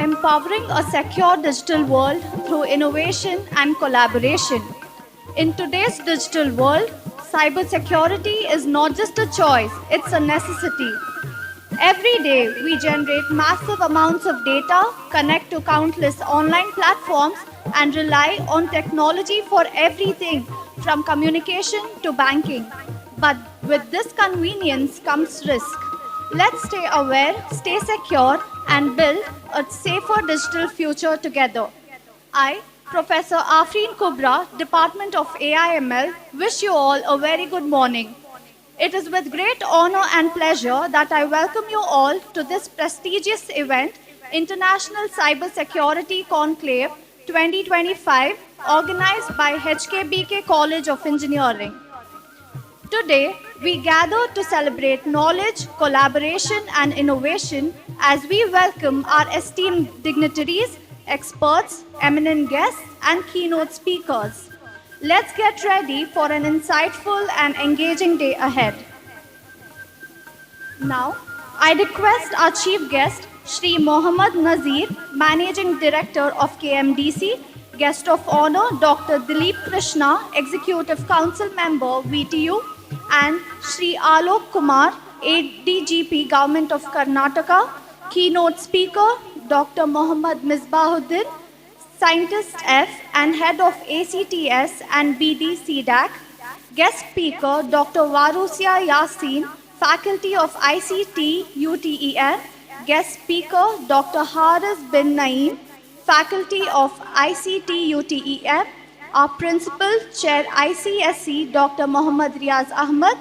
empowering a secure digital world through innovation and collaboration. In today's digital world, cybersecurity is not just a choice, it's a necessity. Every day, we generate massive amounts of data, connect to countless online platforms, and rely on technology for everything from communication to banking. But with this convenience comes risk. Let's stay aware, stay secure, and build a safer digital future together. I, Professor Afreen Kubra, Department of AIML, wish you all a very good morning. It is with great honor and pleasure that I welcome you all to this prestigious event, International Cyber Security Conclave 2025, organized by HKBK College of Engineering. Today, we gather to celebrate knowledge, collaboration, and innovation as we welcome our esteemed dignitaries, experts, eminent guests, and keynote speakers. Let's get ready for an insightful and engaging day ahead. Now, I request our chief guest, Shri Mohammad Nazir, Managing Director of KMDC, Guest of Honor, Dr. Dilip Krishna, Executive Council Member, VTU, and Shri Alok Kumar, ADGP, Government of Karnataka, Keynote Speaker, Dr. Mohammad Misbahuddin, Scientist F and Head of ACTS and BD CDAC. Guest speaker Dr. Warusia Yasin, Faculty of ICT UTEF. Guest speaker Dr. Haris bin Naeem, Faculty of ICT UTEF. Our Principal Chair ICSC Dr. Mohammad Riaz Ahmad.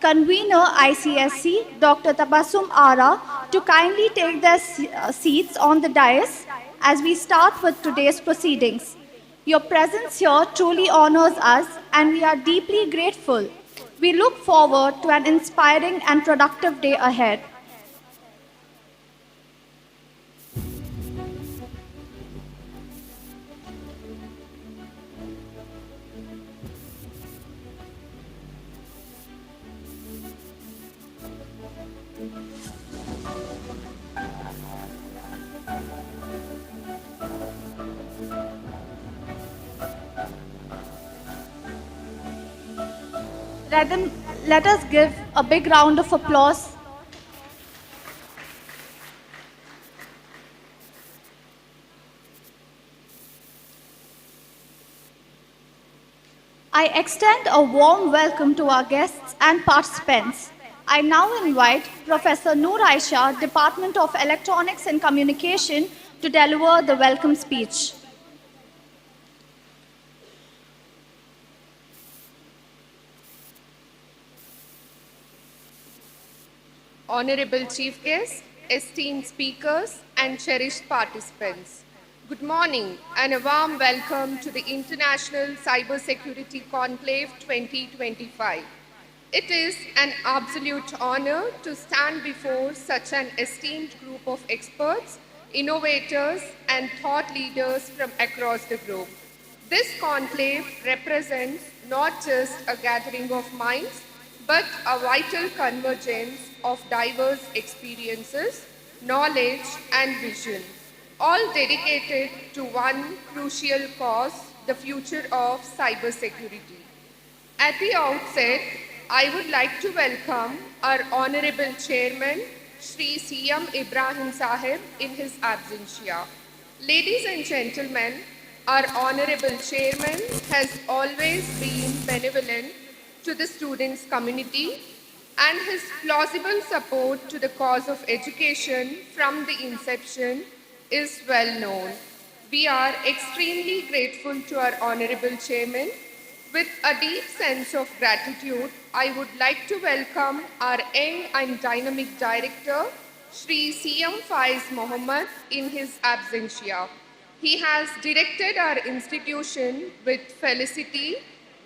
Convener ICSC Dr. Tabassum Ara to kindly take their seats on the dais as we start with today's proceedings. Your presence here truly honors us and we are deeply grateful. We look forward to an inspiring and productive day ahead. Let us give a big round of applause. I extend a warm welcome to our guests and participants. I now invite Professor Noor Aisha, Department of Electronics and Communication, to deliver the welcome speech. Honorable Chief Guest, esteemed speakers, and cherished participants. Good morning and a warm welcome to the International Cyber Security Conclave 2025. It is an absolute honor to stand before such an esteemed group of experts, innovators, and thought leaders from across the globe. This conclave represents not just a gathering of minds, but a vital convergence of diverse experiences, knowledge, and vision, all dedicated to one crucial cause, the future of cybersecurity. At the outset, I would like to welcome our Honorable Chairman, Shri C.M. Ibrahim Sahib, in his absentia. Ladies and gentlemen, our Honorable Chairman has always been benevolent to the students' community, and his plausible support to the cause of education from the inception is well known. We are extremely grateful to our Honorable Chairman. With a deep sense of gratitude, I would like to welcome our young and dynamic Director, Shri C.M. Faiz Mohammed, in his absentia. He has directed our institution with felicity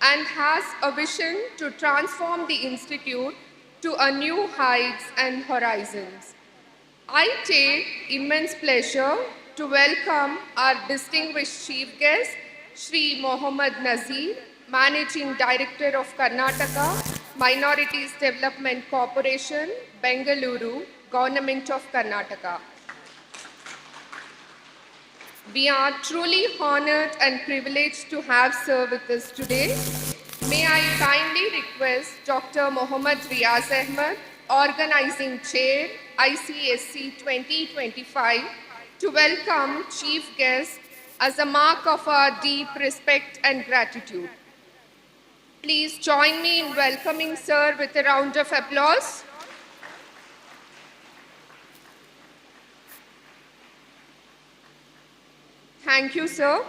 and has a vision to transform the institute to a new heights and horizons. I take immense pleasure to welcome our distinguished chief guest, Shri Mohammad Nazir, Managing Director of Karnataka Minorities Development Corporation, Bengaluru, Government of Karnataka. We are truly honored and privileged to have Sir with us today. May I kindly request Dr. Mohammad Riaz Ahmed, Organizing Chair, ICSC 2025, to welcome Chief Guest as a mark of our deep respect and gratitude. Please join me in welcoming Sir with a round of applause. Thank you, sir.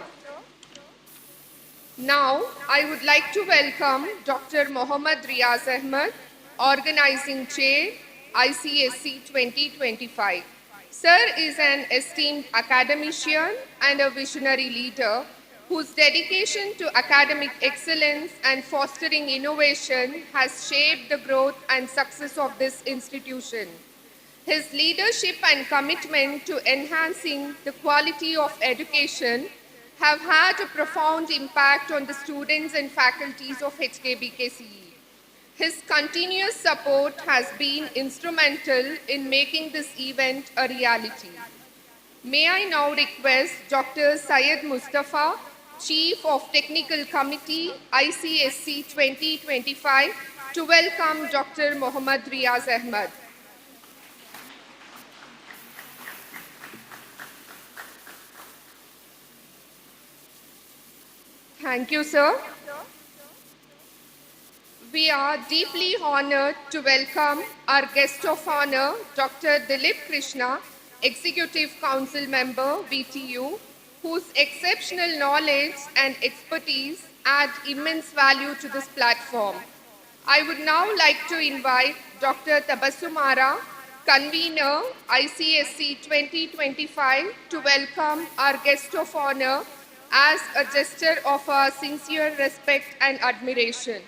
Now, I would like to welcome Dr. Mohammad Riaz Ahmed, Organizing Chair, ICSC 2025. Sir is an esteemed academician and a visionary leader whose dedication to academic excellence and fostering innovation has shaped the growth and success of this institution. His leadership and commitment to enhancing the quality of education have had a profound impact on the students and faculties of HKBKCE. His continuous support has been instrumental in making this event a reality. May I now request Dr. Syed Mustafa, Chief of Technical Committee, ICSC 2025, to welcome Dr. Mohammad Riaz Ahmed. Thank you, sir. We are deeply honored to welcome our guest of honor, Dr. Dilip Krishna, Executive Council Member, BTU, whose exceptional knowledge and expertise add immense value to this platform. I would now like to invite Dr. Tabassumara, Convener, ICSC 2025, to welcome our guest of honor as a gesture of our sincere respect and admiration.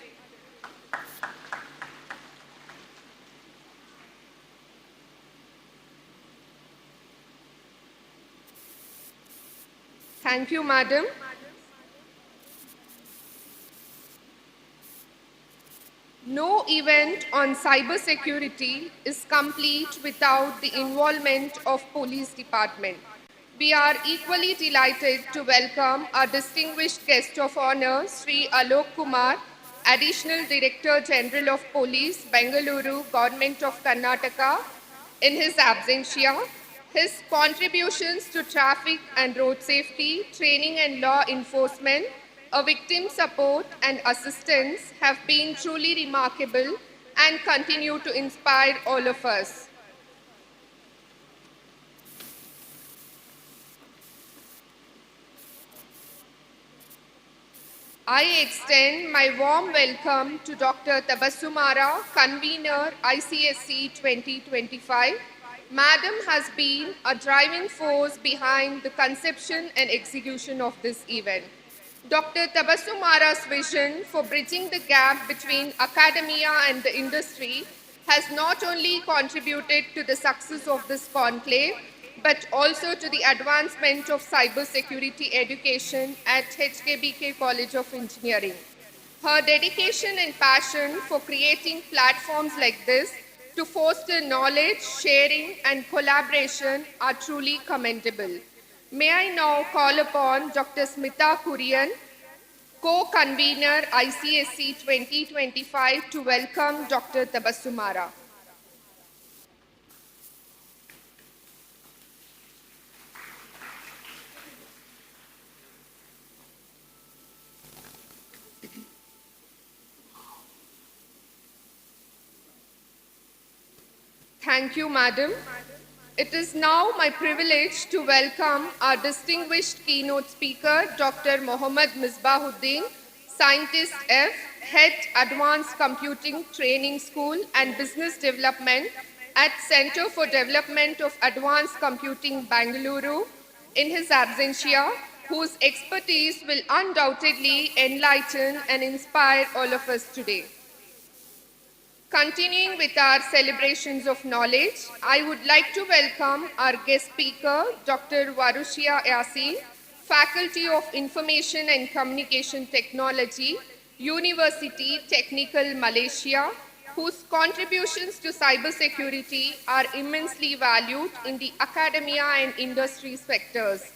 Thank you, madam. No event on cyber security is complete without the involvement of police department. We are equally delighted to welcome our distinguished guest of honor, Sri Alok Kumar, Additional Director General of Police, Bengaluru, Government of Karnataka, in his absentia. His contributions to traffic and road safety, training and law enforcement, victim support and assistance have been truly remarkable and continue to inspire all of us. I extend my warm welcome to Dr. Tabassumara, Convener, ICSC 2025. Madam has been a driving force behind the conception and execution of this event. Dr. Tabassumara's vision for bridging the gap between academia and the industry has not only contributed to the success of this conclave, but also to the advancement of cyber security education at HKBK College of Engineering. Her dedication and passion for creating platforms like this to foster knowledge, sharing, and collaboration are truly commendable. May I now call upon Dr. Smita Kurian, co-convener ICSC 2025, to welcome Dr. Tabassumara. Thank you, madam. It is now my privilege to welcome our distinguished keynote speaker, Dr. Mohammad Misbahuddin, Scientist F, Head Advanced Computing Training School and Business Development at Center for Development of Advanced Computing, Bengaluru, in his absentia, whose expertise will undoubtedly enlighten and inspire all of us today. Continuing with our celebrations of knowledge, I would like to welcome our guest speaker, Dr. Warushia Yasin, Faculty of Information and Communication Technology, University Technical Malaysia, whose contributions to cybersecurity are immensely valued in the academia and industry sectors.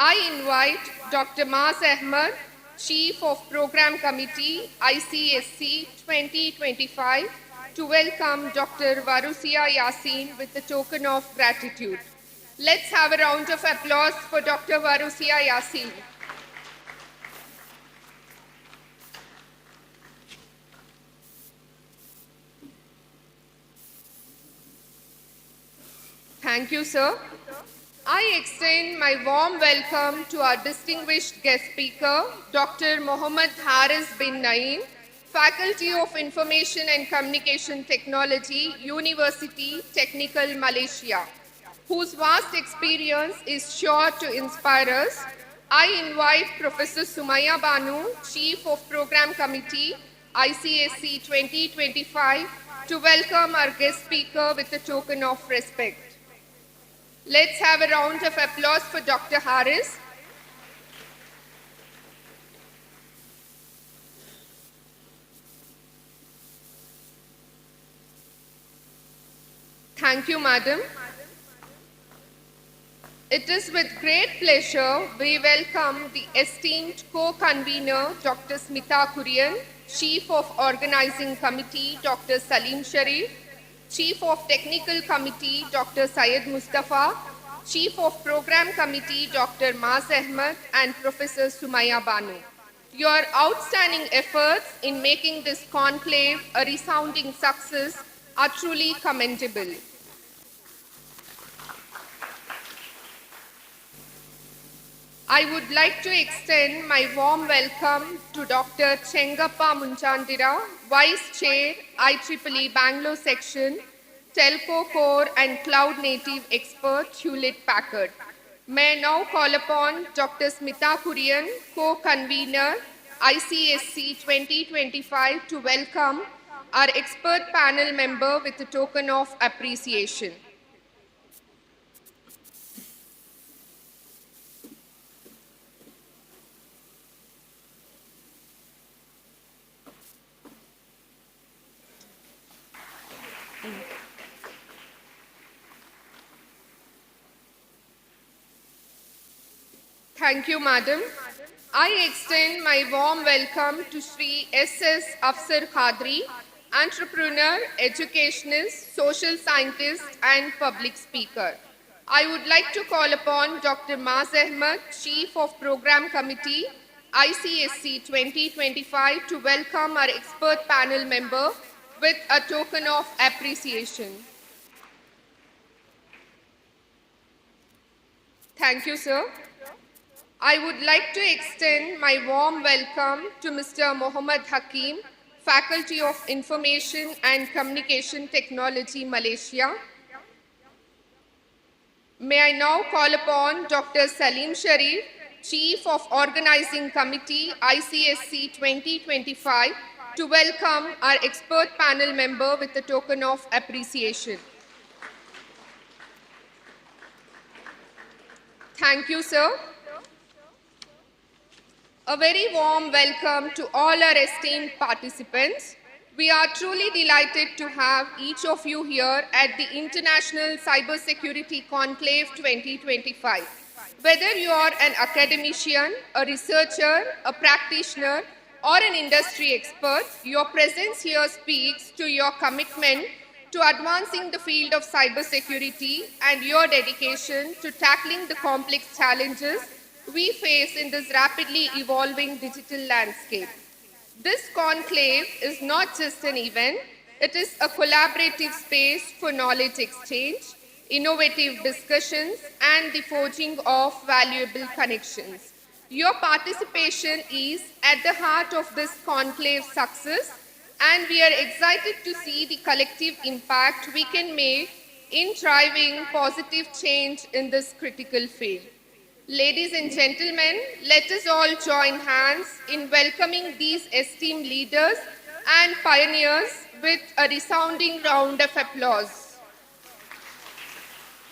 I invite Dr. Mas Ahmed, Chief of Program Committee, ICSC 2025, to welcome Dr. Varusia Yasin with a token of gratitude. Let's have a round of applause for Dr. Varusia Yasin. Thank you, sir. I extend my warm welcome to our distinguished guest speaker, Dr. Mohammad Haris bin Naeem, Faculty of Information and Communication Technology, University Technical Malaysia, whose vast experience is sure to inspire us. I invite Professor Sumaya Banu, Chief of Program Committee, ICSC 2025, to welcome our guest speaker with a token of respect. Let's have a round of applause for Dr. Haris. Thank you, madam. It is with great pleasure we welcome the esteemed co-convener, Dr. Smita Kurian, Chief of Organizing Committee, Dr. Salim Sharif, Chief of Technical Committee, Dr. Syed Mustafa, Chief of Program Committee, Dr. Mas Ahmed, and Professor Sumaya Banu. Your outstanding efforts in making this conclave a resounding success are truly commendable. I would like to extend my warm welcome to Dr. Chengappa Munchandira, Vice Chair, IEEE Bangalore Section, Telco Core and Cloud Native Expert, Hewlett Packard. May I now call upon Dr. Smita Kurian, Co-Convener, ICSC 2025, to welcome our expert panel member with a token of appreciation. Thank you, madam. I extend my warm welcome to Sri S.S. Afsar Khadri, entrepreneur, educationist, social scientist, and public speaker. I would like to call upon Dr. Mas Ahmed, Chief of Program Committee, ICSC 2025, to welcome our expert panel member with a token of appreciation. Thank you, sir. I would like to extend my warm welcome to Mr. Mohammad Hakim, Faculty of Information and Communication Technology, Malaysia. May I now call upon Dr. Salim Sharif, Chief of Organizing Committee, ICSC 2025, to welcome our expert panel member with a token of appreciation. Thank you, sir. A very warm welcome to all our esteemed participants. We are truly delighted to have each of you here at the International Cyber Security Conclave 2025. Whether you are an academician, a researcher, a practitioner, or an industry expert, your presence here speaks to your commitment to advancing the field of cybersecurity and your dedication to tackling the complex challenges we face in this rapidly evolving digital landscape. This conclave is not just an event, it is a collaborative space for knowledge exchange, innovative discussions, and the forging of valuable connections. Your participation is at the heart of this conclave success, and we are excited to see the collective impact we can make in driving positive change in this critical field. Ladies and gentlemen, let us all join hands in welcoming these esteemed leaders and pioneers with a resounding round of applause.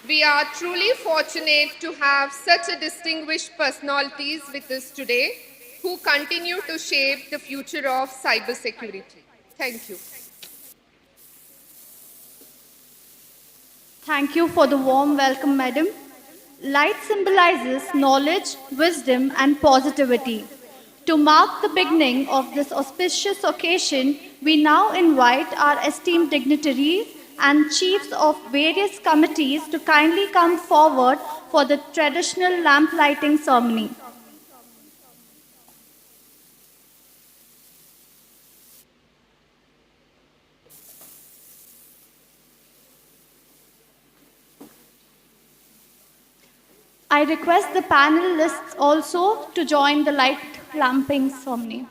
We are truly fortunate to have such a distinguished personalities with us today who continue to shape the future of cybersecurity. Thank you. Thank you for the warm welcome, madam. Light symbolizes knowledge, wisdom, and positivity. To mark the beginning of this auspicious occasion, we now invite our esteemed dignitaries and chiefs of various committees to kindly come forward for the traditional lamp lighting ceremony. I request the panelists also to join the light lamping ceremony.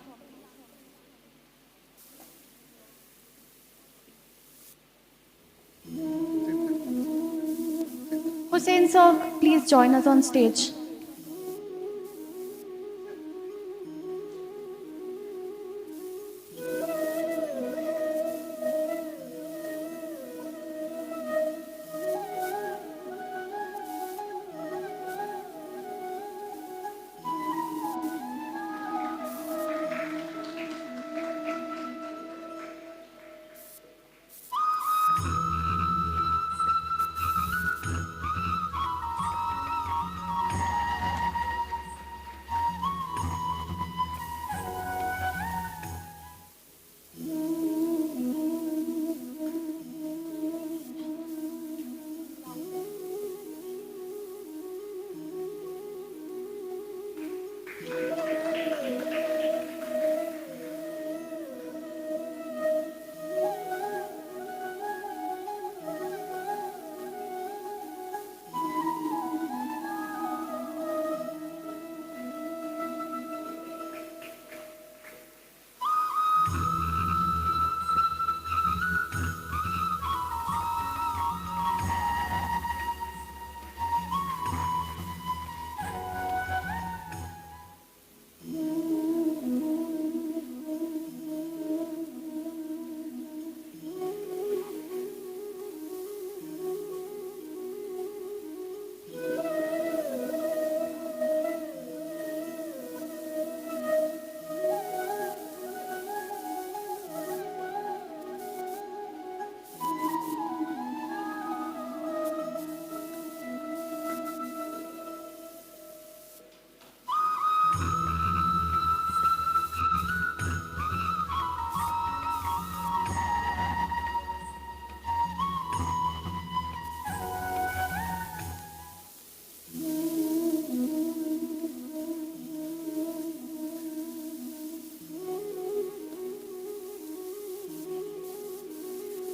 Hussein sir, please join us on stage.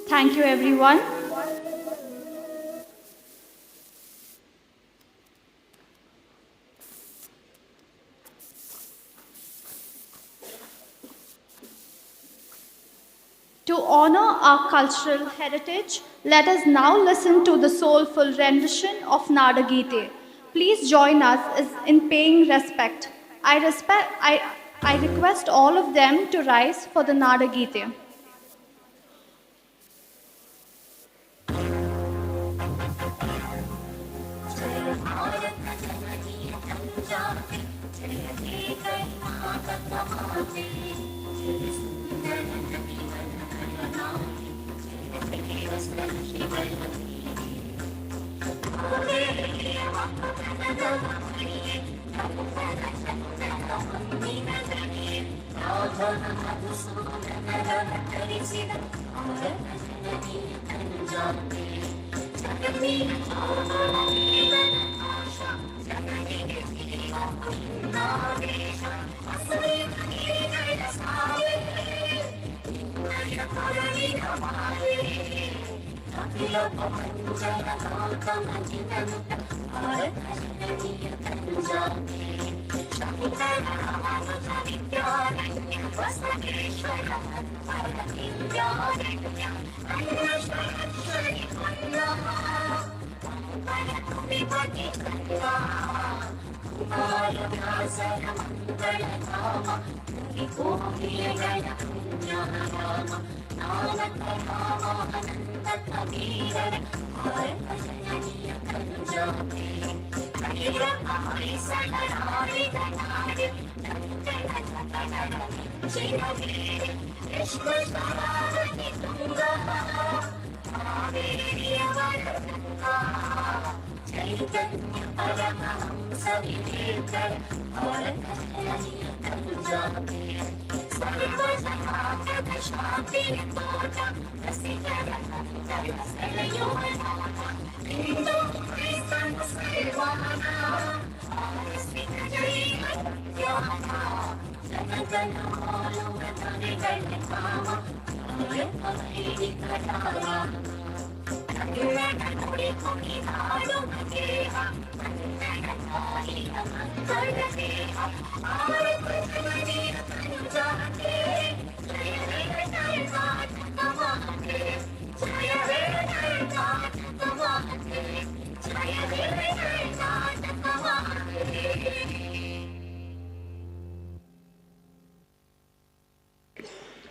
Thank you, everyone. To honor our cultural heritage, let us now listen to the soulful rendition of Nada Gite. Please join us in paying respect. I request all of them to rise for the Nada Gite.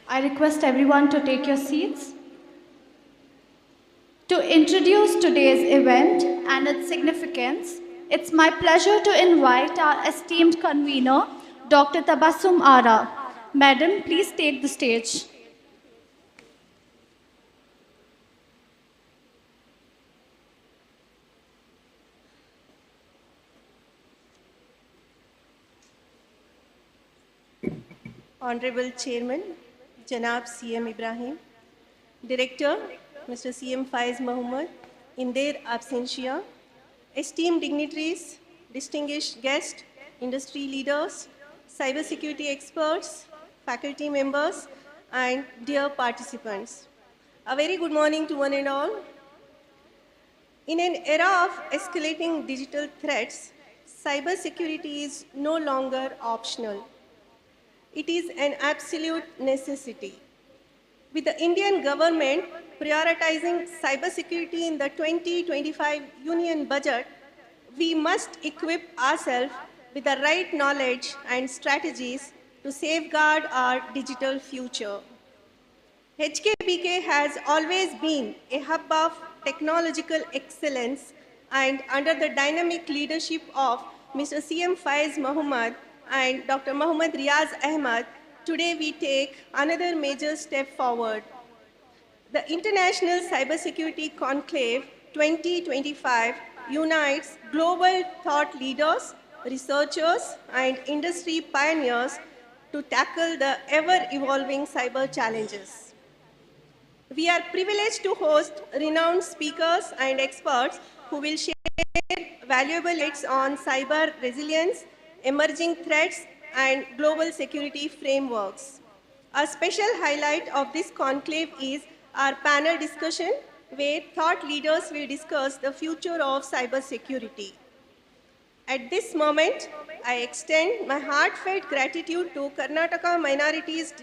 I request everyone to take your seats. To introduce today's event and its significance, it's my pleasure to invite our esteemed convener, Dr. Tabassum Ara. Madam, please take the stage. Honorable Chairman, Janab CM Ibrahim, Director, Mr. CM Faiz Mohammed, in their absentia, esteemed dignitaries, distinguished guests, industry leaders, cyber security experts, faculty members, and dear participants. A very good morning to one and all. In an era of escalating digital threats, cyber security is no longer optional. It is an absolute necessity. With the Indian government prioritizing cybersecurity in the 2025 Union Budget, we must equip ourselves with the right knowledge and strategies to safeguard our digital future. HKBK has always been a hub of technological excellence, and under the dynamic leadership of Mr. CM Faiz Mohammed and Dr. Mohammad Riaz Ahmad, today we take another major step forward. The International Cyber Security Conclave 2025 unites global thought leaders, researchers, and industry pioneers to tackle the ever-evolving cyber challenges. We are privileged to host renowned speakers and experts who will share valuable insights on cyber resilience, emerging threats, and global security frameworks. A special highlight of this conclave is our panel discussion, where thought leaders will discuss the future of cybersecurity. At this moment, I extend my heartfelt gratitude to Karnataka Minorities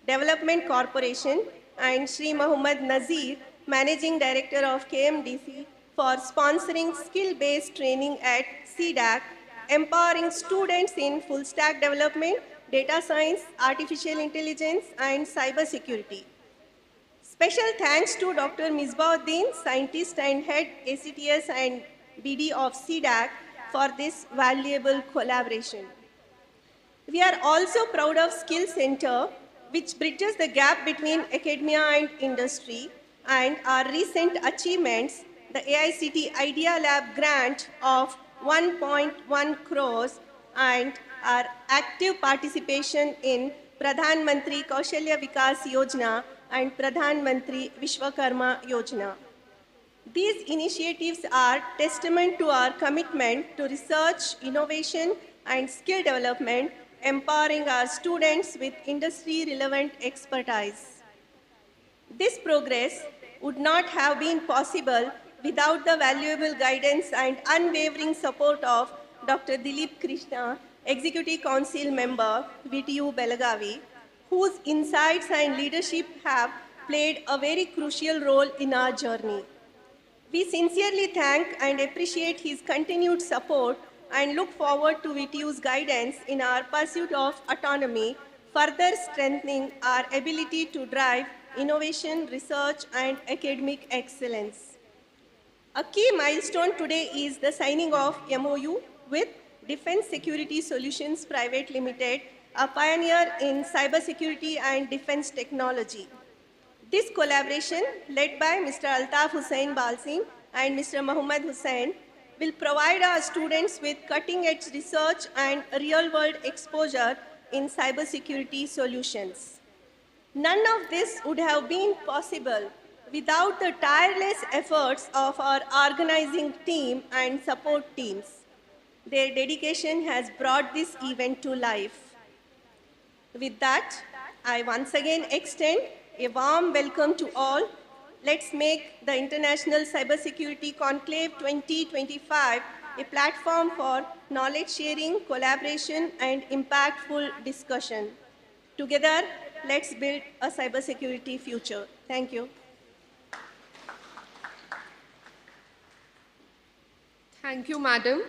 Development Corporation and Sri Muhammad Nazir, Managing Director of KMDC, for sponsoring skill-based training at CDAC, empowering students in full-stack development, data science, artificial intelligence, and cybersecurity. Special thanks to Dr. Misbauddin, scientist and head ACTS and BD of CDAC, for this valuable collaboration. We are also proud of Skill Center, which bridges the gap between academia and industry, and our recent achievements, the AICT Idea Lab grant of 1.1 crores and our active participation in Pradhan Mantri Kaushalya Vikas Yojana and Pradhan Mantri Vishwakarma Yojana. These initiatives are testament to our commitment to research, innovation, and skill development, empowering our students with industry-relevant expertise. This progress would not have been possible without the valuable guidance and unwavering support of Dr. Dilip Krishna, Executive Council Member, VTU Belagavi, whose insights and leadership have played a very crucial role in our journey. We sincerely thank and appreciate his continued support and look forward to VTU's guidance in our pursuit of autonomy, further strengthening our ability to drive innovation, research, and academic excellence. A key milestone today is the signing of MOU with Defense Security Solutions Private Limited, a pioneer in cybersecurity and defense technology. This collaboration, led by Mr. Altaf Hussain Balsing and Mr. Muhammad Hussain, will provide our students with cutting-edge research and real-world exposure in cybersecurity solutions. None of this would have been possible without the tireless efforts of our organizing team and support teams. Their dedication has brought this event to life. With that, I once again extend a warm welcome to all. Let's make the International Cyber Security Conclave 2025 a platform for knowledge sharing, collaboration, and impactful discussion. Together, let's build a cybersecurity future. Thank you. Thank you, Madam.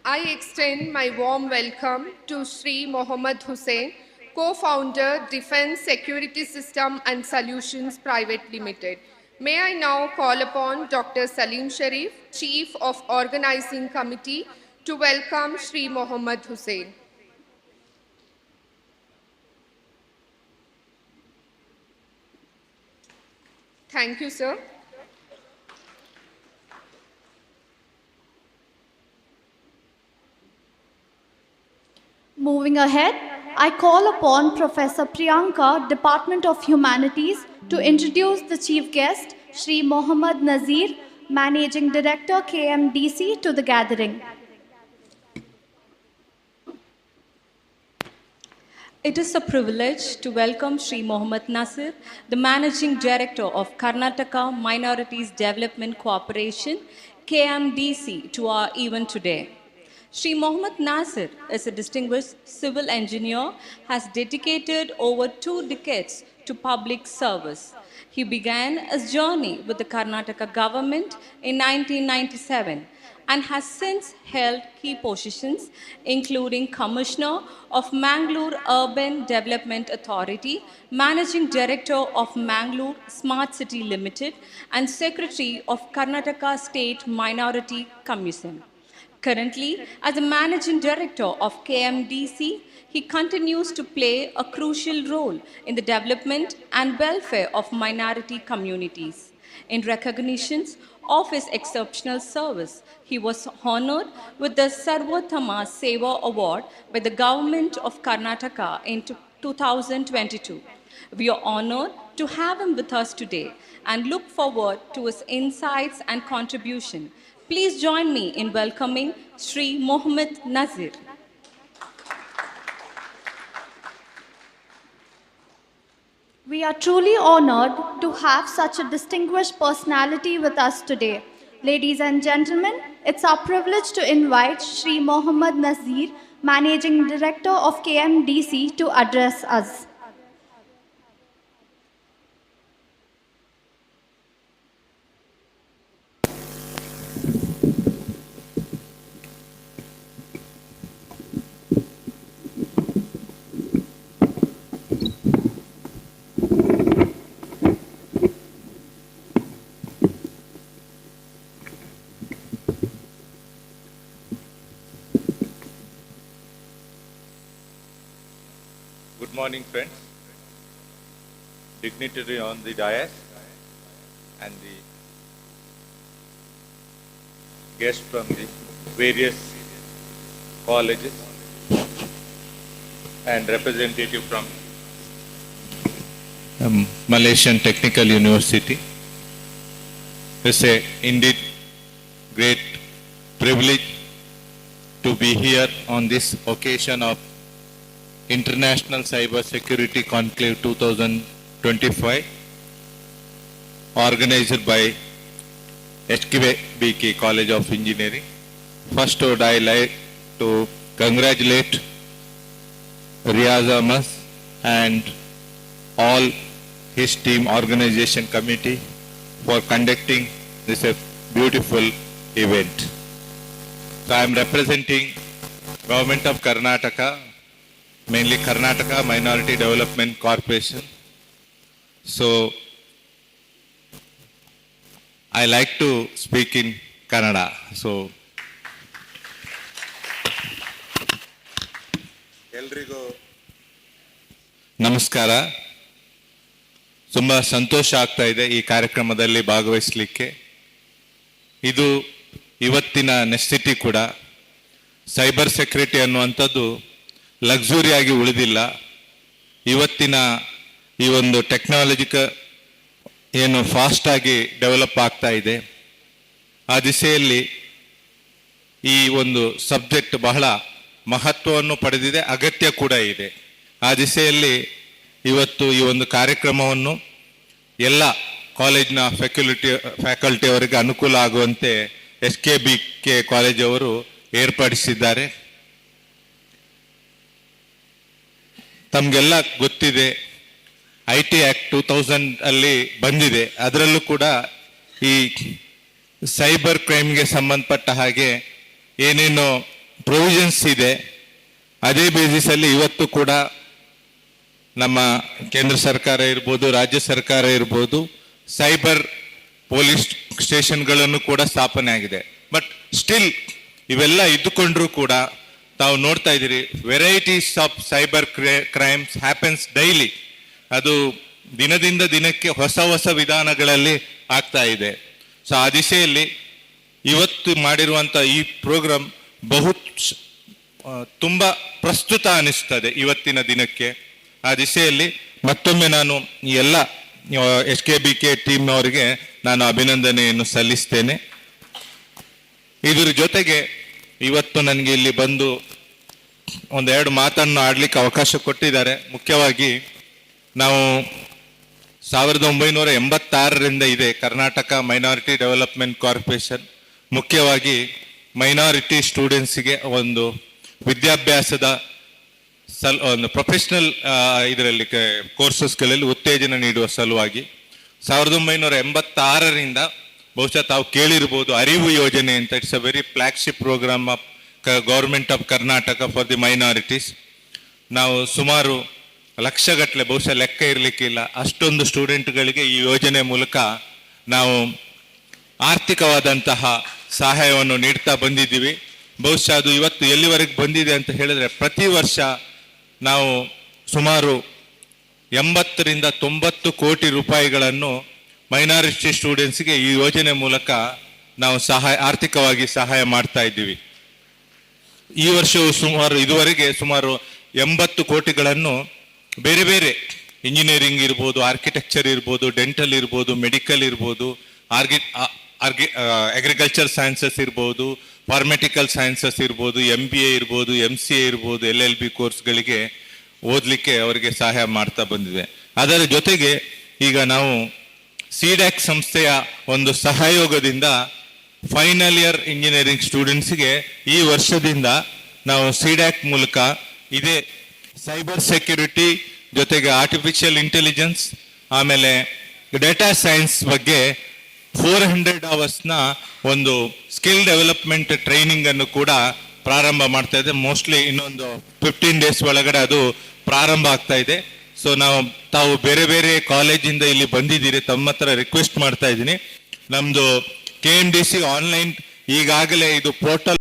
I extend my warm welcome to Shri Mohammad Hussain, co-founder, Defense Security System and Solutions Private Limited. May I now call upon Dr. Salim Sharif, Chief of Organizing Committee, to welcome Shri Mohammad Hussain. Thank you, sir. Moving ahead, I call upon Professor Priyanka, Department of Humanities, to introduce the chief guest, Shri Mohammad Nazir, Managing Director, KMDC, to the gathering. It is a privilege to welcome Shri Mohammad Nasir, the Managing Director of Karnataka Minorities Development Corporation, KMDC, to our event today. Shri Mohammad Nasir is a distinguished civil engineer, has dedicated over 2 decades to public service. He began his journey with the Karnataka government in 1997 and has since held key positions including Commissioner of Mangalore Urban Development Authority, Managing Director of Mangalore Smart City Limited, and Secretary of Karnataka State Minority Commission. Currently, as a Managing Director of KMDC, he continues to play a crucial role in the development and welfare of minority communities. In recognitions of his exceptional service, he was honored with the Sarvottama Seva Award by the Government of Karnataka in 2022. We are honored to have him with us today and look forward to his insights and contribution. Please join me in welcoming Shri Mohammad Nazir. We are truly honored to have such a distinguished personality with us today. Ladies and gentlemen, it's our privilege to invite Shri Mohammad Nazir, Managing Director of KMDC, to address us. Good morning, friends. Dignitary on the dais and the guests from the various colleges and representative from Malaysian Technical University. It's indeed great privilege to be here on this occasion of International Cyber Security Conclave 2025, organized by HKBK College of Engineering. First, I like to congratulate Riaz Ahmed and all his team organization committee for conducting this beautiful event. So I am representing Government of Karnataka, mainly Karnataka Minority Development Corporation. So I like to speak in Kannada. So ಎಲ್ರಿಗೂ ನಮಸ್ಕಾರ. ತುಂಬ ಸಂತೋಷ ಆಗ್ತಾ ಇದೆ ಈ ಕಾರ್ಯಕ್ರಮದಲ್ಲಿ ಭಾಗವಹಿಸಲಿಕ್ಕೆ. ಇದು ಇವತ್ತಿನ necessity ಕೂಡ. ಸೈಬರ್ ಸೆಕ್ಯೂರಿಟಿ ಅನ್ನುವಂಥದ್ದು ಲಕ್ಸುರಿಯಾಗಿ ಉಳಿದಿಲ್ಲ. ಇವತ್ತಿನ ಈ ಒಂದು ಟೆಕ್ನಾಲಜಿಕ ಏನು ಫಾಸ್ಟಾಗಿ ಡೆವಲಪ್ ಆಗ್ತಾ ಇದೆ, ಆ ದಿಸೆಯಲ್ಲಿ ಈ ಒಂದು ಸಬ್ಜೆಕ್ಟ್ ಬಹಳ ಮಹತ್ವವನ್ನು ಪಡೆದಿದೆ, ಅಗತ್ಯ ಕೂಡ ಇದೆ. ಆ ದಿಸೆಯಲ್ಲಿ ಇವತ್ತು ಈ ಒಂದು ಕಾರ್ಯಕ್ರಮವನ್ನು ಎಲ್ಲ ಕಾಲೇಜಿನ ಫ್ಯಾಕಲ್ಟಿಯವರಿಗೆ ಅನುಕೂಲ ಆಗುವಂತೆ SKBK ಕಾಲೇಜವರು ಏರ್ಪಡಿಸಿದ್ದಾರೆ. ತಮಗೆಲ್ಲ ಗೊತ್ತಿದೆ, IT ಆಕ್ಟ್ 2000 ಅಲ್ಲಿ ಬಂದಿದೆ. ಅದರಲ್ಲೂ ಕೂಡ ಈ ಸೈಬರ್ ಕ್ರೈಮ್ಗೆ ಸಂಬಂಧಪಟ್ಟ ಹಾಗೆ ಏನೇನು ಪ್ರೊವಿಷನ್ಸ್ ಇದೆ, ಅದೇ ಬೇಸಿಸಲ್ಲಿ ಇವತ್ತು ಕೂಡ ನಮ್ಮ ಕೇಂದ್ರ ಸರ್ಕಾರ ಇರ್ಬೋದು, ರಾಜ್ಯ ಸರ್ಕಾರ ಇರ್ಬೋದು, ಸೈಬರ್ ಪೊಲೀಸ್ ಸ್ಟೇಷನ್ಗಳನ್ನು ಕೂಡ ಸ್ಥಾಪನೆ ಆಗಿದೆ. ಬಟ್ ಸ್ಟಿಲ್ ಇವೆಲ್ಲ ಇದ್ದುಕೊಂಡ್ರೂ ಕೂಡ ತಾವು ನೋಡ್ತಾ ಇದ್ದೀರಿ, varieties of cyber crimes happens daily. ಅದು ದಿನದಿಂದ ದಿನಕ್ಕೆ ಹೊಸ ಹೊಸ ವಿಧಾನಗಳಲ್ಲಿ ಆಗ್ತಾ ಇದೆ. ಸೊ ಆ ದಿಶೆಯಲ್ಲಿ ಇವತ್ತು ಮಾಡಿರುವಂಥ ಈ ಪ್ರೋಗ್ರಾಮ್ ತುಂಬ ಪ್ರಸ್ತುತ ಅನಿಸ್ತದೆ ಇವತ್ತಿನ ದಿನಕ್ಕೆ. ಆ ದಿಶೆಯಲ್ಲಿ ಮತ್ತೊಮ್ಮೆ ನಾನು ಈ ಎಲ್ಲ SKBK ಟೀಮ್ ಅವರಿಗೆ ನಾನು ಅಭಿನಂದನೆಯನ್ನು ಸಲ್ಲಿಸ್ತೇನೆ. ಇದರ ಜೊತೆಗೆ ಇವತ್ತು ನನಗೆ ಇಲ್ಲಿ ಬಂದು ಒಂದೆರಡು ಮಾತನ್ನು ಆಡ್ಲಿಕ್ಕೆ ಅವಕಾಶ ಕೊಟ್ಟಿದ್ದಾರೆ. ಮುಖ್ಯವಾಗಿ ನಾವು 1986ರಿಂದ ಇದೆ ಕರ್ನಾಟಕ ಮೈನಾರಿಟಿ ಡೆವಲಪ್ಮೆಂಟ್ ಕಾರ್ಪೊರೇಷನ್. ಮುಖ್ಯವಾಗಿ ಮೈನಾರಿಟಿ ಸ್ಟೂಡೆಂಟ್ಸಿಗೆ ಒಂದು ವಿದ್ಯಾಭ್ಯಾಸದ ಒಂದು ಪ್ರೊಫೆಷನಲ್ ಇದರಲ್ಲಿ ಕೋರ್ಸಸ್ಗಳಲ್ಲಿ ಉತ್ತೇಜನ ನೀಡುವ ಸಲುವಾಗಿ 1986ರಿಂದ ಬಹುಶಃ ತಾವು ಕೇಳಿರ್ಬೋದು ಅರಿವು ಯೋಜನೆ ಅಂತ. It's a very flagship programme of government of Karnataka for the minorities. ನಾವು ಸುಮಾರು ಲಕ್ಷಗಟ್ಟಲೆ, ಬಹುಶಃ ಲೆಕ್ಕ ಇರಲಿಕ್ಕಿಲ್ಲ, ಅಷ್ಟೊಂದು ಸ್ಟೂಡೆಂಟ್ಗಳಿಗೆ ಈ ಯೋಜನೆ ಮೂಲಕ ನಾವು ಆರ್ಥಿಕವಾದಂತಹ ಸಹಾಯವನ್ನು ನೀಡ್ತಾ ಬಂದಿದ್ದೀವಿ. ಬಹುಶಃ ಅದು ಇವತ್ತು ಎಲ್ಲಿವರೆಗೆ ಬಂದಿದೆ ಅಂತ ಹೇಳಿದ್ರೆ, ಪ್ರತಿ ವರ್ಷ ನಾವು ಸುಮಾರು 80ರಿಂದ 90 ಕೋಟಿ ರೂಪಾಯಿಗಳನ್ನು ಮೈನಾರಿಟಿ ಸ್ಟೂಡೆಂಟ್ಸ್ಗೆ ಈ ಯೋಜನೆ ಮೂಲಕ ನಾವು ಆರ್ಥಿಕವಾಗಿ ಸಹಾಯ ಮಾಡ್ತಾ ಇದ್ದೀವಿ. ಈ ವರ್ಷವು ಇದುವರೆಗೆ ಸುಮಾರು 80 ಕೋಟಿಗಳನ್ನು ಬೇರೆ ಬೇರೆ ಇಂಜಿನಿಯರಿಂಗ್ ಇರ್ಬೋದು, ಆರ್ಕಿಟೆಕ್ಚರ್ ಇರ್ಬೋದು, ಡೆಂಟಲ್ ಇರ್ಬೋದು, ಮೆಡಿಕಲ್ ಇರ್ಬೋದು, ಅಗ್ರಿಕಲ್ಚರ್ ಸೈನ್ಸಸ್ ಇರ್ಬೋದು, ಫಾರ್ಮೆಟಿಕಲ್ ಸೈನ್ಸಸ್ ಇರ್ಬೋದು, MBA ಇರ್ಬೋದು, MCA ಇರ್ಬೋದು, LLB ಕೋರ್ಸ್ಗಳಿಗೆ ಓದಲಿಕ್ಕೆ ಅವರಿಗೆ ಸಹಾಯ ಮಾಡ್ತಾ ಬಂದಿದೆ. ಅದರ ಜೊತೆಗೆ ಈಗ ನಾವು CDAC ಸಂಸ್ಥೆಯ ಒಂದು ಸಹಯೋಗದಿಂದ ಫೈನಲ್ ಇಯರ್ ಇಂಜಿನಿಯರಿಂಗ್ ಸ್ಟೂಡೆಂಟ್ಸ್ಗೆ ಈ ವರ್ಷದಿಂದ ನಾವು CDAC ಮೂಲಕ ಇದೇ ಸೈಬರ್ ಸೆಕ್ಯೂರಿಟಿ ಜೊತೆಗೆ ಆರ್ಟಿಫಿಷಿಯಲ್ ಇಂಟೆಲಿಜೆನ್ಸ್ ಆಮೇಲೆ ಡೇಟಾ ಸೈನ್ಸ್ ಬಗ್ಗೆ 400 ಅವರ್ಸ್ನ ಒಂದು ಸ್ಕಿಲ್ ಡೆವಲಪ್ಮೆಂಟ್ ಟ್ರೈನಿಂಗ್ ಅನ್ನು ಕೂಡ ಪ್ರಾರಂಭ ಮಾಡ್ತಾ ಇದೆ. ಮೋಸ್ಟ್ಲಿ ಇನ್ನೊಂದು 15 ಡೇಸ್ ಒಳಗಡೆ ಅದು ಪ್ರಾರಂಭ ಆಗ್ತಾ ಇದೆ. ಸೊ ತಾವು ಬೇರೆ ಬೇರೆ ಕಾಲೇಜಿಂದ ಇಲ್ಲಿ ಬಂದಿದ್ದೀರಿ, ತಮ್ಮ ಹತ್ರ ರಿಕ್ವೆಸ್ಟ್ ಮಾಡ್ತಾ ಇದ್ದೀನಿ, ನಮ್ದು KMDC ಆನ್ಲೈನ್ ಈಗಾಗಲೇ ಇದು ಪೋರ್ಟಲ್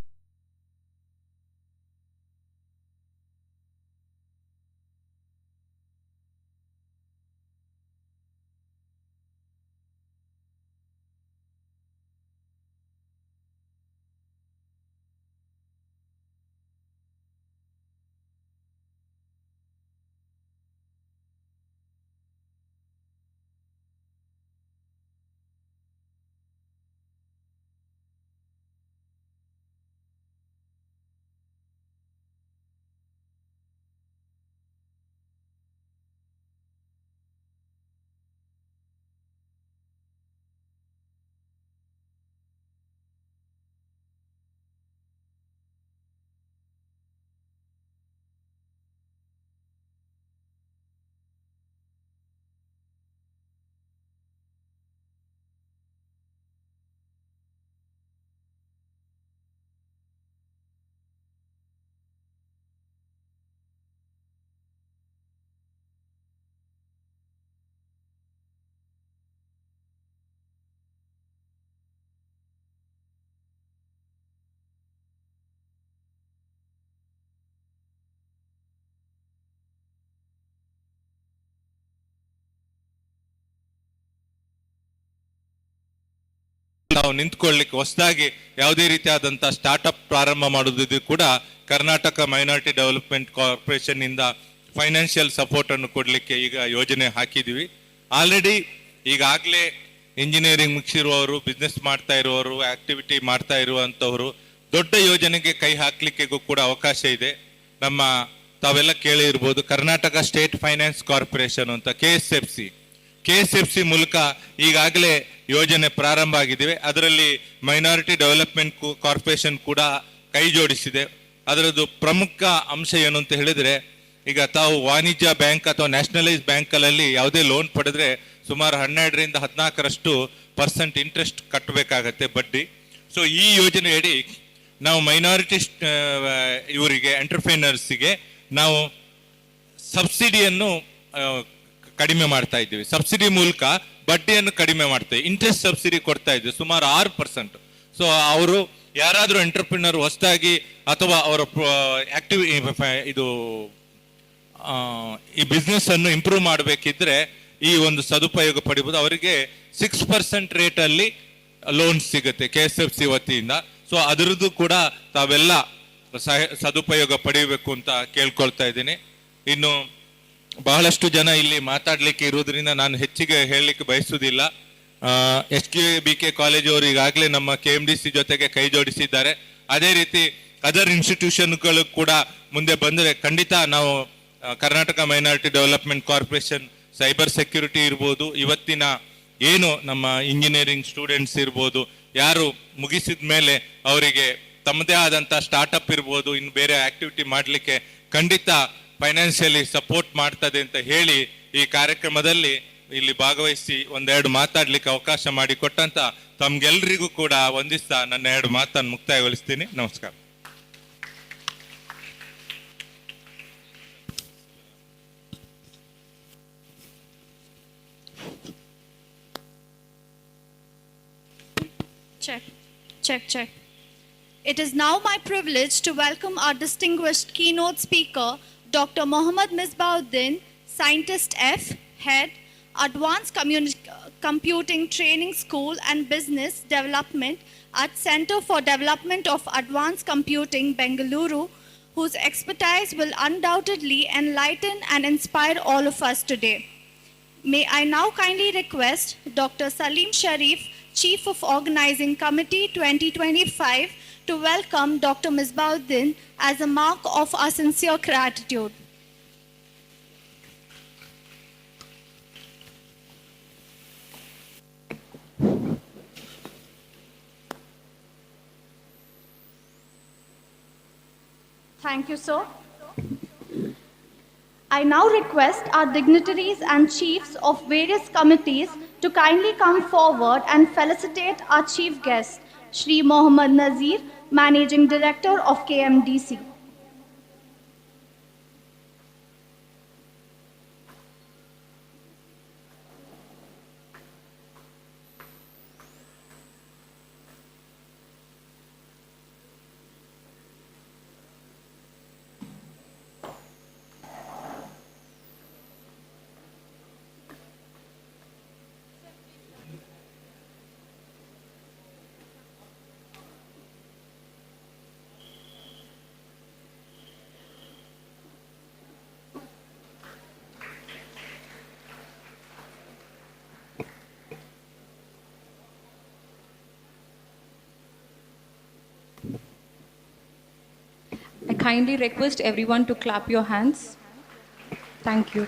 ನಾವು ನಿಂತ್ಕೊಳ್ಳಿಕ್ಕೆ ಹೊಸದಾಗಿ ಯಾವುದೇ ರೀತಿಯಾದಂಥ ಸ್ಟಾರ್ಟ್ಅಪ್ ಪ್ರಾರಂಭ ಮಾಡೋದಿದ್ರು ಕೂಡ ಕರ್ನಾಟಕ ಮೈನಾರಿಟಿ ಡೆವಲಪ್ಮೆಂಟ್ ಕಾರ್ಪೊರೇಷನ್ ಇಂದ ಫೈನಾನ್ಷಿಯಲ್ ಸಪೋರ್ಟ್ ಅನ್ನು ಕೊಡಲಿಕ್ಕೆ ಈಗ ಯೋಜನೆ ಹಾಕಿದ್ದೀವಿ. ಆಲ್ರೆಡಿ ಈಗಾಗಲೇ ಇಂಜಿನಿಯರಿಂಗ್ ಮುಗಿಸಿರುವವರು, ಬಿಸ್ನೆಸ್ ಮಾಡ್ತಾ ಇರುವವರು, ಆಕ್ಟಿವಿಟಿ ಮಾಡ್ತಾ ಇರುವಂಥವರು ದೊಡ್ಡ ಯೋಜನೆಗೆ ಕೈ ಹಾಕ್ಲಿಕ್ಕೆಗೂ ಕೂಡ ಅವಕಾಶ ಇದೆ. ನಮ್ಮ ತಾವೆಲ್ಲ ಕೇಳಿ ಇರ್ಬೋದು, ಕರ್ನಾಟಕ ಸ್ಟೇಟ್ ಫೈನಾನ್ಸ್ ಕಾರ್ಪೊರೇಷನ್ ಅಂತ KSFC ಮೂಲಕ ಈಗಾಗಲೇ ಯೋಜನೆ ಪ್ರಾರಂಭ ಆಗಿವೆ. ಅದರಲ್ಲಿ ಮೈನಾರಿಟಿ ಡೆವಲಪ್ಮೆಂಟ್ ಕಾರ್ಪೊರೇಷನ್ ಕೂಡ ಕೈ ಜೋಡಿಸಿದೆ. ಅದರದ್ದು ಪ್ರಮುಖ ಅಂಶ ಏನು ಅಂತ ಹೇಳಿದ್ರೆ, ಈಗ ತಾವು ವಾಣಿಜ್ಯ ಬ್ಯಾಂಕ್ ಅಥವಾ ನ್ಯಾಷನಲೈಸ್ ಬ್ಯಾಂಕಲ್ಲಿ ಯಾವುದೇ ಲೋನ್ ಪಡೆದ್ರೆ ಸುಮಾರು 12ರಿಂದ 14% ಇಂಟ್ರೆಸ್ಟ್ ಕಟ್ಟಬೇಕಾಗತ್ತೆ ಬಡ್ಡಿ. ಸೊ ಈ ಯೋಜನೆಯಡಿ ನಾವು ಮೈನಾರಿಟಿ ಇವರಿಗೆ ಎಂಟರ್ಪ್ರೈನರ್ಸಿಗೆ ನಾವು ಸಬ್ಸಿಡಿಯನ್ನು ಕಡಿಮೆ ಮಾಡ್ತಾ ಇದ್ದೀವಿ. ಸಬ್ಸಿಡಿ ಮೂಲಕ ಬಡ್ಡಿಯನ್ನು ಕಡಿಮೆ ಮಾಡ್ತೇವೆ. ಇಂಟ್ರೆಸ್ಟ್ ಸಬ್ಸಿಡಿ ಕೊಡ್ತಾ ಇದ್ದೀವಿ ಸುಮಾರು 6%. ಸೊ ಅವರು ಯಾರಾದರೂ ಎಂಟರ್ಪ್ರಿನರ್ ಹೊಸದಾಗಿ ಅಥವಾ ಅವರ ಈ ಬಿಸ್ನೆಸ್ ಅನ್ನು ಇಂಪ್ರೂವ್ ಮಾಡಬೇಕಿದ್ರೆ ಈ ಒಂದು ಸದುಪಯೋಗ ಪಡಿಬಹುದು. ಅವರಿಗೆ 6% ರೇಟಲ್ಲಿ ಲೋನ್ ಸಿಗುತ್ತೆ KSFC ವತಿಯಿಂದ. ಸೊ ಅದರದ್ದು ಕೂಡ ತಾವೆಲ್ಲ ಸದುಪಯೋಗ ಪಡೆಯಬೇಕು ಅಂತ ಕೇಳ್ಕೊಳ್ತಾ ಇದ್ದೀನಿ. ಇನ್ನು ಬಹಳಷ್ಟು ಜನ ಇಲ್ಲಿ ಮಾತಾಡ್ಲಿಕ್ಕೆ ಇರೋದ್ರಿಂದ ನಾನು ಹೆಚ್ಚಿಗೆ ಹೇಳಲಿಕ್ಕೆ ಬಯಸುವುದಿಲ್ಲ. SKBK ಕಾಲೇಜ್ ಅವರು ಈಗಾಗಲೇ ನಮ್ಮ KMDC ಜೊತೆಗೆ ಕೈ ಜೋಡಿಸಿದ್ದಾರೆ. ಅದೇ ರೀತಿ ಅದರ್ ಇನ್ಸ್ಟಿಟ್ಯೂಷನ್ಗಳು ಕೂಡ ಮುಂದೆ ಬಂದರೆ ಖಂಡಿತ ನಾವು Karnataka minority development corporation cyber security ಇರ್ಬೋದು, ಇವತ್ತಿನ ಏನು ನಮ್ಮ ಇಂಜಿನಿಯರಿಂಗ್ ಸ್ಟೂಡೆಂಟ್ಸ್ ಇರ್ಬೋದು, ಯಾರು ಮುಗಿಸಿದ ಮೇಲೆ ಅವರಿಗೆ ತಮ್ಮದೇ ಆದಂಥ ಸ್ಟಾರ್ಟಪ್ ಇರ್ಬೋದು, ಇನ್ನು ಬೇರೆ ಆಕ್ಟಿವಿಟಿ ಮಾಡಲಿಕ್ಕೆ ಖಂಡಿತ ಫೈನಾನ್ಷಿಯಲಿ ಸಪೋರ್ಟ್ ಮಾಡ್ತದೆ ಅಂತ ಹೇಳಿ ಈ ಕಾರ್ಯಕ್ರಮದಲ್ಲಿ ಇಲ್ಲಿ ಭಾಗವಹಿಸಿ ಒಂದೆರಡು ಮಾತಾಡ್ಲಿಕ್ಕೆ ಅವಕಾಶ ಮಾಡಿಕೊಟ್ಟಂತ ತಮ್ಗೆಲ್ರಿಗೂ ಕೂಡ ವಂದಿಸ್ತಾ ನನ್ನ 2 ಮಾತನ್ನು ಮುಕ್ತಾಯಗೊಳಿಸ್ತೀನಿ. ನಮಸ್ಕಾರ. Check. It is now my privilege to welcome our distinguished keynote speaker, Dr. Mohammad Misbauddin, Scientist F, Head, Advanced Computing Training School and Business Development at Center for Development of Advanced Computing, Bengaluru, whose expertise will undoubtedly enlighten and inspire all of us today. May I now kindly request Dr. Salim Sharif, Chief of Organizing Committee 2025, to welcome Dr. Misbauddin as a mark of our sincere gratitude. Thank you, sir. I now request our dignitaries and chiefs of various committees to kindly come forward and felicitate our chief guest, Shri Mohammad Nazir, Managing Director of KMDC. I kindly request everyone to clap your hands. Thank you.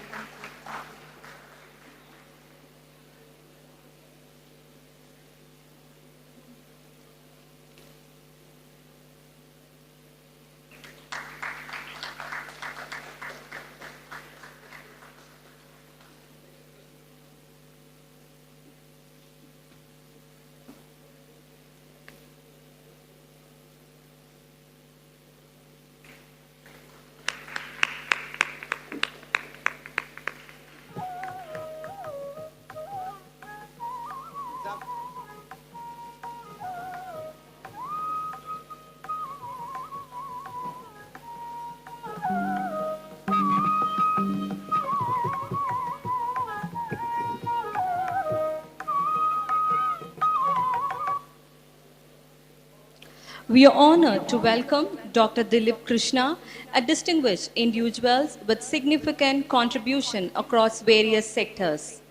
We are honored to welcome Dr. Dilip Krishna, a distinguished individual with significant contribution across various sectors.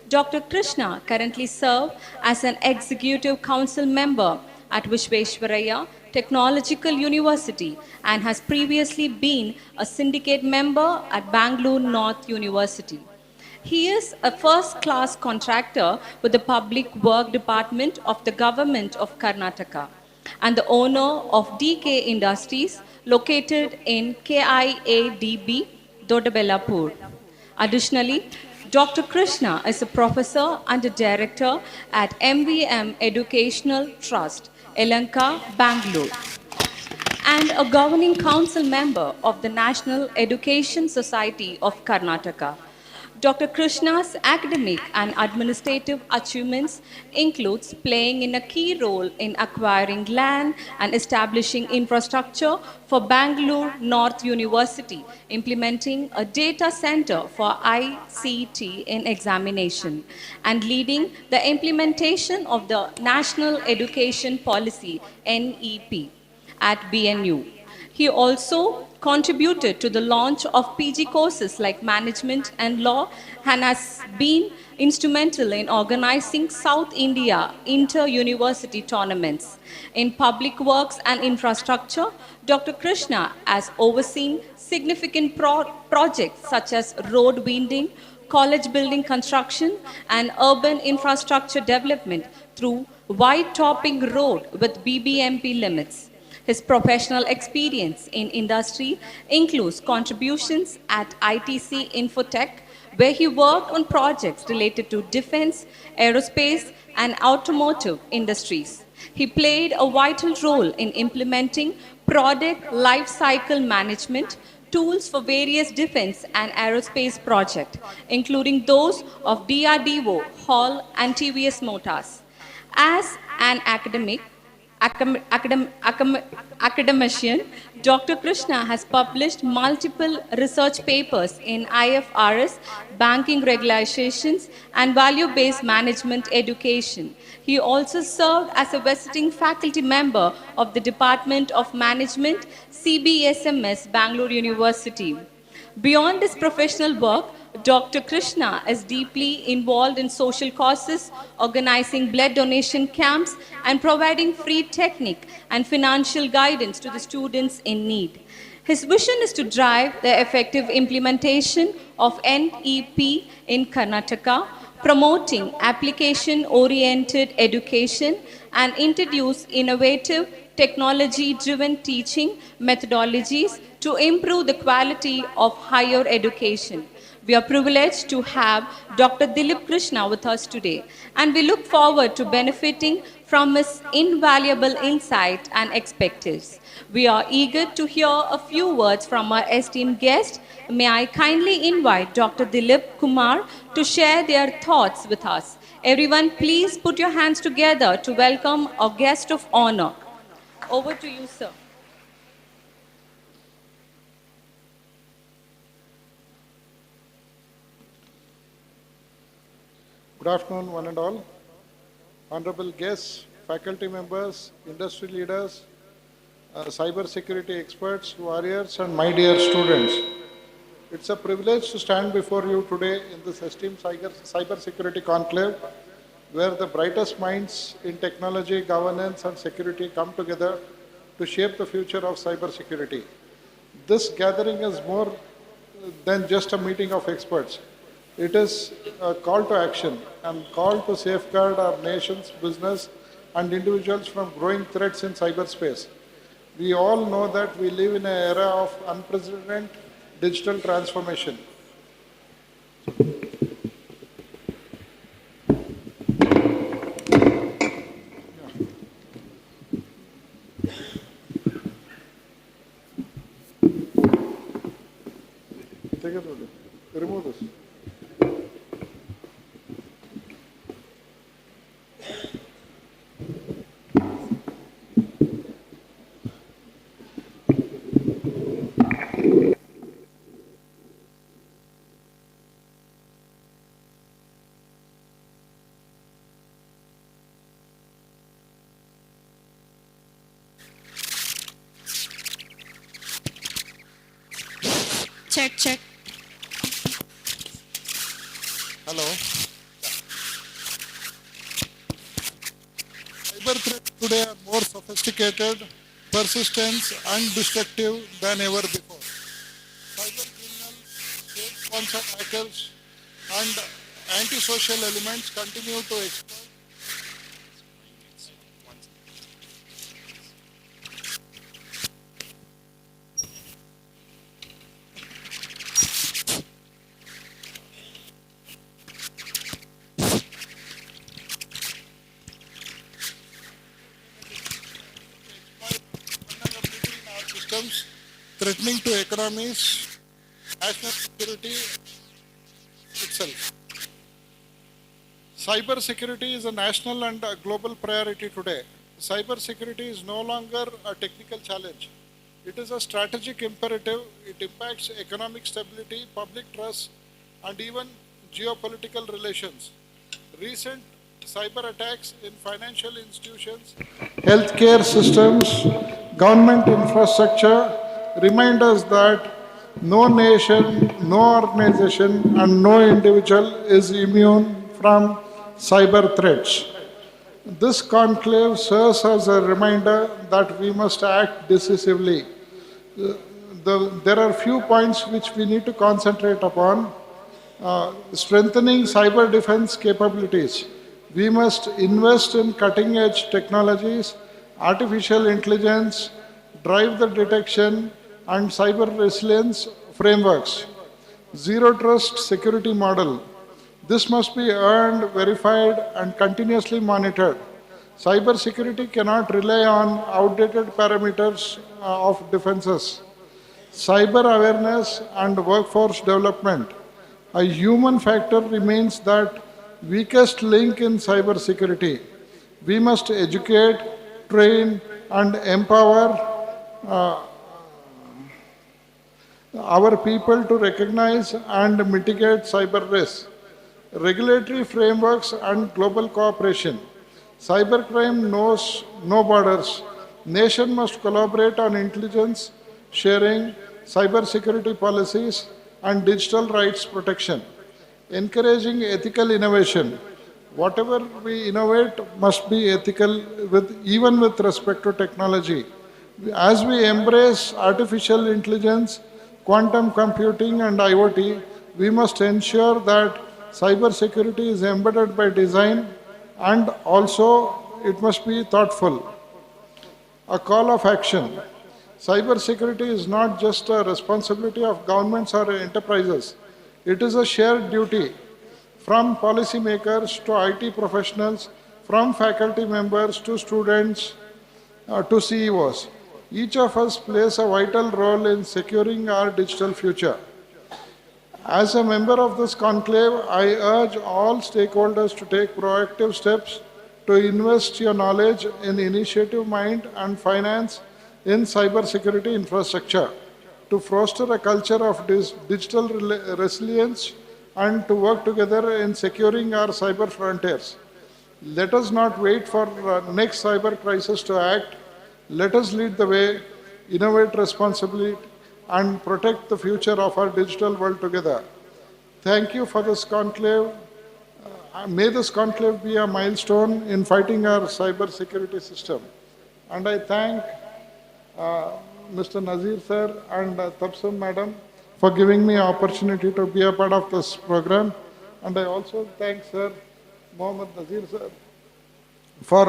Dr. Krishna currently serves as an Executive Council member at Vishveshwaraya Technological University and has previously been a syndicate member at Bangalore North University. He is a first-class contractor with the Public Work Department of the Government of Karnataka and the owner of DK Industries located in KIADB, Dodabellapur. Additionally, Dr. Krishna is a professor and a director at MVM Educational Trust, Elanka, Bangalore, and a governing council member of the National Education Society of Karnataka. Dr. Krishna's academic and administrative achievements includes playing in a key role in acquiring land and establishing infrastructure for Bangalore North University, implementing a data center for ICT in examination, and leading the implementation of the National Education Policy NEP at BNU. He also contributed to the launch of PG courses like management and law and has been instrumental in organizing South India inter-university tournaments. In public works and infrastructure, Dr. Krishna has overseen significant projects such as road winding, college building construction, and urban infrastructure development through wide topping road with BBMP limits. His professional experience in industry includes contributions at ITC Infotech, where he worked on projects related to defense, aerospace, and automotive industries. He played a vital role in implementing product lifecycle management tools for various defense and aerospace projects, including those of DRDO, Hall, and TVS Motors. As an academician, Dr. Krishna has published multiple research papers in IFRS, banking regulations, and value-based management education. He also served as a visiting faculty member of the Department of Management, CBSMS, Bangalore University. Beyond his professional work, Dr. Krishna is deeply involved in social causes, organizing blood donation camps, and providing free technique and financial guidance to the students in need. His vision is to drive the effective implementation of NEP in Karnataka, promoting application-oriented education, and introduce innovative technology-driven teaching methodologies to improve the quality of higher education. We are privileged to have Dr. Dilip Krishna with us today, and we look forward to benefiting from his invaluable insight and expertise. We are eager to hear a few words from our esteemed guest. May I kindly invite Dr. Dilip Kumar to share their thoughts with us. Everyone, please put your hands together to welcome our guest of honor. Over to you, sir. Good afternoon, one and all. Honorable guests, faculty members, industry leaders, cyber security experts, warriors, and my dear students. It's a privilege to stand before you today in this esteemed Cyber Security Conclave, where the brightest minds in technology, governance, and security come together to shape the future of cyber security. This gathering is more than just a meeting of experts. It is a call to action and call to safeguard our nation's business and individuals from growing threats in cyberspace. We all know that we live in an era of unprecedented digital transformation. Take it, remove this. check. Hello. Cyber threats today are more sophisticated, persistent, and destructive than ever before. Cyber criminals, state-sponsored hackers, and antisocial elements continue to exploit. Vulnerability in our systems, threatening to economies, national security itself. Cyber security is a national and a global priority today. Cyber security is no longer a technical challenge. It is a strategic imperative. It impacts economic stability, public trust, and even geopolitical relations. Recent cyber attacks in financial institutions, healthcare systems, government infrastructure remind us that no nation, no organization, and no individual is immune from cyber threats. This conclave serves as a reminder that we must act decisively. There are few points which we need to concentrate upon. Strengthening cyber defense capabilities. We must invest in cutting edge technologies, artificial intelligence, drive the detection, and cyber resilience frameworks. Zero trust security model. This must be earned, verified, and continuously monitored. Cyber security cannot rely on outdated parameters of defenses. Cyber awareness and workforce development. A human factor remains that weakest link in cyber security. We must educate, train, and empower our people to recognize and mitigate cyber risks. Regulatory frameworks and global cooperation. Cybercrime knows no borders. Nation must collaborate on intelligence sharing, cyber security policies, and digital rights protection. Encouraging ethical innovation. Whatever we innovate must be ethical even with respect to technology. As we embrace artificial intelligence, quantum computing, and IoT, we must ensure that cyber security is embedded by design and also it must be thoughtful. A call of action. Cyber security is not just a responsibility of governments or enterprises. It is a shared duty from policymakers to IT professionals, from faculty members to students to CEOs. Each of us plays a vital role in securing our digital future. As a member of this conclave, I urge all stakeholders to take proactive steps to invest your knowledge in initiative mind and finance in cybersecurity infrastructure, to foster a culture of digital resilience and to work together in securing our cyber frontiers. Let us not wait for next cyber crisis to act. Let us lead the way, innovate responsibly, and protect the future of our digital world together. Thank you for this conclave. May this conclave be a milestone in fighting our cyber security system. And I thank Mr. Nazir sir and Tabsum madam for giving me opportunity to be a part of this program. And I also thank Sir Mohammed Nazir sir for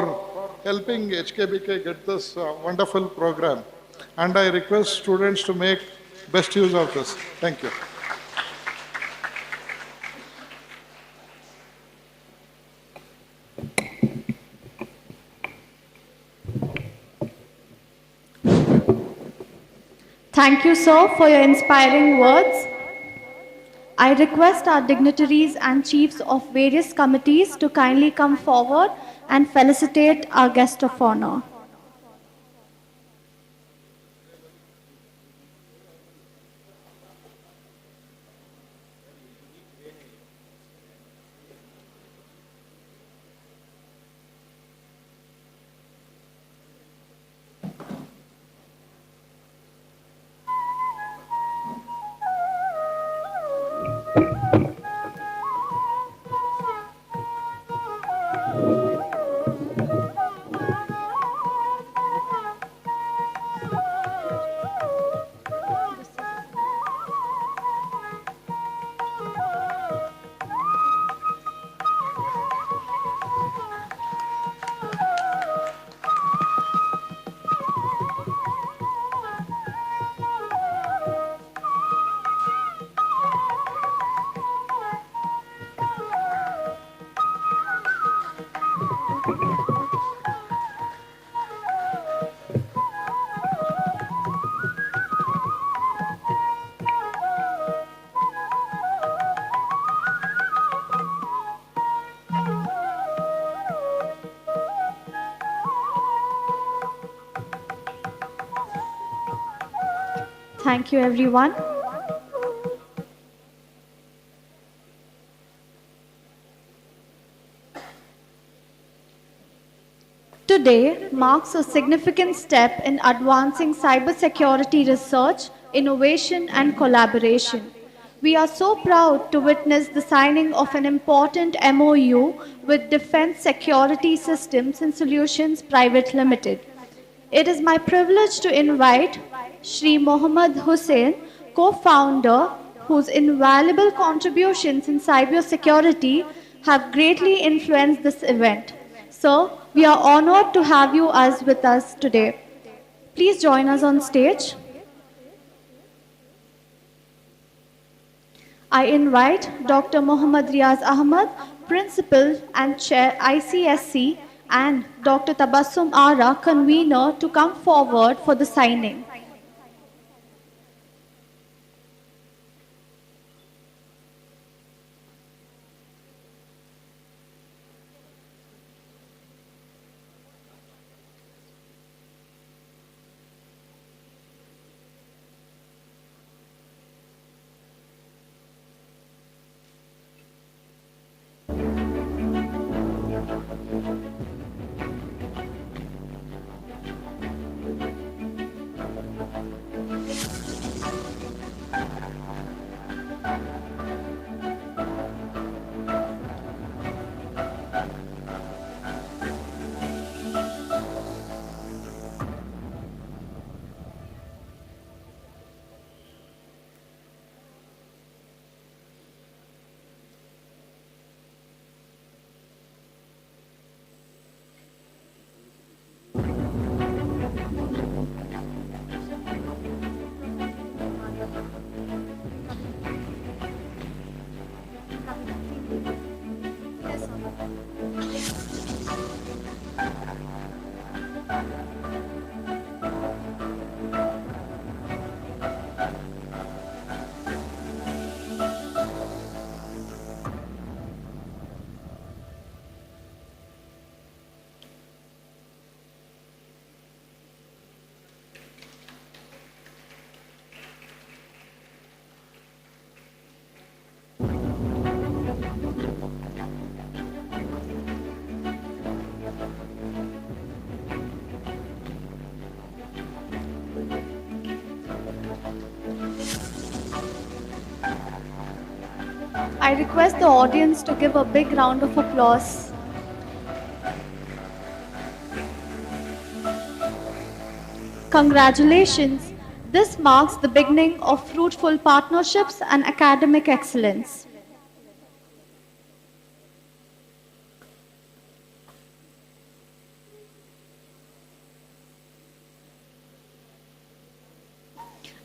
helping HKBK get this wonderful program. And I request students to make best use of this. Thank you. Thank you, sir, for your inspiring words. I request our dignitaries and chiefs of various committees to kindly come forward and felicitate our guest of honor. Thank you, everyone. Today marks a significant step in advancing cybersecurity research, innovation, and collaboration. We are so proud to witness the signing of an important MOU with Defense Security Systems and Solutions Private Limited. It is my privilege to invite Shri Mohammad Hussain, co-founder, whose invaluable contributions in cybersecurity have greatly influenced this event. Sir, we are honored to have you as with us today. Please join us on stage. I invite Dr. Muhammad Riaz Ahmad, Principal and Chair ICSC, and Dr. Tabassum Ara, Convener, to come forward for the signing. I request the audience to give a big round of applause. Congratulations! This marks the beginning of fruitful partnerships and academic excellence.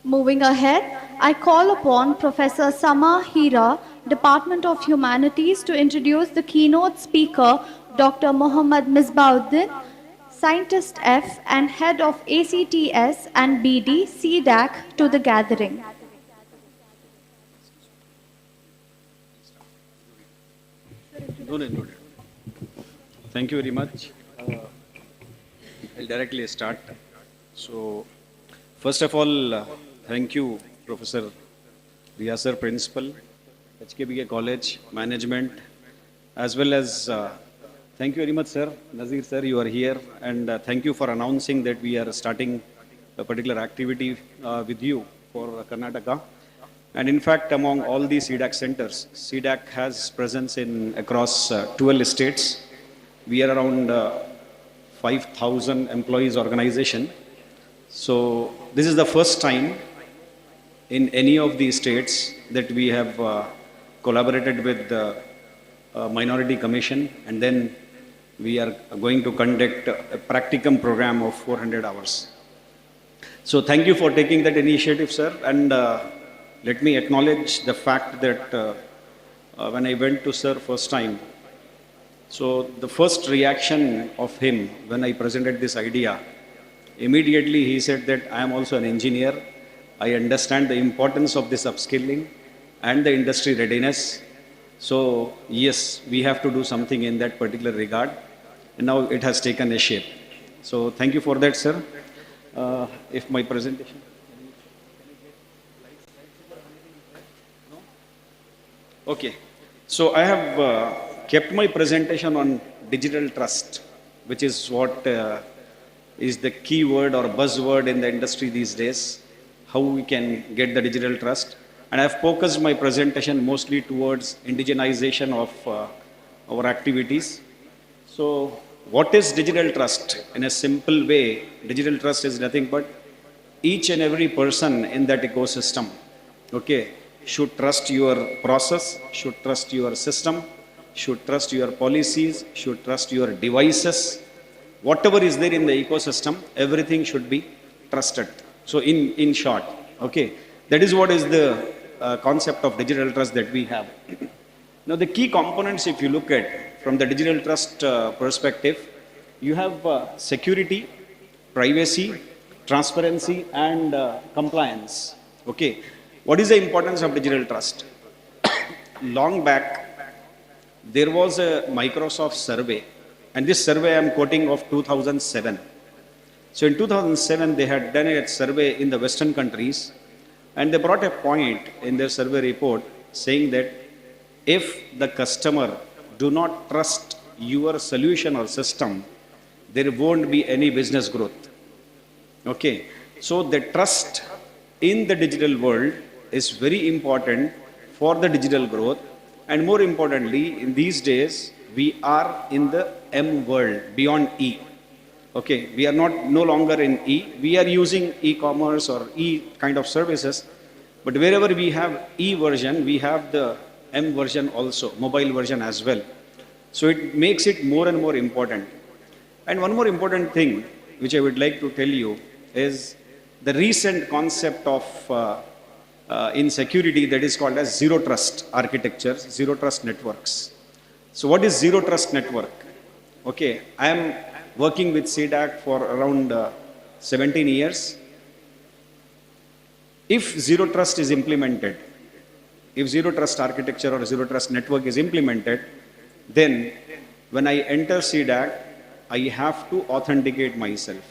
Moving ahead, I call upon Professor Sama Hira, Department of Humanities, to introduce the keynote speaker, Dr. Mohammad Misbauddin, Scientist F and Head of ACTS and BD CDAC, to the gathering. Thank you very much. I'll directly start. So, first of all, thank you, Professor Riaz sir, Principal, HKBK College, Management, as well as thank you very much, sir. Nazir sir, you are here, and thank you for announcing that we are starting a particular activity with you for Karnataka. And in fact, among all the CDAC centers, CDAC has presence in across 12 states. We are around 5,000 employees organization. So this is the first time in any of these states that we have collaborated with the Minority Commission, and then we are going to conduct a practicum program of 400 hours. So thank you for taking that initiative, sir, and let me acknowledge the fact that when I went to sir first time, so the first reaction of him when I presented this idea, immediately he said that I am also an engineer. I understand the importance of this upskilling and the industry readiness. So yes, we have to do something in that particular regard. And now it has taken a shape. So thank you for that, sir. If my presentation. Okay. So I have kept my presentation on digital trust, which is what is the key word or buzzword in the industry these days, how we can get the digital trust. And I've focused my presentation mostly towards indigenization of our activities. So what is digital trust? In a simple way, digital trust is nothing but each and every person in that ecosystem, okay, should trust your process, should trust your system, should trust your policies, should trust your devices. Whatever is there in the ecosystem, everything should be trusted. So in short, okay, that is what is the concept of digital trust that we have. Now the key components, if you look at from the digital trust perspective, you have security, privacy, transparency, and compliance. Okay, what is the importance of digital trust? Long back, there was a Microsoft survey, and this survey I am quoting of 2007. So in 2007, they had done a survey in the Western countries, and they brought a point in their survey report saying that if the customer do not trust your solution or system, there won't be any business growth. Okay, so the trust in the digital world is very important for the digital growth, and more importantly, in these days, we are in the M world, beyond E. Okay, we are no longer in E. We are using e-commerce or E kind of services, but wherever we have E version, we have the M version also, mobile version as well. So it makes it more and more important. And one more important thing which I would like to tell you is the recent concept of in security that is called as zero trust architecture, zero trust networks. So what is zero trust network? Okay, I am working with CDAC for around 17 years. If zero trust is implemented, if zero trust architecture or zero trust network is implemented, then when I enter CDAC, I have to authenticate myself,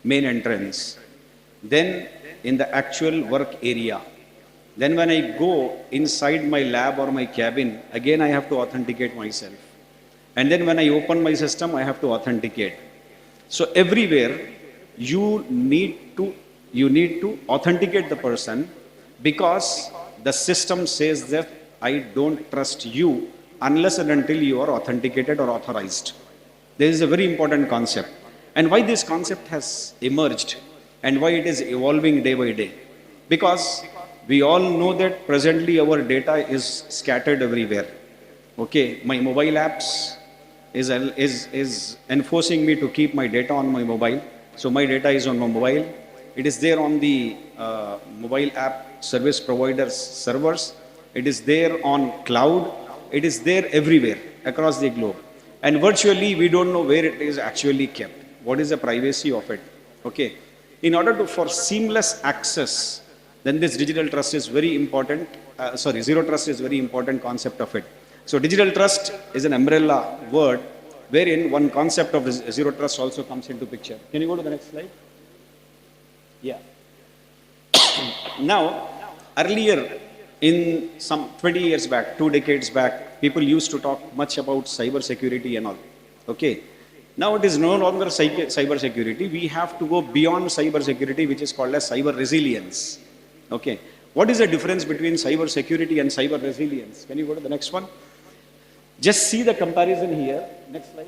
main entrance. Then in the actual work area. Then when I go inside my lab or my cabin, again I have to authenticate myself. And then when I open my system, I have to authenticate. So everywhere you need to authenticate the person, because the system says that I don't trust you unless and until you are authenticated or authorized. This is a very important concept. And why this concept has emerged and why it is evolving day by day. Because we all know that presently our data is scattered everywhere. Okay, my mobile apps is enforcing me to keep my data on my mobile. So my data is on my mobile. It is there on the mobile app service providers servers. It is there on cloud. It is there everywhere across the globe. And virtually we don't know where it is actually kept. What is the privacy of it? Okay. In order for seamless access, then this digital trust is very important. Zero trust is very important concept of it. So digital trust is an umbrella word wherein one concept of zero trust also comes into picture. Can you go to the next slide? Yeah. Now, earlier in some 20 years back, 2 decades back, people used to talk much about cyber security and all. Okay. Now it is no longer cyber security. We have to go beyond cyber security, which is called as cyber resilience. Okay. What is the difference between cyber security and cyber resilience? Can you go to the next one? Just see the comparison here. Next slide.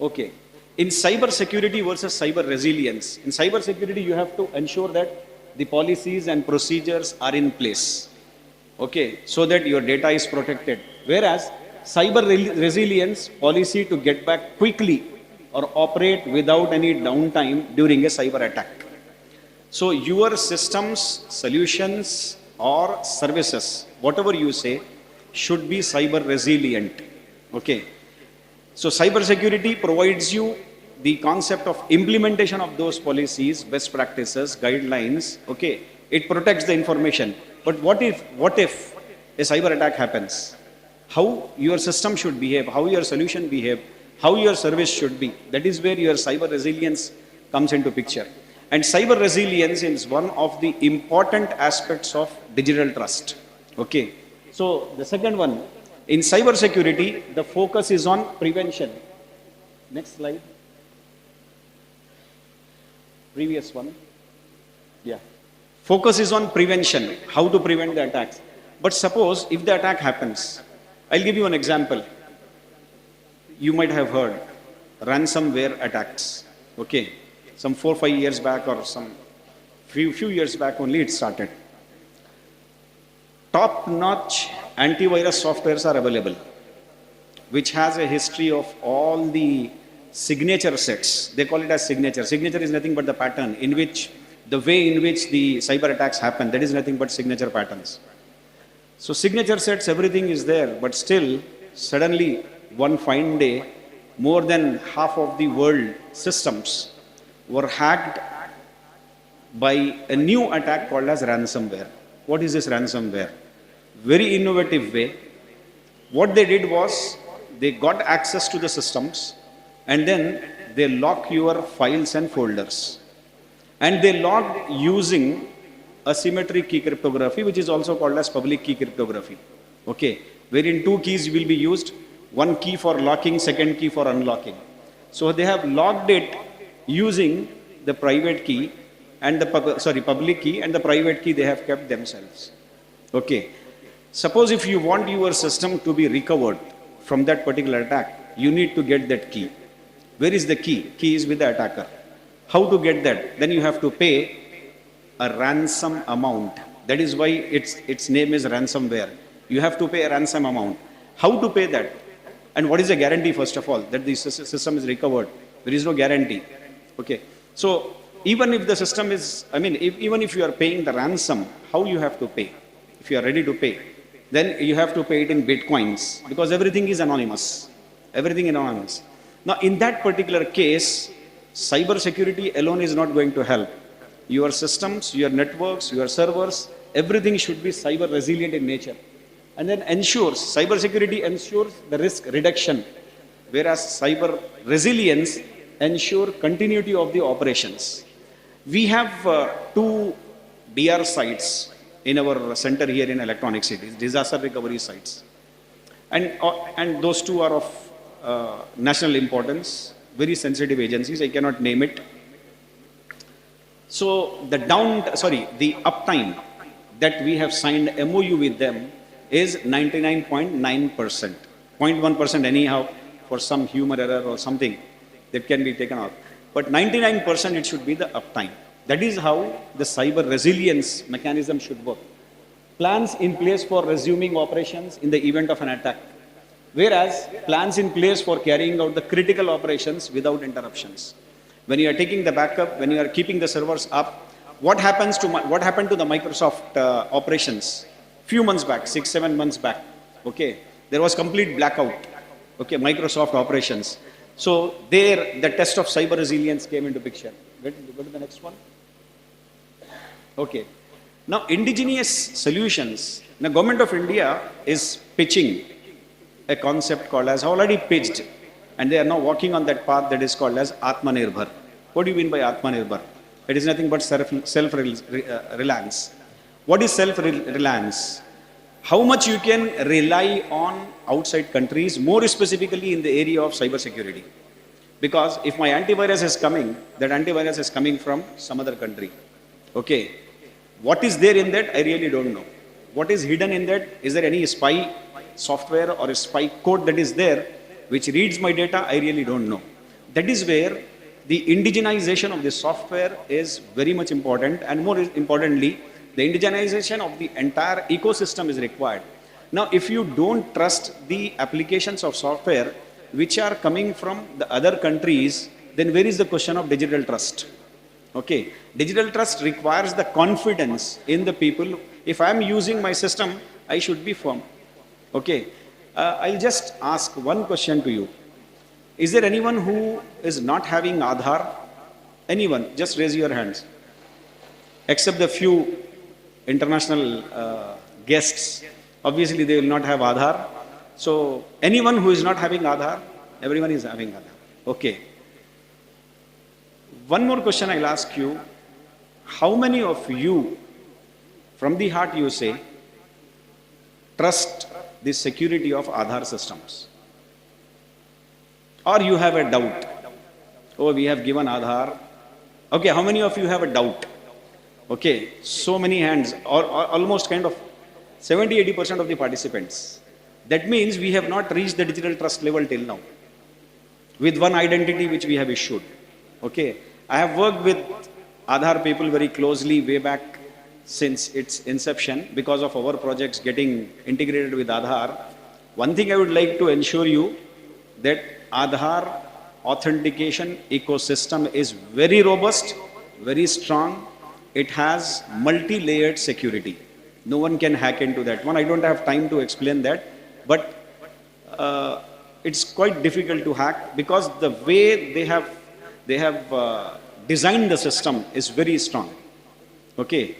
Okay. In cyber security versus cyber resilience, in cyber security, you have to ensure that the policies and procedures are in place, okay, so that your data is protected. Whereas cyber resilience policy to get back quickly or operate without any downtime during a cyber attack. So your systems, solutions or services, whatever you say, should be cyber resilient. Okay. So cyber security provides you the concept of implementation of those policies, best practices, guidelines. Okay. It protects the information. But what if a cyber attack happens? How your system should behave, how your solution behave, how your service should be. That is where your cyber resilience comes into picture. And cyber resilience is one of the important aspects of digital trust. Okay. So the second one, in cyber security, the focus is on prevention. Next slide. Previous one. Yeah. Focus is on prevention, how to prevent the attacks. But suppose if the attack happens, I'll give you an example. You might have heard ransomware attacks. Okay. Some 4 or 5 years back or some few years back only it started. Top-notch antivirus softwares are available, which has a history of all the signature sets. They call it as signature. Signature is nothing but the pattern in which, the way in which the cyber attacks happen, that is nothing but signature patterns. So signature sets, everything is there, but still, suddenly, one fine day, more than half of the world systems were hacked by a new attack called as ransomware. What is this ransomware? Very innovative way. What they did was, they got access to the systems and then they lock your files and folders. And they locked using asymmetric key cryptography, which is also called as public key cryptography. Okay, wherein 2 keys will be used, 1 key for locking, 2nd key for unlocking. So they have locked it using the private key and the public key, and the private key they have kept themselves. Okay. Suppose if you want your system to be recovered from that particular attack, you need to get that key. Where is the key? Key is with the attacker. How to get that? Then you have to pay a ransom amount. That is why its name is ransomware. You have to pay a ransom amount. How to pay that? And what is the guarantee, first of all, that the system is recovered? There is no guarantee. Okay. So even if the system is, even if you are paying the ransom, how you have to pay? If you are ready to pay, then you have to pay it in bitcoins, because everything is anonymous. Everything anonymous. Now in that particular case, cyber security alone is not going to help. Your systems, your networks, your servers, everything should be cyber resilient in nature. And then cyber security ensures the risk reduction, whereas cyber resilience ensure continuity of the operations. We have 2 DR sites in our center here in Electronic City, disaster recovery sites. And those 2 are of national importance, very sensitive agencies, I cannot name it. So the uptime that we have signed MOU with them is 99.9%. 0.1% anyhow, for some human error or something, that can be taken out. But 99% it should be the uptime. That is how the cyber resilience mechanism should work. Plans in place for resuming operations in the event of an attack. Whereas plans in place for carrying out the critical operations without interruptions. When you are taking the backup, when you are keeping the servers up, what happened to the Microsoft operations? Few months back, 6-7 months back, okay, there was complete blackout, okay, Microsoft operations. So there, the test of cyber resilience came into picture. Go to the next one. Okay. Now, indigenous solutions. The government of India is pitching a concept called as, already pitched, and they are now walking on that path that is called as Atmanirbhar. What do you mean by Atmanirbhar? It is nothing but self-reliance. What is self-reliance? How much you can rely on outside countries, more specifically in the area of cyber security. Because if my antivirus is coming, that antivirus is coming from some other country. Okay. What is there in that? I really don't know. What is hidden in that? Is there any spy software or a spy code that is there which reads my data? I really don't know. That is where the indigenization of the software is very much important, and more importantly, the indigenization of the entire ecosystem is required. Now, if you don't trust the applications of software which are coming from the other countries, then where is the question of digital trust? Okay, digital trust requires the confidence in the people. If I am using my system, I should be firm. Okay, I'll just ask one question to you. Is there anyone who is not having Aadhaar? Anyone? Just raise your hands. Except the few international guests. Obviously, they will not have Aadhaar. So, anyone who is not having Aadhaar, everyone is having Aadhaar. Okay. One more question I'll ask you. How many of you, from the heart you say, trust the security of Aadhaar systems? Or you have a doubt? Oh, we have given Aadhaar. Okay, how many of you have a doubt? Okay, so many hands, or almost kind of 70-80% of the participants. That means we have not reached the digital trust level till now, with one identity which we have issued. Okay, I have worked with Aadhaar people very closely way back since its inception because of our projects getting integrated with Aadhaar. One thing I would like to ensure you that Aadhaar authentication ecosystem is very robust, very strong. It has multi-layered security. No one can hack into that one. I don't have time to explain that, but it's quite difficult to hack because the way they have designed the system is very strong. Okay.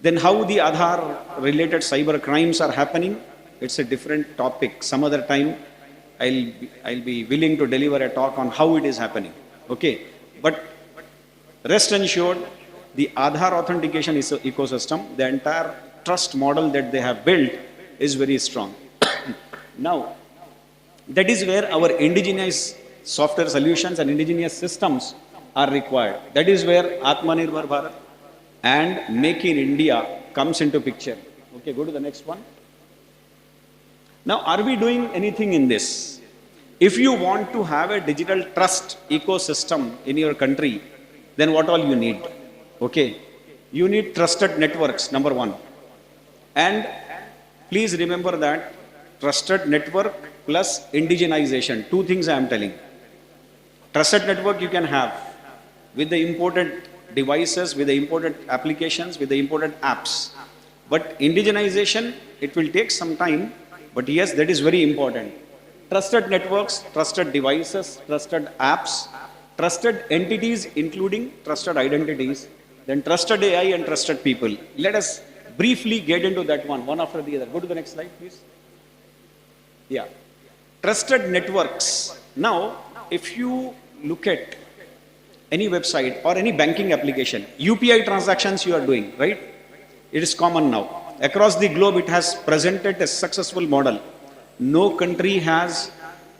Then how the Aadhaar related cyber crimes are happening, it's a different topic. Some other time I'll be willing to deliver a talk on how it is happening. Okay. But rest assured, the Aadhaar authentication ecosystem, the entire trust model that they have built is very strong. Now, that is where our indigenous software solutions and indigenous systems are required. That is where Atmanirbhar Bharat and Make in India comes into picture. Okay, go to the next one. Now, are we doing anything in this? If you want to have a digital trust ecosystem in your country, then what all you need? Okay, you need trusted networks, number one. And please remember that trusted network plus indigenization, two things I am telling. Trusted network you can have with the imported devices, with the imported applications, with the imported apps. But indigenization, it will take some time, but yes, that is very important. Trusted networks, trusted devices, trusted apps, trusted entities including trusted identities, then trusted AI and trusted people. Let us briefly get into that one after the other. Go to the next slide, please. Yeah. Trusted networks. Now, if you look at any website or any banking application, UPI transactions you are doing, right? It is common now. Across the globe, it has presented a successful model. No country has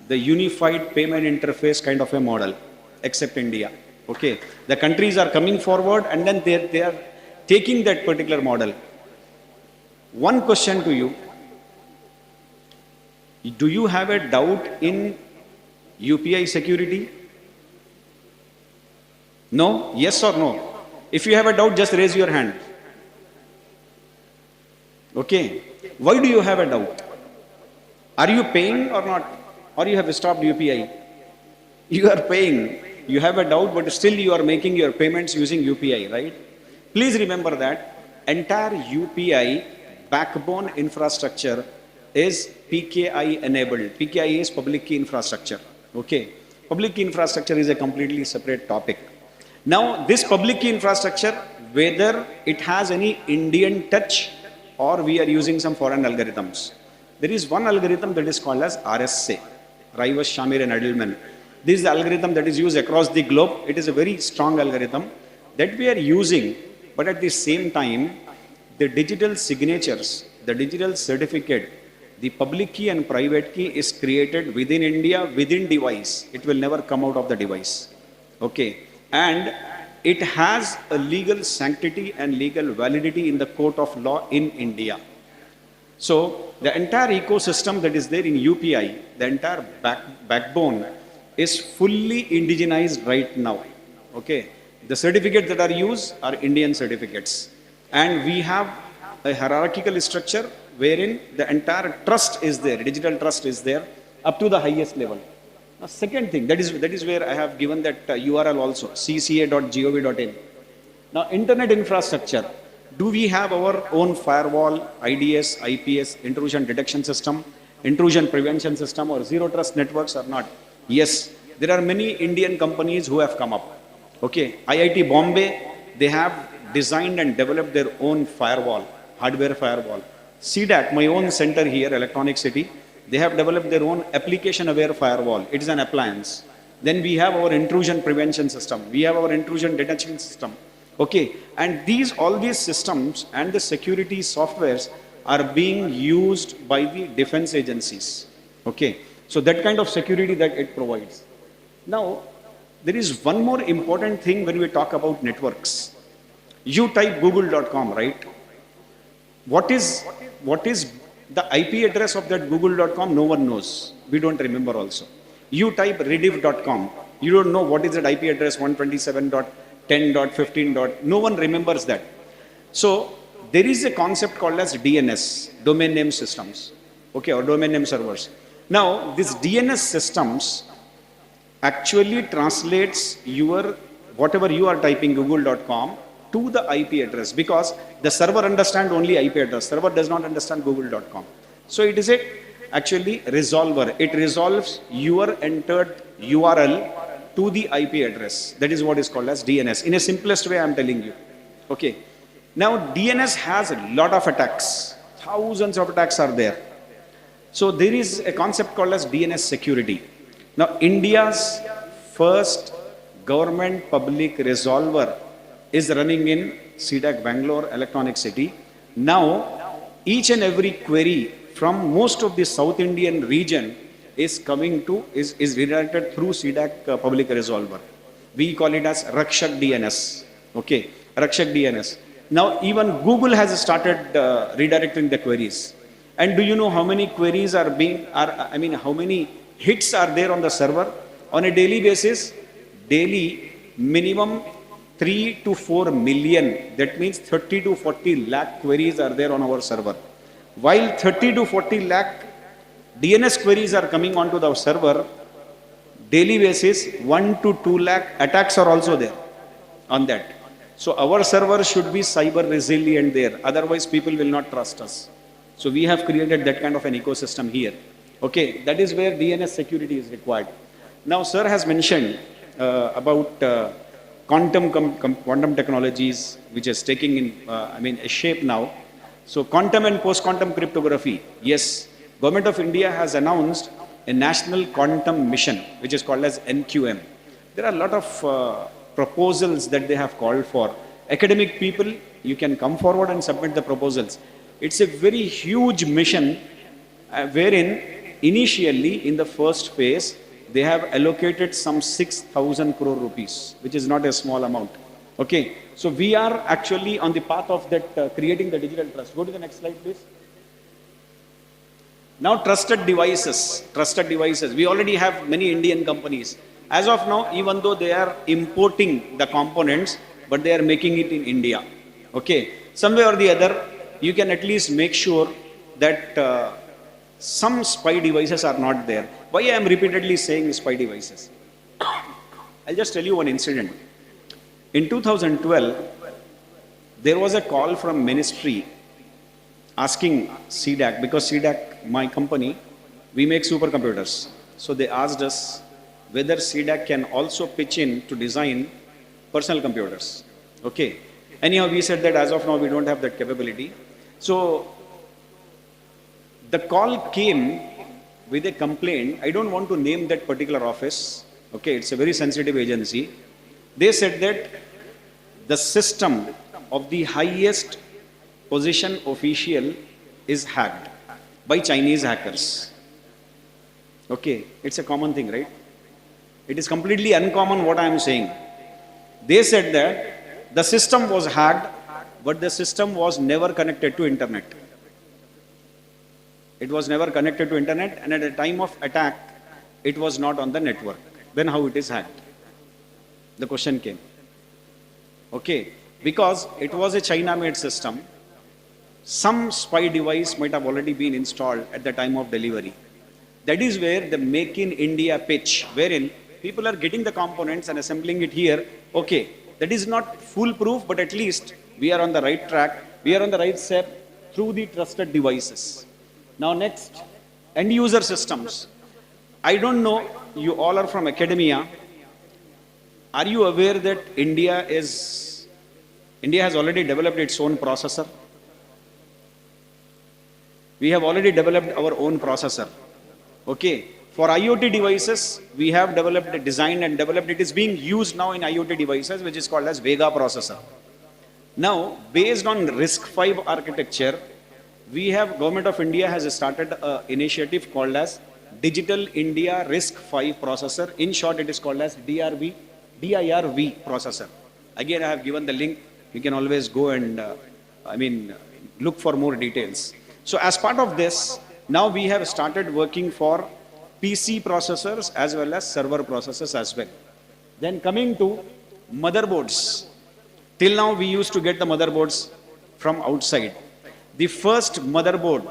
the unified payment interface kind of a model except India. Okay. The countries are coming forward and then they are taking that particular model. One question to you. Do you have a doubt in UPI security? No? Yes or no? If you have a doubt, just raise your hand. Okay. Why do you have a doubt? Are you paying or not? Or you have stopped UPI? You are paying. You have a doubt, but still you are making your payments using UPI, right? Please remember that entire UPI backbone infrastructure is PKI enabled. PKI is public key infrastructure. Okay. Public key infrastructure is a completely separate topic. Now, this public key infrastructure, whether it has any Indian touch or we are using some foreign algorithms. There is one algorithm that is called as RSA, Rivas, Shamir and Edelman. This is the algorithm that is used across the globe. It is a very strong algorithm that we are using, but at the same time, the digital signatures, the digital certificate, the public key and private key is created within India, within device. It will never come out of the device. Okay. And it has a legal sanctity and legal validity in the court of law in India. So the entire ecosystem that is there in UPI, the entire backbone is fully indigenized right now. Okay, the certificates that are used are Indian certificates, and we have a hierarchical structure wherein the entire trust is there, digital trust is there up to the highest level. Now, second thing, that is where I have given that URL also, cca.gov.in. Now, internet infrastructure. Do we have our own firewall, IDS, IPS, intrusion detection system, intrusion prevention system, or zero trust networks or not? Yes, there are many Indian companies who have come up. Okay, IIT Bombay, they have designed and developed their own firewall, hardware firewall. CDAC, my own center here, Electronic City, they have developed their own application-aware firewall. It is an appliance. Then we have our intrusion prevention system. We have our intrusion detection system. Okay, and all these systems and the security softwares are being used by the defense agencies. Okay, so that kind of security that it provides. Now, there is one more important thing when we talk about networks. You type google.com, right? What is the IP address of that google.com? No one knows. We don't remember also. You type rediff.com. You don't know what is that IP address, 127.10.15. No one remembers that. So there is a concept called as DNS, domain name systems, okay, or domain name servers. Now, these DNS systems actually translates whatever you are typing google.com to the IP address, because the server understands only IP address. Server does not understand google.com. So it is actually resolver. It resolves your entered URL to the IP address. That is what is called as DNS. In a simplest way, I am telling you. Okay. Now, DNS has a lot of attacks. Thousands of attacks are there. So there is a concept called as DNS security. Now, India's first government public resolver is running in CDAC Bangalore, Electronic City. Now, each and every query from most of the South Indian region is redirected through CDAC public resolver. We call it as Rakshak DNS. Okay, Rakshak DNS. Now, even Google has started redirecting the queries. And do you know how many queries how many hits are there on the server? On a daily basis, minimum 3 to 4 million. That means 30 to 40 lakh queries are there on our server. While 30 to 40 lakh DNS queries are coming onto the server, daily basis 1 to 2 lakh attacks are also there on that. So our server should be cyber resilient there. Otherwise, people will not trust us. So we have created that kind of an ecosystem here. Okay, that is where DNS security is required. Now, sir has mentioned about quantum technologies, which is taking in a shape now. So quantum and post-quantum cryptography. Yes, Government of India has announced a national quantum mission, which is called as NQM. There are a lot of proposals that they have called for. Academic people, you can come forward and submit the proposals. It's a very huge mission wherein initially in the first phase, they have allocated some 6,000 crore rupees, which is not a small amount. Okay, so we are actually on the path of that creating the digital trust. Go to the next slide, please. Now, trusted devices. We already have many Indian companies. As of now, even though they are importing the components, but they are making it in India. Okay, some way or the other, you can at least make sure that some spy devices are not there. Why I am repeatedly saying spy devices? I'll just tell you one incident. In 2012, there was a call from ministry asking CDAC, because CDAC, my company, we make supercomputers. So they asked us whether CDAC can also pitch in to design personal computers. Okay. Anyhow, we said that as of now, we don't have that capability. So the call came with a complaint. I don't want to name that particular office. Okay, it's a very sensitive agency. They said that the system of the highest position official is hacked by Chinese hackers. Okay, it's a common thing, right? It is completely uncommon what I am saying. They said that the system was hacked, but the system was never connected to internet. It was never connected to internet, and at the time of attack, it was not on the network. then how it is hacked? The question came. Okay, because it was a China-made system, some spy device might have already been installed at the time of delivery. That is where the Make in India pitch, wherein people are getting the components and assembling it here. Okay, that is not foolproof, but at least we are on the right track. We are on the right step through the trusted devices. Now next, end user systems. I don't know, you all are from academia. Are you aware that India has already developed its own processor? We have already developed our own processor. Okay. For IoT devices, we have developed, designed and developed. It is being used now in IoT devices, which is called as Vega processor. Now, based on RISC-V architecture, Government of India has started an initiative called as Digital India RISC-V processor. In short, it is called as DIRV processor. Again, I have given the link. You can always go and, look for more details. So as part of this, now we have started working for PC processors as well as server processors as well. Then coming to motherboards. Till now we used to get the motherboards from outside. The first motherboard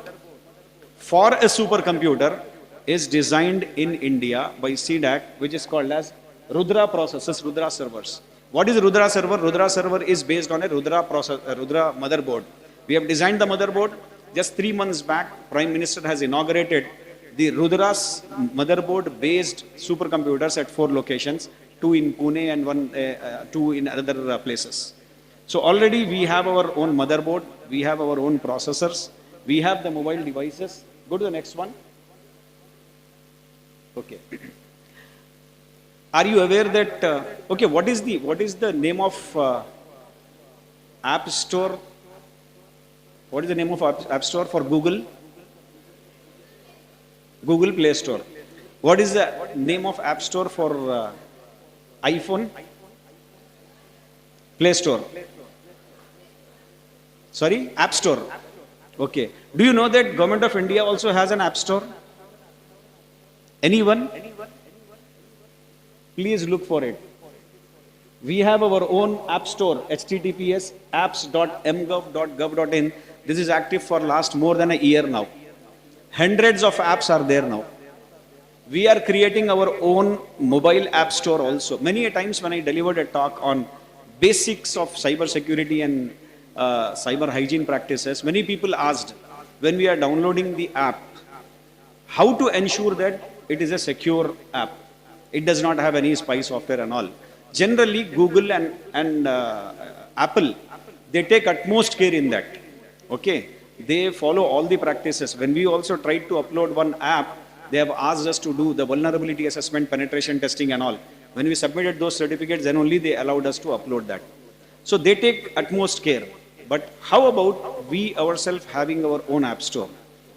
for a supercomputer is designed in India by CDAC, which is called as Rudra processors, Rudra servers. What is Rudra server? Rudra server is based on a Rudra motherboard. We have designed the motherboard. Just 3 months back, Prime Minister has inaugurated the Rudra's motherboard based supercomputers at 4 locations, 2 in Pune and 2 in other places. So already we have our own motherboard, we have our own processors, we have the mobile devices. Go to the next one. Okay. Are you aware that, what is the name of App Store? What is the name of App Store for Google? Google Play Store. What is the name of App Store for iPhone? Play Store. Sorry? App Store. Okay. Do you know that Government of India also has an App Store? Anyone? Please look for it. We have our own App Store, https apps.mgov.gov.in. This is active for last more than a year now. Hundreds of apps are there now. We are creating our own mobile app store also. Many a times when I delivered a talk on basics of cyber security and cyber hygiene practices, many people asked, when we are downloading the app, how to ensure that it is a secure app. It does not have any spy software and all. Generally, Google and Apple, they take utmost care in that. Okay, they follow all the practices. When we also tried to upload one app, they have asked us to do the vulnerability assessment, penetration testing and all. When we submitted those certificates, then only they allowed us to upload that. So they take utmost care. But how about we ourselves having our own app store?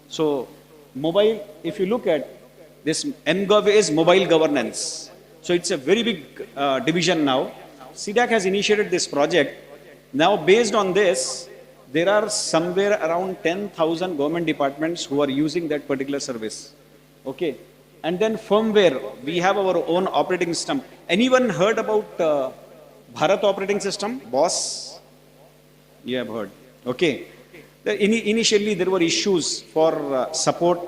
So mobile, if you look at this, MGov is mobile governance. So it's a very big division now. CDAC has initiated this project. Now based on this, there are somewhere around 10,000 government departments who are using that particular service. Okay. And then firmware, we have our own operating system. Anyone heard about Bharat operating system? BOSS? You have heard. Okay. Initially there were issues for support.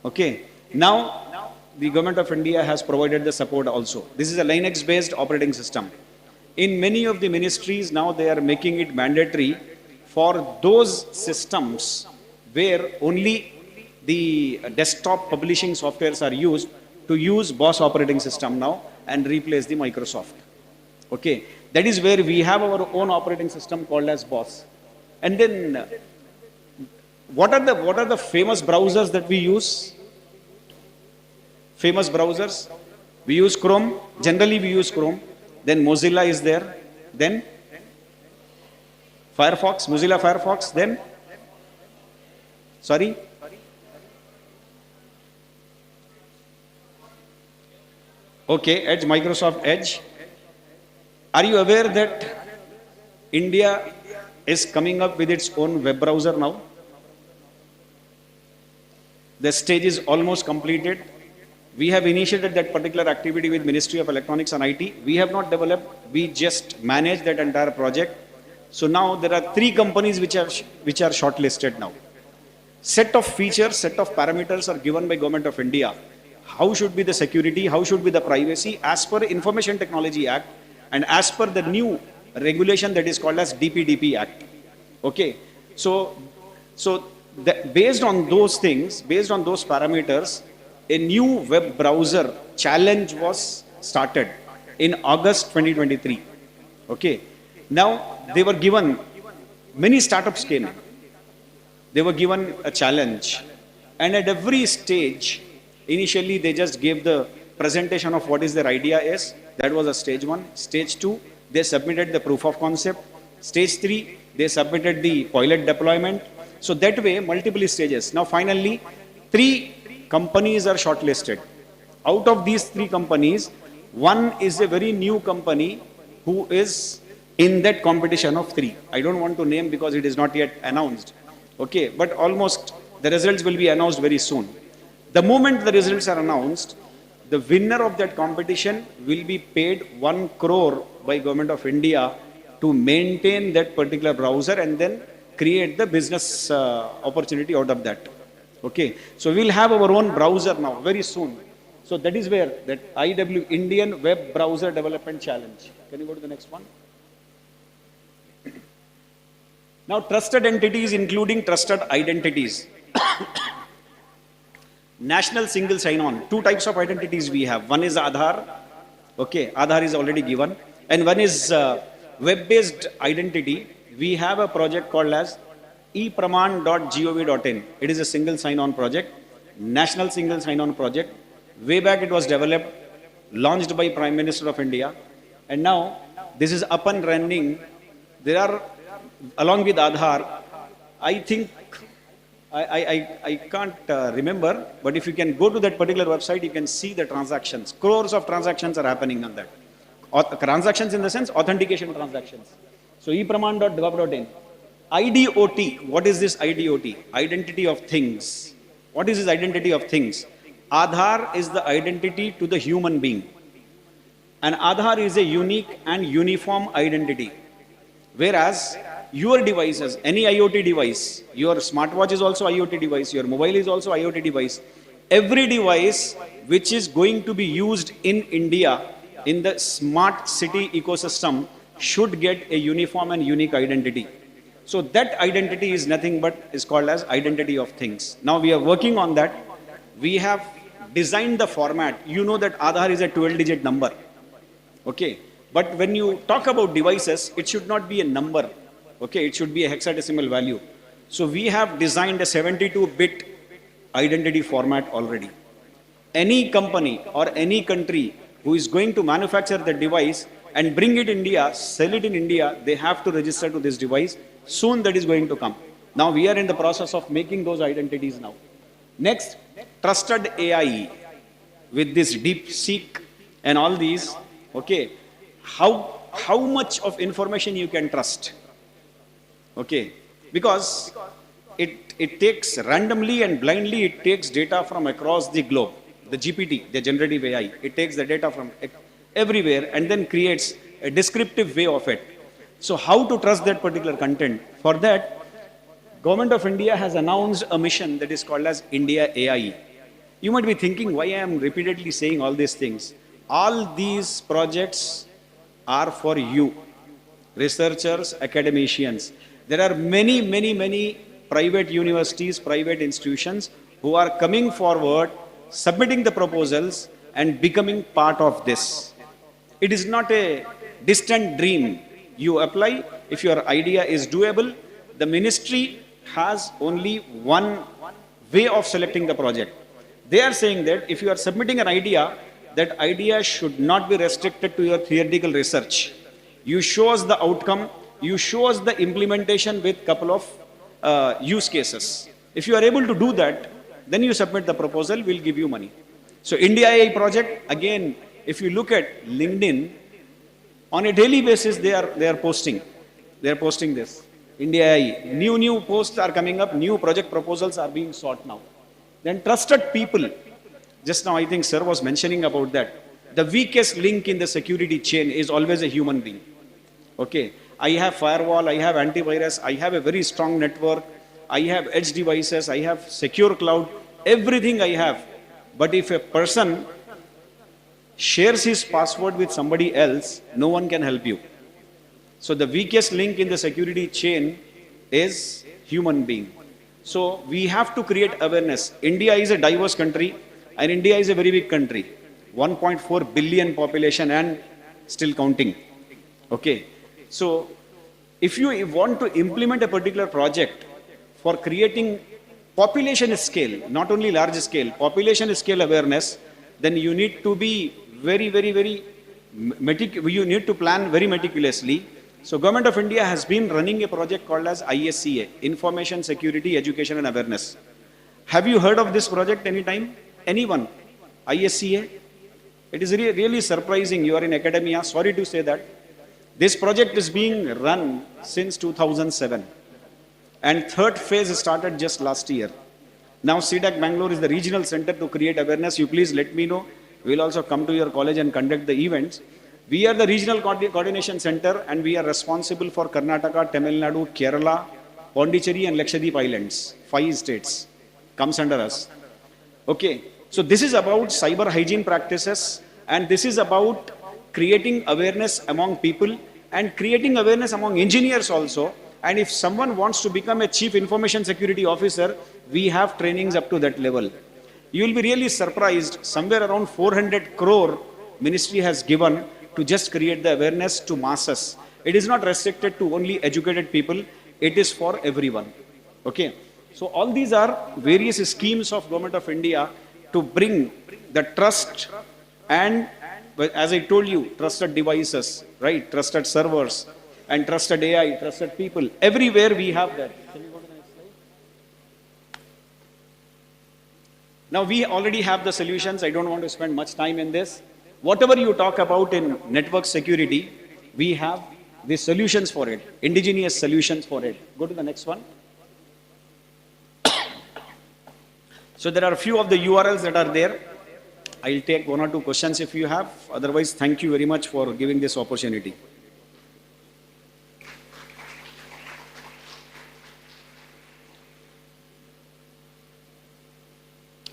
Okay. Now the Government of India has provided the support also. This is a Linux based operating system. In many of the ministries now they are making it mandatory for those systems where only the desktop publishing softwares are used to use BOSS operating system now and replace the Microsoft. Okay, that is where we have our own operating system called as BOSS. And then what are the famous browsers that we use? Famous browsers? We use Chrome. Generally we use Chrome. Then Mozilla is there. Then Firefox, Mozilla Firefox, then, sorry, okay, Edge, Microsoft Edge. Are you aware that India is coming up with its own web browser now? The stage is almost completed. We have initiated that particular activity with Ministry of Electronics and IT. We have not developed, we just managed that entire project. So now there are 3 companies which are shortlisted now. Set of features, set of parameters are given by Government of India. How should be the security, how should be the privacy as per Information Technology Act and as per the new regulation that is called as DPDP Act. Okay, so based on those things, based on those parameters, a new web browser challenge was started in August 2023. Okay, now they were given, many startups came in. They were given a challenge, and at every stage, initially they just gave the presentation of what is their idea is. That was a stage 1. Stage 2, they submitted the proof of concept. Stage 3, they submitted the pilot deployment. So that way, multiple stages. Now finally, 3 companies are shortlisted. Out of these 3 companies, one is a very new company who is in that competition of 3. I don't want to name because it is not yet announced. Okay, but almost the results will be announced very soon. The moment the results are announced, the winner of that competition will be paid 1 crore by Government of India to maintain that particular browser and then create the business opportunity out of that. Okay, so we'll have our own browser now very soon. So that is where that IW, Indian Web Browser Development Challenge. Can you go to the next one? Now, trusted entities, including trusted identities. National single sign-on. 2 types of identities we have. One is Aadhaar. Okay, Aadhaar is already given. And one is web-based identity. We have a project called as epraman.gov.in. It is a single sign-on project. National single sign-on project. Way back it was developed, launched by Prime Minister of India. And now, this is up and running. There are, along with Aadhaar, I think, I can't remember, but if you can go to that particular website, you can see the transactions. Crores of transactions are happening on that. Transactions in the sense, authentication transactions. So, epraman.gov.in. IDOT, what is this IDOT? Identity of things. What is this identity of things? Aadhaar is the identity to the human being. And Aadhaar is a unique and uniform identity. Whereas, your devices, any IoT device, your smartwatch is also IoT device, your mobile is also IoT device. Every device which is going to be used in India in the smart city ecosystem should get a uniform and unique identity. So that identity is nothing but is called as identity of things. Now we are working on that. We have designed the format. You know that Aadhaar is a 12-digit number. Okay. But when you talk about devices, it should not be a number. Okay, it should be a hexadecimal value. So we have designed a 72-bit identity format already. Any company or any country who is going to manufacture the device and bring it in India, sell it in India, they have to register to this device. Soon that is going to come. Now we are in the process of making those identities now. Next, trusted AI with this DeepSeek and all these. Okay, how much of information you can trust? Okay, because it takes randomly and blindly, it takes data from across the globe. The GPT, the generative AI, it takes the data from everywhere and then creates a descriptive way of it. So how to trust that particular content? For that, Government of India has announced a mission that is called as India AI. You might be thinking why I am repeatedly saying all these things. All these projects are for you, researchers, academicians. There are many private universities, private institutions who are coming forward, submitting the proposals and becoming part of this. It is not a distant dream. You apply, if your idea is doable, the ministry has only one way of selecting the project. They are saying that if you are submitting an idea, that idea should not be restricted to your theoretical research. You show us the outcome, you show us the implementation with couple of use cases. If you are able to do that, then you submit the proposal, we'll give you money. So India AI project, again, if you look at LinkedIn, on a daily basis they are posting this. India AI, new posts are coming up, new project proposals are being sought now. Then trusted people. Just now, I think Sir was mentioning about that. The weakest link in the security chain is always a human being. Okay, I have firewall, I have antivirus, I have a very strong network, I have edge devices, I have secure cloud, everything I have. But if a person shares his password with somebody else, no one can help you. So the weakest link in the security chain is human being. So we have to create awareness. India is a diverse country and India is a very big country. 1.4 billion population and still counting. Okay. So if you want to implement a particular project for creating population scale, not only large scale, population scale awareness, then you need to be very you need to plan very meticulously. So Government of India has been running a project called as ISCA, Information Security Education and Awareness. Have you heard of this project anytime? Anyone? ISCA? It is really surprising. You are in academia. Sorry to say that. This project is being run since 2007. And third phase started just last year. Now CDAC Bangalore is the regional center to create awareness. You please let me know. We'll also come to your college and conduct the events. We are the regional coordination center and we are responsible for Karnataka, Tamil Nadu, Kerala, Pondicherry and Lakshadweep Islands. 5 states comes under us. Okay. So this is about cyber hygiene practices and this is about creating awareness among people and creating awareness among engineers also. And if someone wants to become a chief information security officer, we have trainings up to that level. You will be really surprised, somewhere around 400 crore ministry has given to just create the awareness to masses. It is not restricted to only educated people, it is for everyone. Okay. So all these are various schemes of Government of India to bring the trust and, as I told you, trusted devices, right? Trusted servers and trusted AI, trusted people. Everywhere we have that. Now we already have the solutions. I don't want to spend much time in this. Whatever you talk about in network security, we have the solutions for it, indigenous solutions for it. Go to the next one. So there are a few of the URLs that are there. I'll take 1 or 2 questions if you have. Otherwise, thank you very much for giving this opportunity.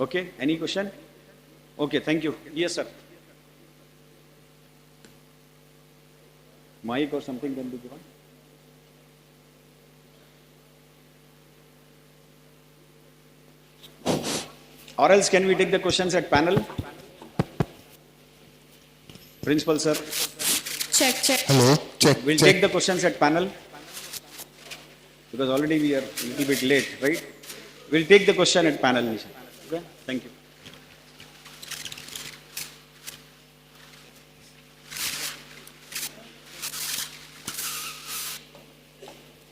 Okay, any question? Okay, thank you. Yes, sir. Mic or something can be given. Or else can we take the questions at panel? Principal, sir. Check. Hello, check. We'll take the questions at panel. Because already we are a little bit late, right? We'll take the question at panel, Nisha. Okay, thank you.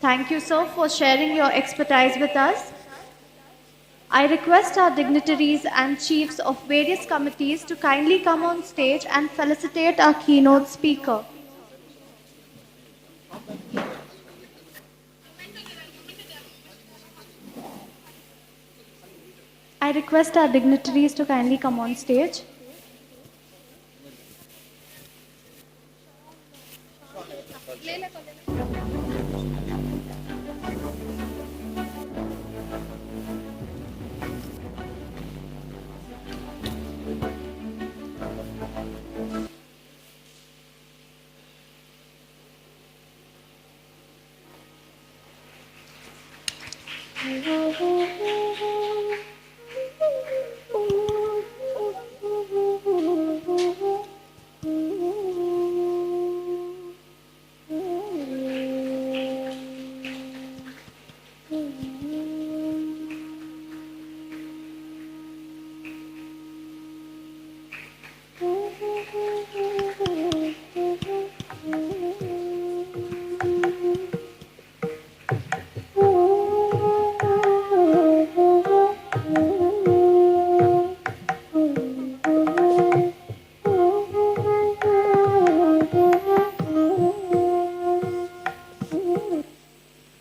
Thank you, sir, for sharing your expertise with us. I request our dignitaries and chiefs of various committees to kindly come on stage and felicitate our keynote speaker. I request our dignitaries to kindly come on stage.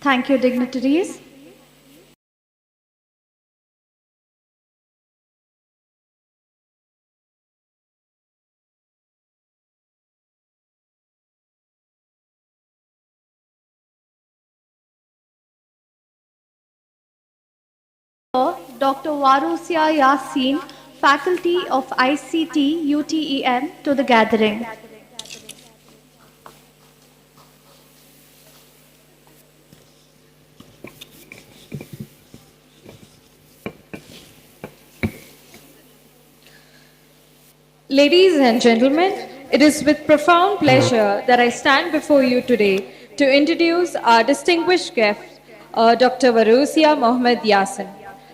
Thank you, dignitaries. Dr. Warusia Yasin, Faculty of ICT UTEM, to the gathering. Ladies and gentlemen, it is with profound pleasure that I stand before you today to introduce our distinguished guest, Dr. Warusia Mohammed Yasin.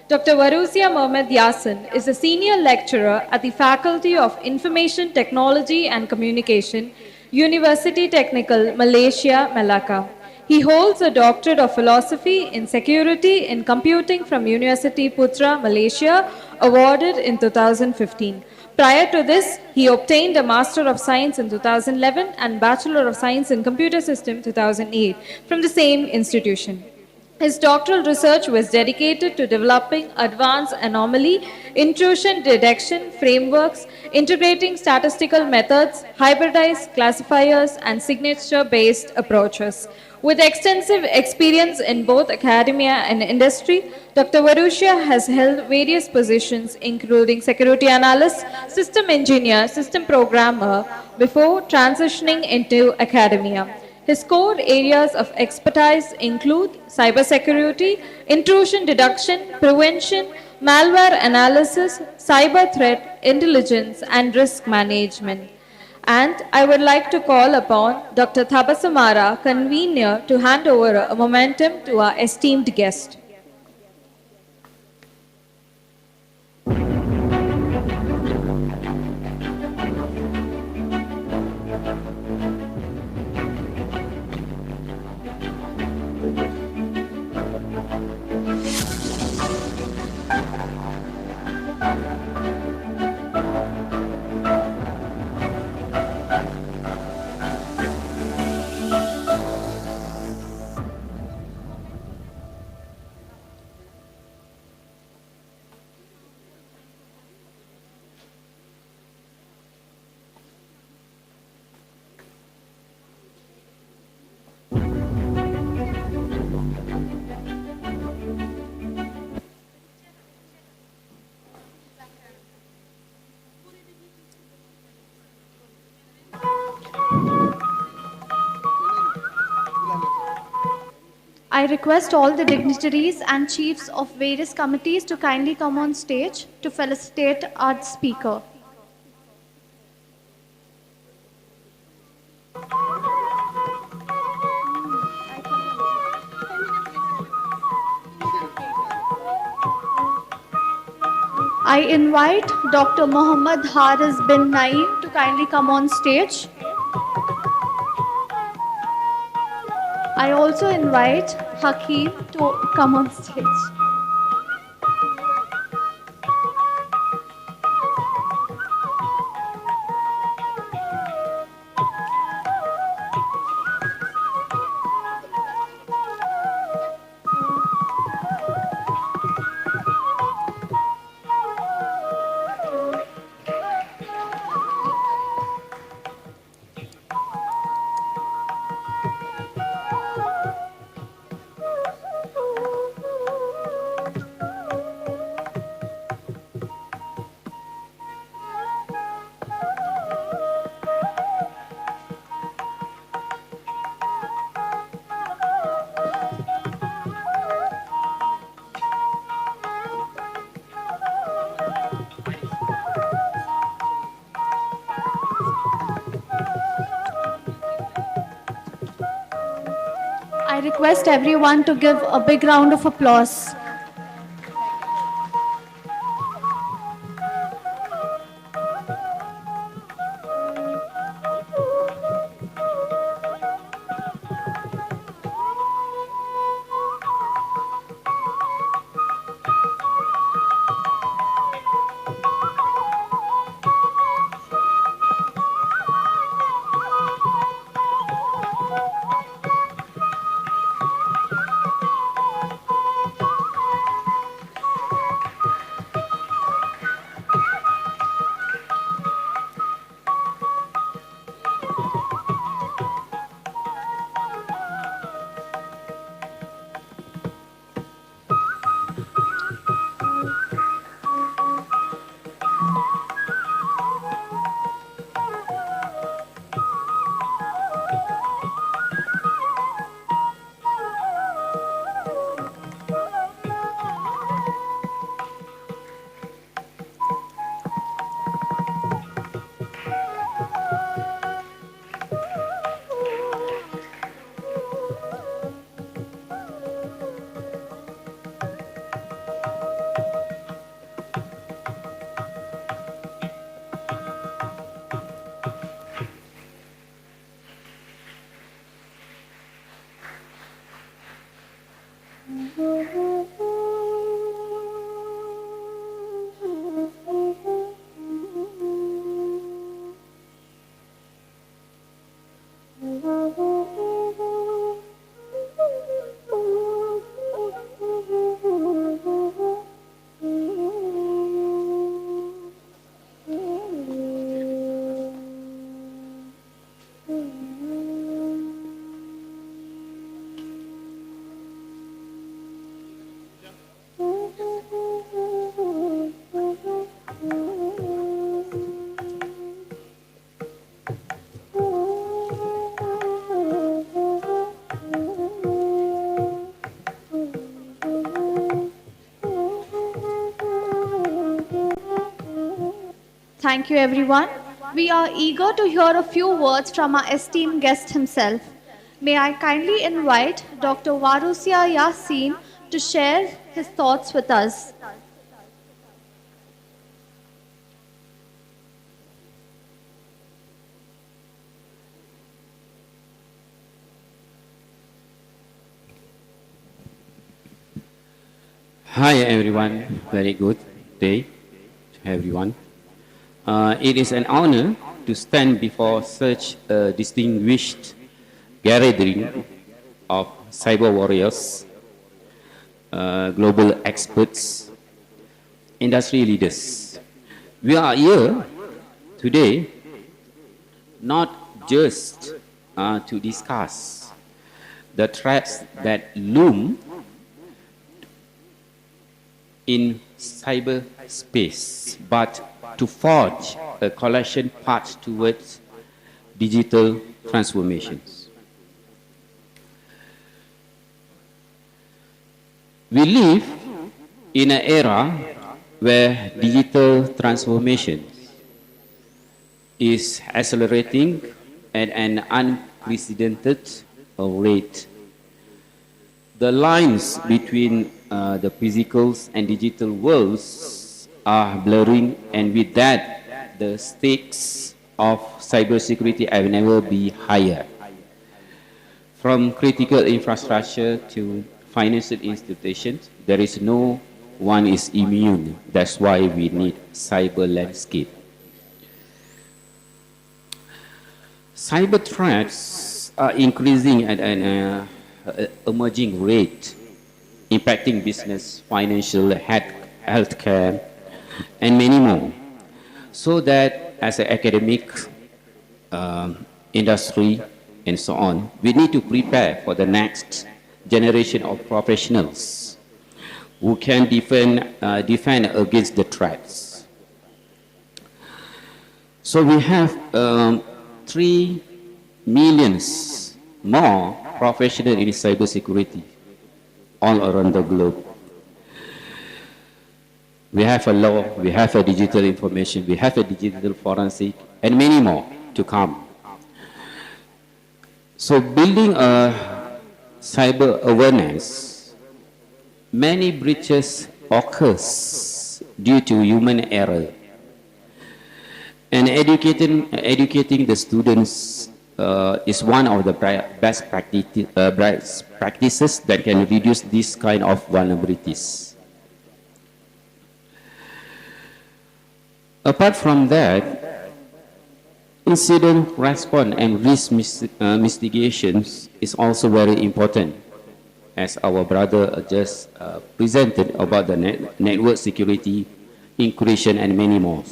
Dr. Warusia Mohammed Yasin is a senior lecturer at the Faculty of Information Technology and Communication, University Technical, Malaysia, Malacca. He holds a doctorate of philosophy in security in computing from University Putra, Malaysia, awarded in 2015. Prior to this, he obtained a Master of Science in 2011 and Bachelor of Science in Computer System 2008 from the same institution. His doctoral research was dedicated to developing advanced anomaly intrusion detection frameworks, integrating statistical methods, hybridized classifiers, and signature-based approaches. With extensive experience in both academia and industry, Dr. Varushya has held various positions including security analyst, system engineer, system programmer before transitioning into academia. His core areas of expertise include cybersecurity, intrusion detection, prevention, malware analysis, cyber threat intelligence, and risk management. And I would like to call upon Dr. Thabasamara, convener, to hand over a momentum to our esteemed guest. I request all the dignitaries and chiefs of various committees to kindly come on stage to felicitate our speaker. I invite Dr. Mohammad Haris bin Naeem to kindly come on stage. I also invite Hakeem to come on stage. I request everyone to give a big round of applause. Thank you, everyone. We are eager to hear a few words from our esteemed guest himself. May I kindly invite Dr. Warusia Yasin to share his thoughts with us. Hi everyone, very good day to everyone. It is an honor to stand before such a distinguished gathering of cyber warriors, global experts, industry leaders. We are here today not just to discuss the threats that loom in cyberspace, but to forge a coalition path towards digital transformations. We live in an era where digital transformation is accelerating at an unprecedented rate. The lines between the physical and digital worlds are blurring, and with that, the stakes of cybersecurity have never been higher. From critical infrastructure to financial institutions, there is no one is immune. That's why we need cyber landscape. Cyber threats are increasing at an emerging rate, impacting business, financial, healthcare, and many more. So that as an academic, industry, and so on, we need to prepare for the next generation of professionals who can defend against the threats. So we have 3 million more professionals in cybersecurity all around the globe. We have a law, we have a digital information, we have a digital forensic, and many more to come. So building a cyber awareness, many breaches occurs due to human error. And educating the students is one of the best practices that can reduce this kind of vulnerabilities. Apart from that, incident response and risk mitigations is also very important, as our brother just presented about the network security, encryption, and many more.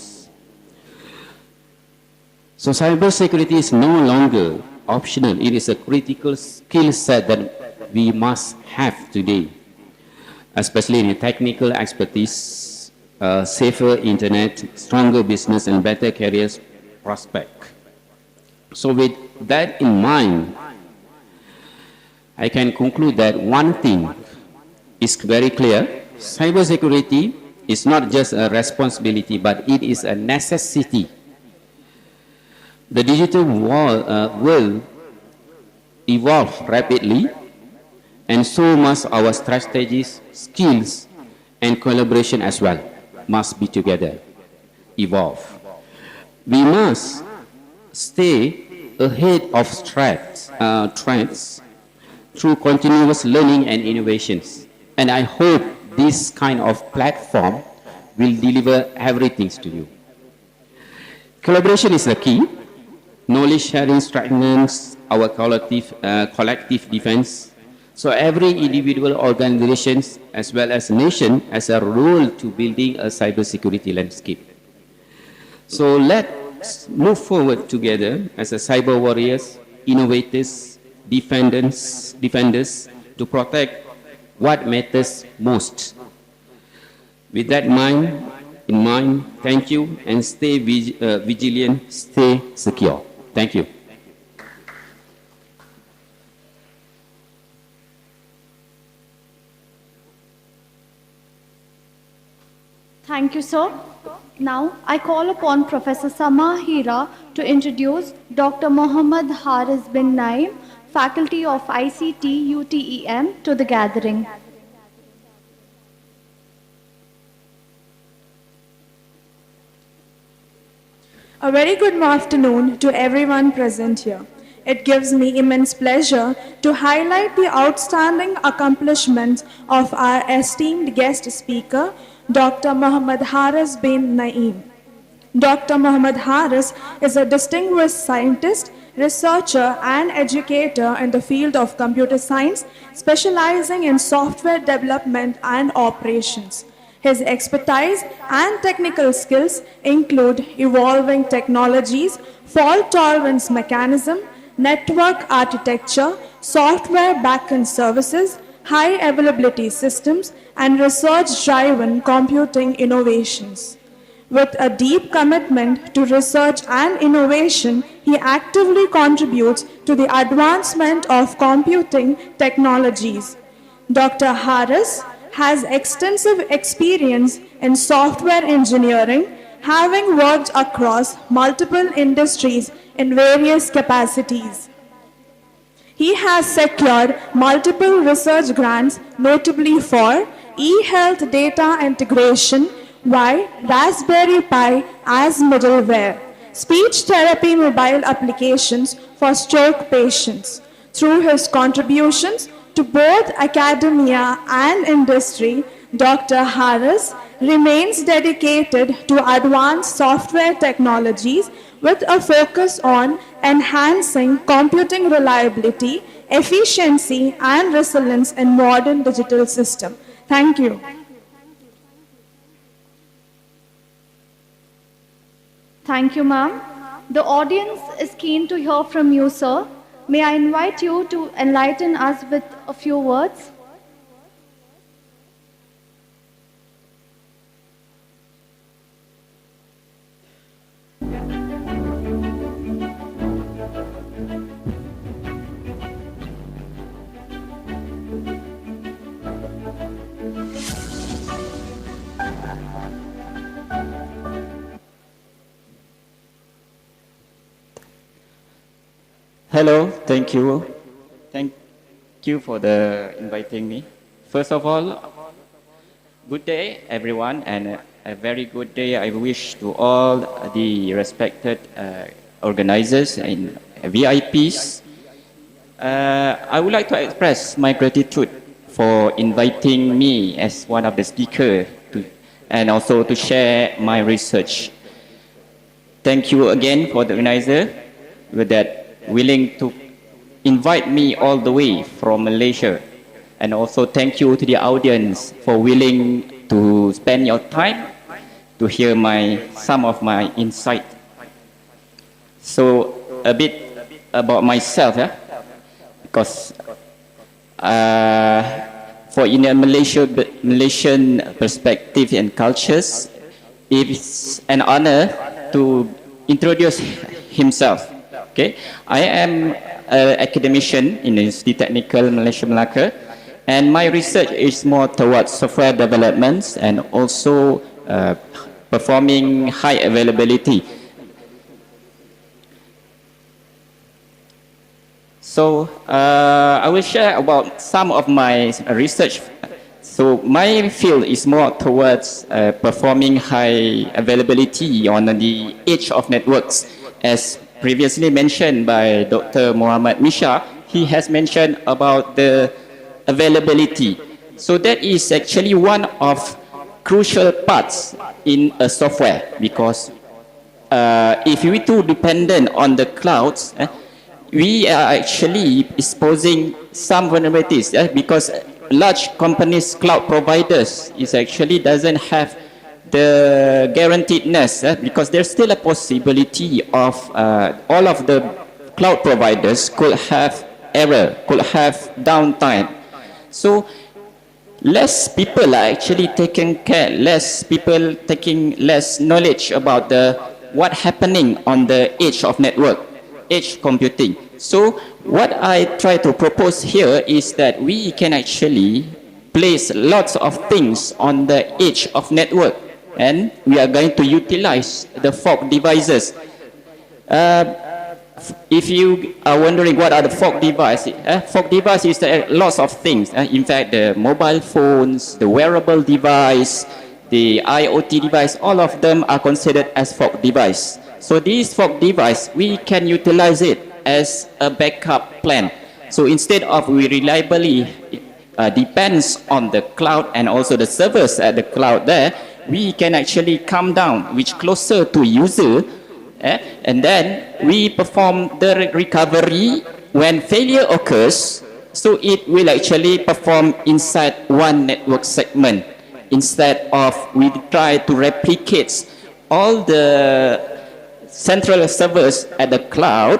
So cybersecurity is no longer optional. It is a critical skill set that we must have today, especially in technical expertise, safer internet, stronger business, and better careers prospect. So with that in mind, I can conclude that one thing is very clear. Cybersecurity is not just a responsibility, but it is a necessity. The digital world will evolve rapidly, and so must our strategies, skills, and collaboration as well must be together, evolve. We must stay ahead of trends through continuous learning and innovations. And I hope this kind of platform will deliver everything to you. Collaboration is the key. Knowledge sharing strengthens our collective defense. So every individual organization as well as nation has a role to building a cybersecurity landscape. So let's move forward together as a cyber warriors, innovators, defenders to protect what matters most. With that in mind, thank you and stay vigilant, stay secure. Thank you. Thank you, sir. Now, I call upon Professor Sama Hira to introduce Dr. Muhammad Haris bin Naim, Faculty of ICT UTEM, to the gathering. A very good afternoon to everyone present here. It gives me immense pleasure to highlight the outstanding accomplishments of our esteemed guest speaker, Dr. Muhammad Haris bin Naim. Dr. Muhammad Haris is a distinguished scientist, researcher, and educator in the field of computer science, specializing in software development and operations. His expertise and technical skills include evolving technologies, fault tolerance mechanism, network architecture, software backend services, high availability systems, and research-driven computing innovations. With a deep commitment to research and innovation, he actively contributes to the advancement of computing technologies. Dr. Haris has extensive experience in software engineering, having worked across multiple industries in various capacities. He has secured multiple research grants, notably for e-health data integration via Raspberry Pi as middleware, speech therapy mobile applications for stroke patients. Through his contributions to both academia and industry, Dr. Haris remains dedicated to advanced software technologies with a focus on enhancing computing reliability, efficiency, and resilience in modern digital systems. Thank you. Thank you, ma'am. The audience is keen to hear from you, sir. May I invite you to enlighten us with a few words? Hello, thank you. Thank you for inviting me. First of all, good day, everyone, and a very good day I wish to all the respected organizers and VIPs. I would like to express my gratitude for inviting me as one of the speakers and also to share my research. Thank you again for the organizer with that willing to invite me all the way from Malaysia. And also thank you to the audience for willing to spend your time to hear some of my insight. So a bit about myself, because for in a Malaysian perspective and cultures, it's an honor to introduce himself. Okay, I am an academician in the University Technical Malaysia Melaka, and my research is more towards software developments and also performing high availability. So I will share about some of my research. So my field is more towards performing high availability on the edge of networks, as previously mentioned by Dr. Muhammad Misha. he has mentioned about the availability. So that is actually one of crucial parts in a software, because if we too dependent on the clouds, we are actually exposing some vulnerabilities, because large companies, cloud providers, is actually doesn't have the guaranteedness, because there's still a possibility of all of the cloud providers could have error, could have downtime. So less people are actually taking care, less people taking less knowledge about the what happening on the edge of network, edge computing. So what I try to propose here is that we can actually place lots of things on the edge of network, and we are going to utilize the fog devices. If you are wondering what are the fog devices, fog device is lots of things. In fact, the mobile phones, the wearable device, the IoT device, all of them are considered as fog device. So this fog device, we can utilize it as a backup plan. So instead of we reliably depends on the cloud and also the servers at the cloud there, we can actually come down, which closer to user, and then we perform the recovery when failure occurs. So it will actually perform inside one network segment, instead of we try to replicate all the central servers at the cloud,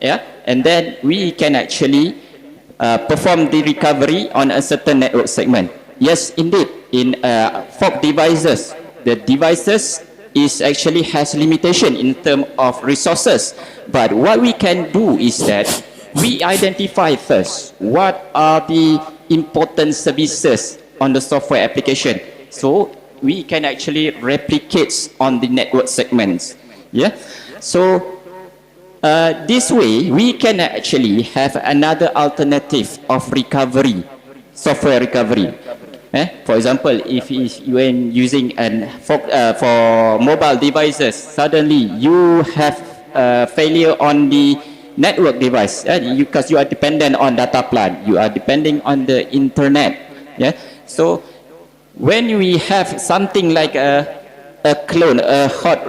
and then we can actually perform the recovery on a certain network segment. Yes, indeed, in fog devices, the devices is actually has limitation in terms of resources. But what we can do is that we identify first what are the important services on the software application. So we can actually replicate on the network segments. Yeah. So this way we can actually have another alternative of recovery, software recovery. For example, if when using for mobile devices, suddenly you have failure on the network device, because you are dependent on data plan, you are depending on the internet. So when we have something like a clone, a hot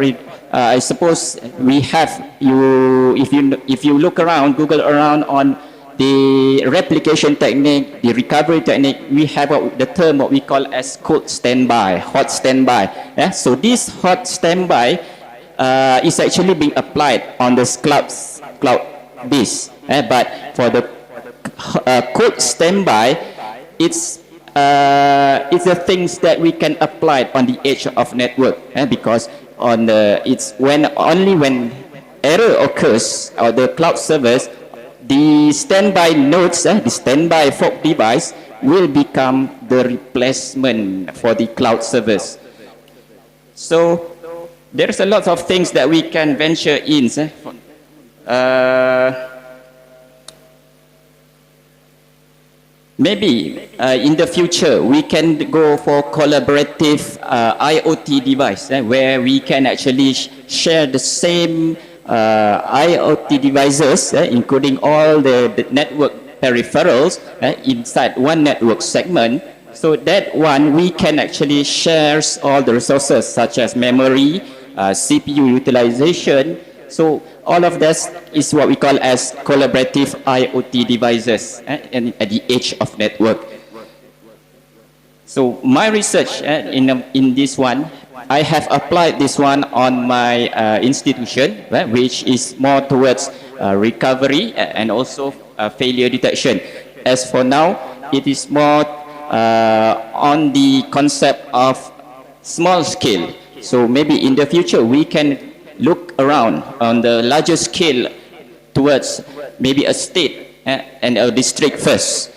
I suppose we have if you look around, Google around on the replication technique, the recovery technique, we have the term what we call as cold standby, hot standby. So this hot standby is actually being applied on the cloud base. But for the cold standby, it's the things that we can apply on the edge of network, because on the it's only when error occurs on the cloud servers, the standby nodes, the standby fog device will become the replacement for the cloud servers. So there's a lot of things that we can venture in. Maybe in the future we can go for collaborative IoT device, where we can actually share the same IoT devices, including all the network peripherals inside one network segment. So that one we can actually share all the resources such as memory, CPU utilization. So all of this is what we call as collaborative IoT devices and at the edge of network. So my research in this one, I have applied this one on my institution, which is more towards recovery and also failure detection. As for now, it is more on the concept of small scale. So maybe in the future we can look around on the larger scale towards maybe a state and a district first.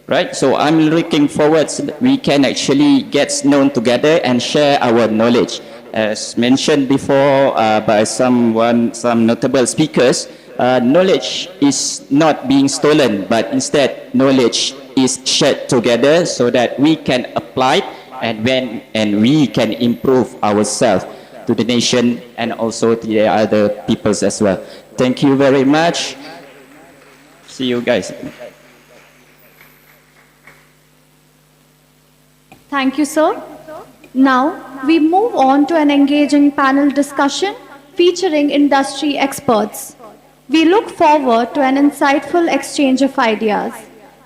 Right, so I'm looking forward we can actually get known together and share our knowledge. As mentioned before by some notable speakers, knowledge is not being stolen, but instead knowledge is shared together so that we can apply it and we can improve ourselves to the nation and also to the other peoples as well. Thank you very much. See you guys. Thank you, sir. Now, we move on to an engaging panel discussion featuring industry experts. We look forward to an insightful exchange of ideas.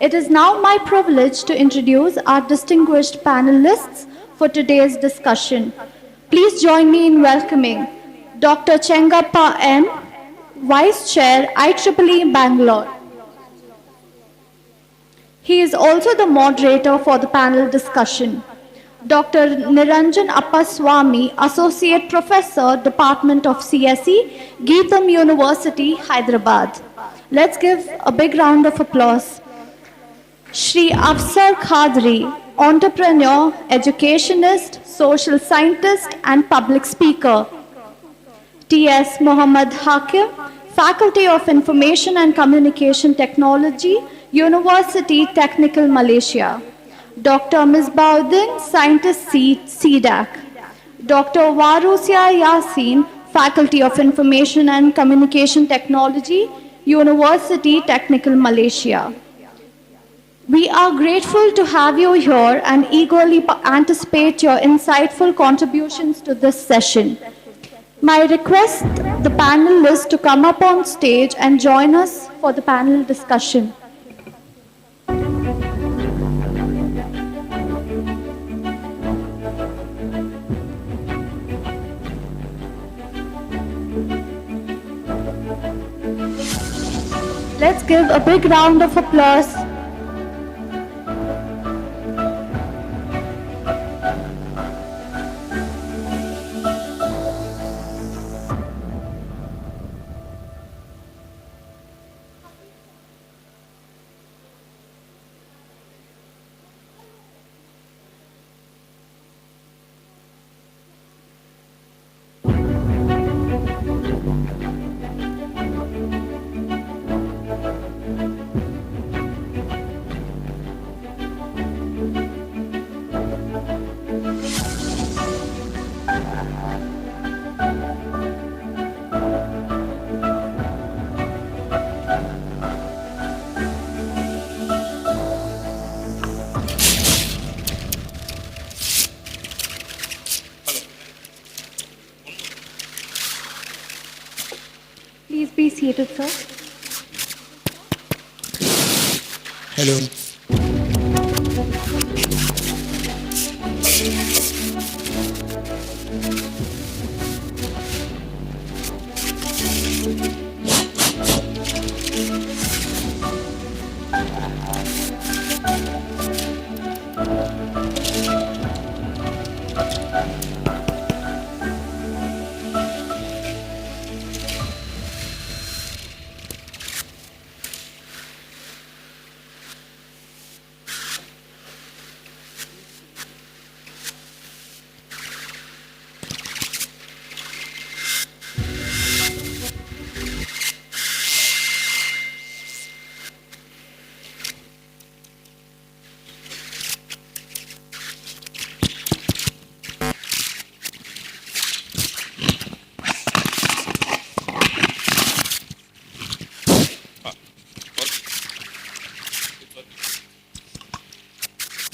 It is now my privilege to introduce our distinguished panelists for today's discussion. Please join me in welcoming Dr. Chengappa M., Vice Chair, IEEE Bangalore. He is also the moderator for the panel discussion. Dr. Niranjan Appaswamy, Associate Professor, Department of CSE, Geetham University, Hyderabad. Let's give a big round of applause. Shri Afsar Khadri, entrepreneur, educationist, social scientist, and public speaker. T.S. Muhammad Hakim, Faculty of Information and Communication Technology, University Technical Malaysia. Dr. Misbauddin, Scientist CDAC. Dr. Warusia Yasin, Faculty of Information and Communication Technology, University Technical Malaysia. We are grateful to have you here and eagerly anticipate your insightful contributions to this session. My request the panelists to come up on stage and join us for the panel discussion. Let's give a big round of applause. Please be seated, sir. Hello.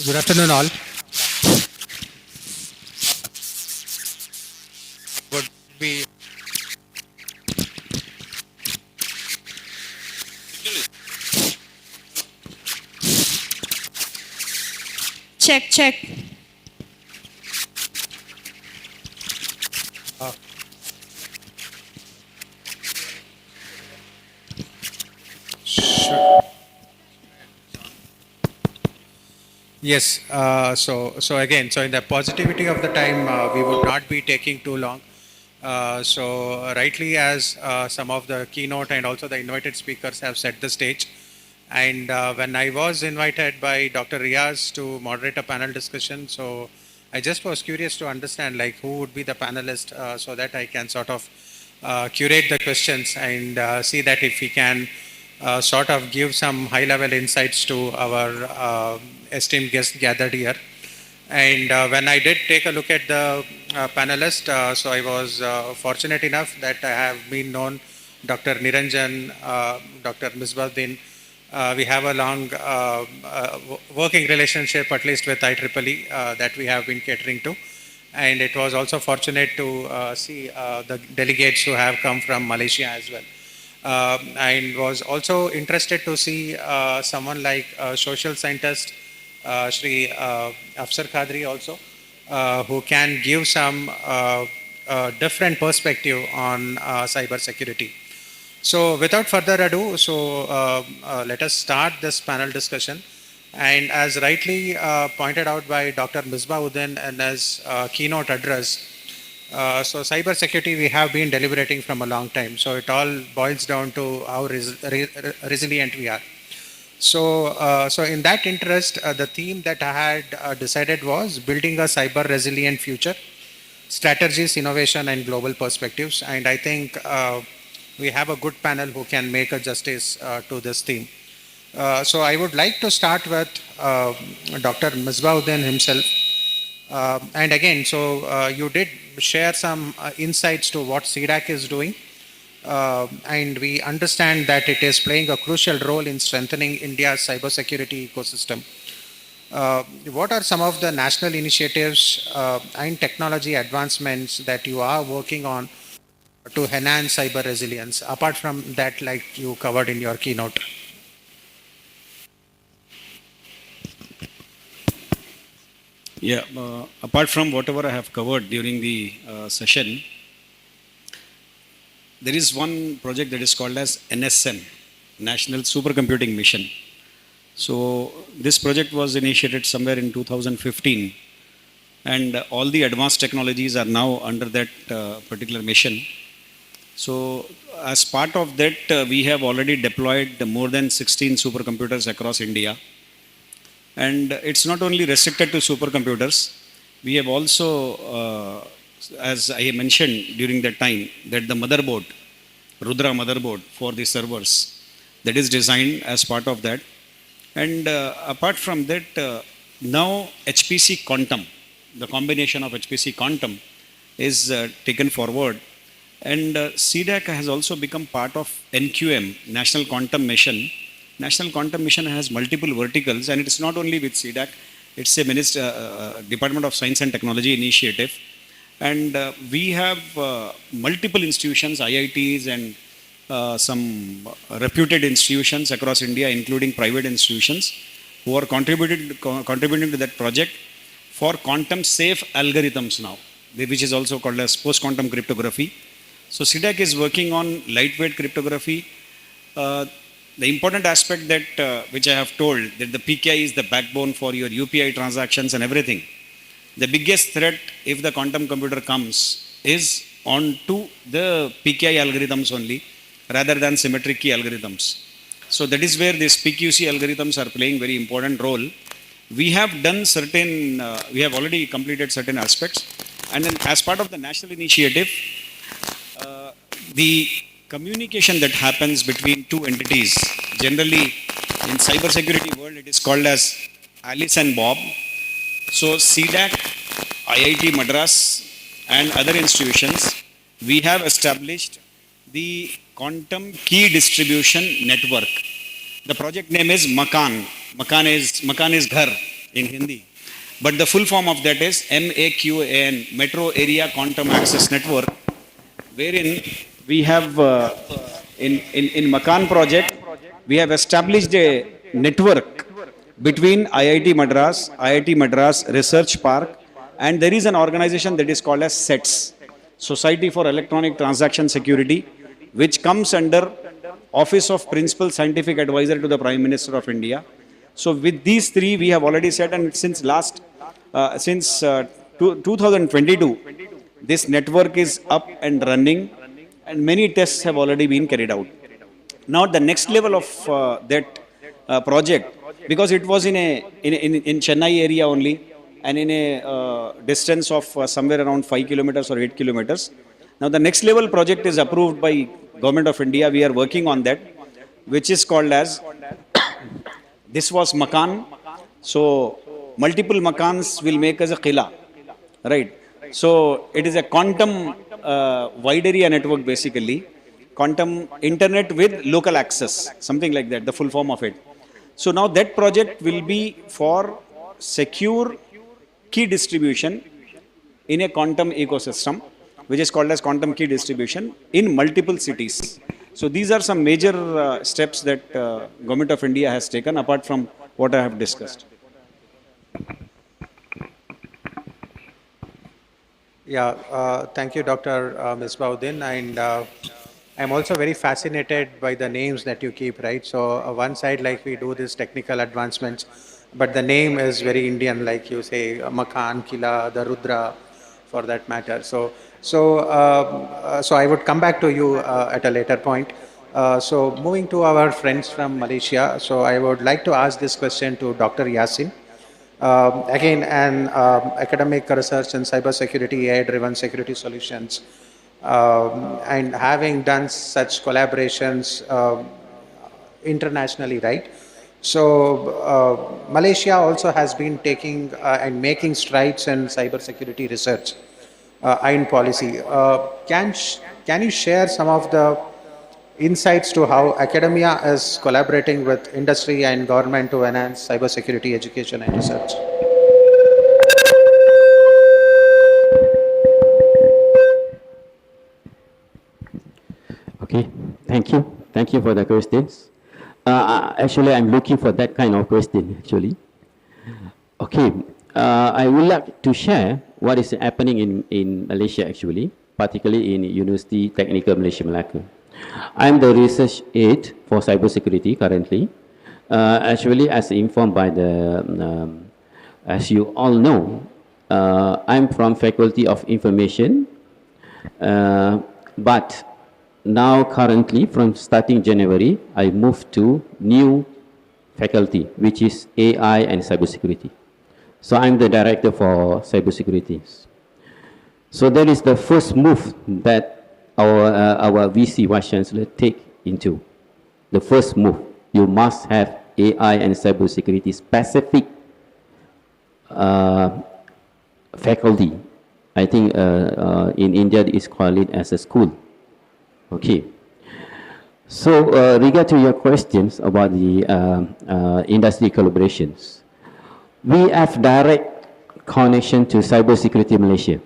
Good afternoon, all. Would be Check. sure. Yes. So again, so in the positivity of the time, we would not be taking too long. So rightly, as some of the keynote and also the invited speakers have set the stage, and when I was invited by Dr. Riaz to moderate a panel discussion, so I just was curious to understand like who would be the panelist, so that I can sort of curate the questions and see that if we can sort of give some high-level insights to our esteemed guests gathered here. And when I did take a look at the panelists, so I was fortunate enough that I have been known Dr. Niranjan, Dr. Misbauddin, We have a long working relationship, at least with IEEE, that we have been catering to. And it was also fortunate to see the delegates who have come from Malaysia as well. And was also interested to see someone like social scientist Shri Afsar Khadri also, who can give some different perspective on cyber security. So without further ado, let us start this panel discussion. And as rightly pointed out by Dr. Misbah-Uddin in his keynote address, so cyber security we have been deliberating from a long time. So it all boils down to how resilient we are. So in that interest, the theme that I had decided was building a cyber resilient future, strategies, innovation, and global perspectives. And I think we have a good panel who can make a justice to this theme. So I would like to start with Dr. Misbah-Uddin himself. And again, so you did share some insights to what CDAC is doing. And we understand that it is playing a crucial role in strengthening India's cybersecurity ecosystem. What are some of the national initiatives and technology advancements that you are working on to enhance cyber resilience, apart from that, like you covered in your keynote? Yeah, apart from whatever I have covered during the session, there is one project that is called as NSM, National Supercomputing Mission. So this project was initiated somewhere in 2015, and all the advanced technologies are now under that particular mission. So as part of that, we have already deployed more than 16 supercomputers across India. And it's not only restricted to supercomputers. We have also, as I mentioned during that time, that the motherboard, Rudra motherboard for the servers, that is designed as part of that. And apart from that, now HPC Quantum, the combination of HPC Quantum is taken forward. And CDAC has also become part of NQM, National Quantum Mission. National Quantum Mission has multiple verticals, and it's not only with CDAC, it's a Department of Science and Technology initiative. And we have multiple institutions, IITs and some reputed institutions across India, including private institutions, who are contributing to that project for quantum safe algorithms now, which is also called as post-quantum cryptography. So CDAC is working on lightweight cryptography. The important aspect that which I have told, that the PKI is the backbone for your UPI transactions and everything. The biggest threat, if the quantum computer comes, is onto the PKI algorithms only, rather than symmetric key algorithms. So that is where these PQC algorithms are playing very important role. We have done certain, we have already completed certain aspects, and then as part of the national initiative, the communication that happens between two entities, generally in cybersecurity world, it is called as Alice and Bob. So CDAC, IIT Madras, and other institutions, we have established the Quantum Key Distribution Network. The project name is Makan. Makan is Ghar in Hindi. But the full form of that is MAQAN, Metro Area Quantum Access Network, wherein we have, in Makan project, we have established a network between IIT Madras Research Park, and there is an organization that is called as SETS, Society for Electronic Transaction Security, which comes under Office of Principal Scientific Advisor to the Prime Minister of India. So with these three, we have already said, and since 2022, this network is up and running, and many tests have already been carried out. Now the next level of that project, because it was in Chennai area only, and in a distance of somewhere around 5 kilometers or 8 kilometers. Now the next level project is approved by Government of India. We are working on that, which is called as, this was Makan. So multiple Makans will make us a Qila, right? So it is a quantum wide area network basically, quantum internet with local access, something like that, the full form of it. So now that project will be for secure key distribution in a quantum ecosystem, which is called as quantum key distribution in multiple cities. So these are some major steps that Government of India has taken apart from what I have discussed. Yeah, thank you, Dr. Misbauddin. And I'm also very fascinated by the names that you keep, right? So one side, like we do this technical advancements, but the name is very Indian, like you say, Makan, Kila, the Rudra, for that matter. So I would come back to you at a later point. So moving to our friends from Malaysia, so I would like to ask this question to Dr. Yasin. Again, an academic research in cybersecurity, AI-driven security solutions, and having done such collaborations internationally, right? So Malaysia also has been taking and making strides in cybersecurity research and policy. Can you share some of the insights to how academia is collaborating with industry and government to enhance cybersecurity education and research? Okay, thank you. Thank you for the questions. Actually, I'm looking for that kind of question, actually. Okay, I would like to share what is happening in Malaysia, actually, particularly in University Technical Malaysia Melaka. I'm the research aide for cybersecurity currently. Actually, as informed by as you all know, I'm from Faculty of Information, but now currently from starting January, I moved to new faculty, which is AI and cybersecurity. So I'm the director for cybersecurity. So that is the first move that our VC Vice Chancellor take into. The first move, you must have AI and cybersecurity specific faculty. I think in India it's called it as a school. Okay. So regard to your questions about the industry collaborations, we have direct connection to Cybersecurity Malaysia.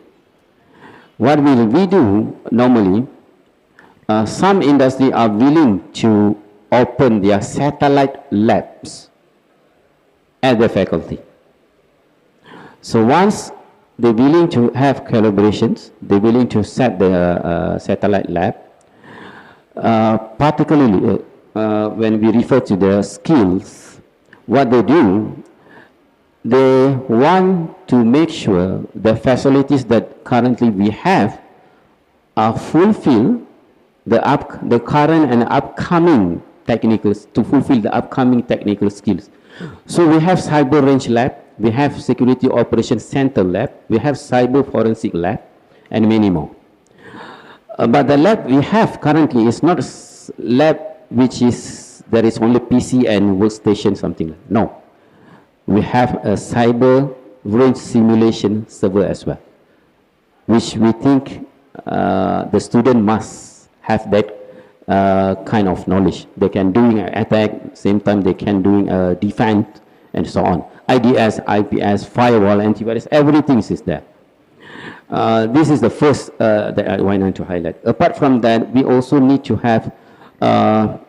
What will we do normally? Some industry are willing to open their satellite labs at the faculty. So once they're willing to have collaborations, they're willing to set the satellite lab, particularly when we refer to the skills, what they do, they want to make sure the facilities that currently we have are fulfill the current and upcoming technicals, to fulfill the upcoming technical skills. So we have cyber range lab, we have security operations center lab, we have cyber forensic lab, and many more. But the lab we have currently is not a lab which is, there is only PC and workstation, something like that. No. We have a cyber range simulation server as well, which we think the student must have that kind of knowledge. They can do an attack, same time they can do a defense, and so on. IDS, IPS, firewall, antivirus, everything is there. This is the first that I wanted to highlight. Apart from that, we also need to have,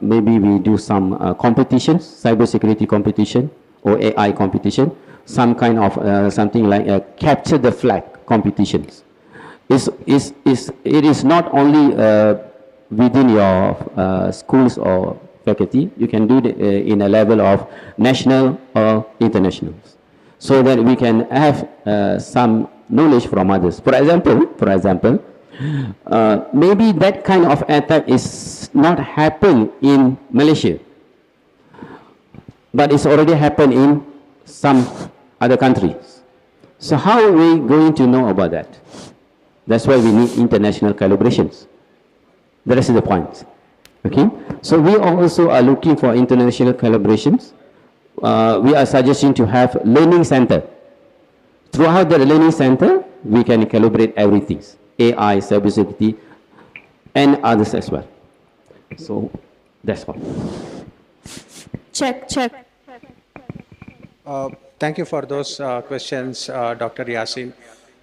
maybe we do some competitions, cybersecurity competition or AI competition, some kind of something like capture the flag competitions. It is not only within your schools or faculty, you can do it in a level of national or international, so that we can have some knowledge from others. For example, maybe that kind of attack is not happen in Malaysia, but it's already happened in some other countries. So how are we going to know about that? That's why we need international collaborations. That is the point. Okay, so we also are looking for international collaborations. We are suggesting to have learning center. Throughout the learning center, we can collaborate everything, AI, cybersecurity, and others as well. So that's all. Check, check. Thank you for those questions, Dr. Yasin.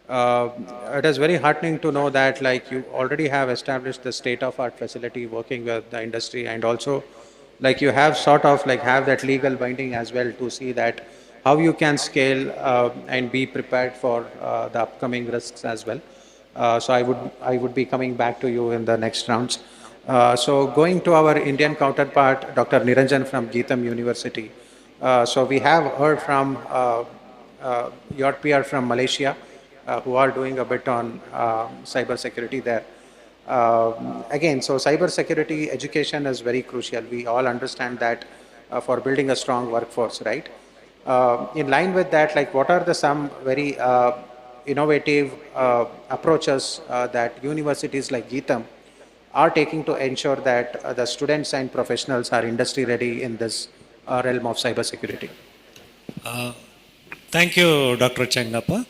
It is very heartening to know that like you already have established the state-of-art facility working with the industry, and also like you have sort of like have that legal binding as well to see that how you can scale and be prepared for the upcoming risks as well. So I would be coming back to you in the next rounds. So going to our Indian counterpart, Dr. Niranjan from Geetam University. So we have heard from your peer from Malaysia, who are doing a bit on cyber security there. Again, so cyber security education is very crucial. We all understand that for building a strong workforce, right? In line with that, like what are the some very innovative approaches that universities like Geetam are taking to ensure that the students and professionals are industry ready in this realm of cybersecurity? Thank you, Dr. Chengappa.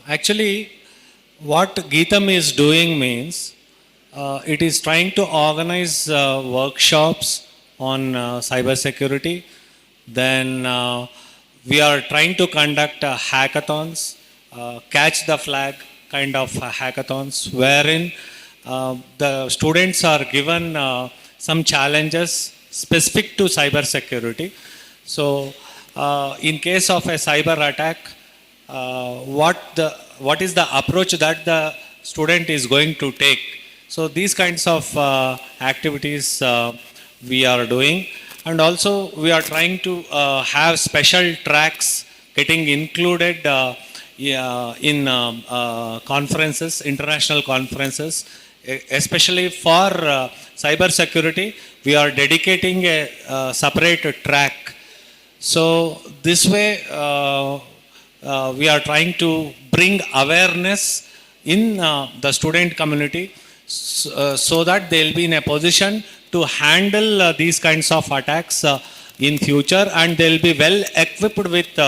Actually, what Geetam is doing means it is trying to organize workshops on cybersecurity. Then we are trying to conduct hackathons, catch the flag kind of hackathons, wherein the students are given some challenges specific to cybersecurity. So, in case of a cyber attack, what is the approach that the student is going to take? So these kinds of activities we are doing, and also we are trying to have special tracks getting included in conferences, international conferences, especially for cyber security. We are dedicating a separate track. So this way we are trying to bring awareness in the student community so that they'll be in a position to handle these kinds of attacks in future, and they'll be well equipped with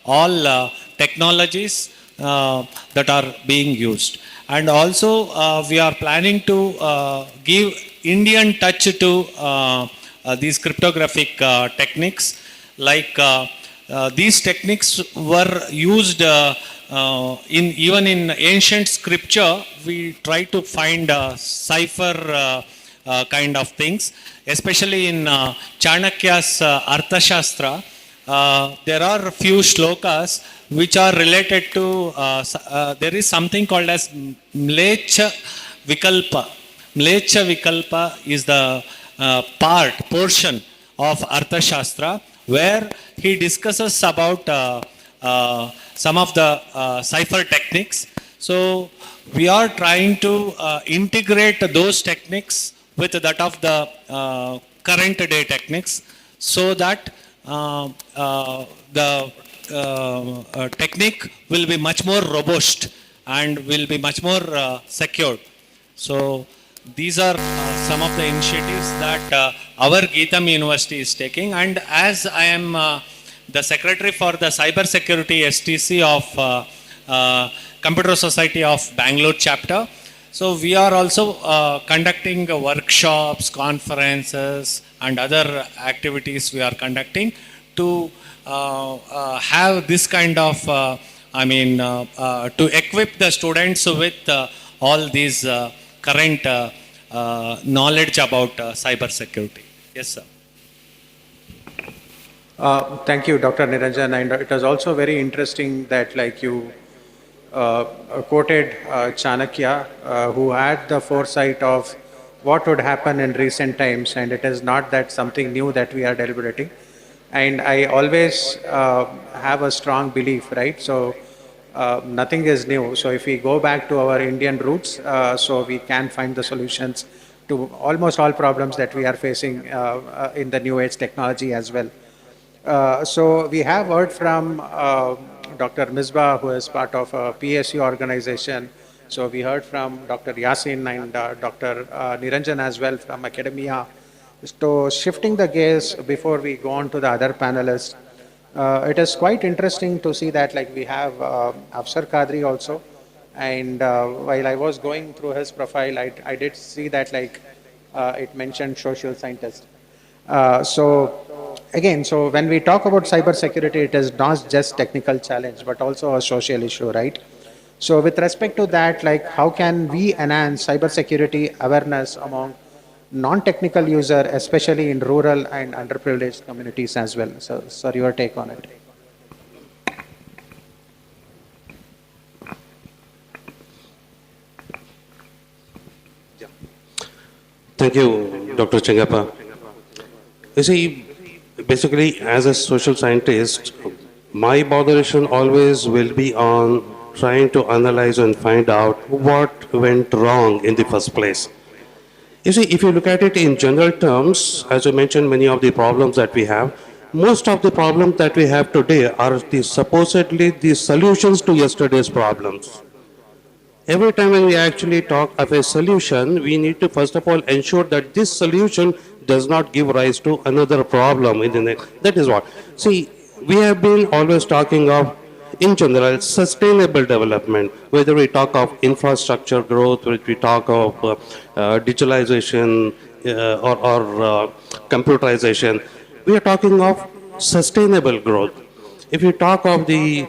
all technologies that are being used. And also we are planning to give Indian touch to these cryptographic techniques, like these techniques were used even in ancient scripture. We try to find cipher kind of things, especially in Chanakya's Arthashastra. There are a few shlokas which are related to, there is something called as Mlecha Vikalpa. Mlecha Vikalpa is the portion of Arthashastra, where he discusses about some of the cipher techniques. So we are trying to integrate those techniques with that of the current day techniques, so that the technique will be much more robust and will be much more secure. So these are some of the initiatives that our Geetam University is taking. And as I am the secretary for the Cyber Security STC of Computer Society of Bangalore chapter, so we are also conducting workshops, conferences, and other activities we are conducting to have this kind of, to equip the students with all these current knowledge about cyber security. Yes, sir. Thank you, Dr. Niranjan. And it was also very interesting that like you quoted Chanakya, who had the foresight of what would happen in recent times, and it is not that something new that we are deliberating. And I always have a strong belief, right? So nothing is new. So if we go back to our Indian roots, so we can find the solutions to almost all problems that we are facing in the new age technology as well. So we have heard from Dr. Misbah, who is part of a PSU organization. So we heard from Dr. Yasin and Dr. Niranjan as well from academia. So shifting the gaze before we go on to the other panelists, it is quite interesting to see that like we have Afsar Kadri also. And while I was going through his profile, I did see that like it mentioned social scientist. So again, so when we talk about cyber security, it is not just technical challenge, but also a social issue, right? So with respect to that, like how can we enhance cyber security awareness among non-technical user, especially in rural and underprivileged communities as well? So, sir, your take on it. Thank you, Dr. Chengappa. You see, basically, as a social scientist, my botheration always will be on trying to analyze and find out what went wrong in the first place. You see, if you look at it in general terms, as I mentioned, many of the problems that we have, most of the problems that we have today are supposedly the solutions to yesterday's problems. Every time when we actually talk of a solution, we need to first of all ensure that this solution does not give rise to another problem in the next. That is what. See, we have been always talking of, in general, sustainable development, whether we talk of infrastructure growth, whether we talk of digitalization or computerization, we are talking of sustainable growth. If you talk of the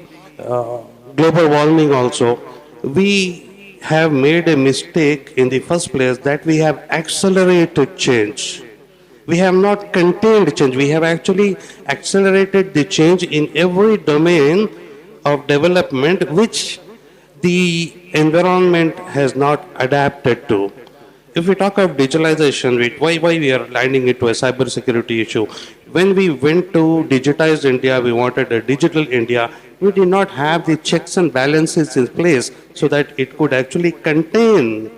global warming also, we have made a mistake in the first place that we have accelerated change. We have not contained change. We have actually accelerated the change in every domain of development which the environment has not adapted to. If we talk of digitalization, why we are landing into a cyber security issue? When we went to digitize India, we wanted a digital India. We did not have the checks and balances in place so that it could actually contain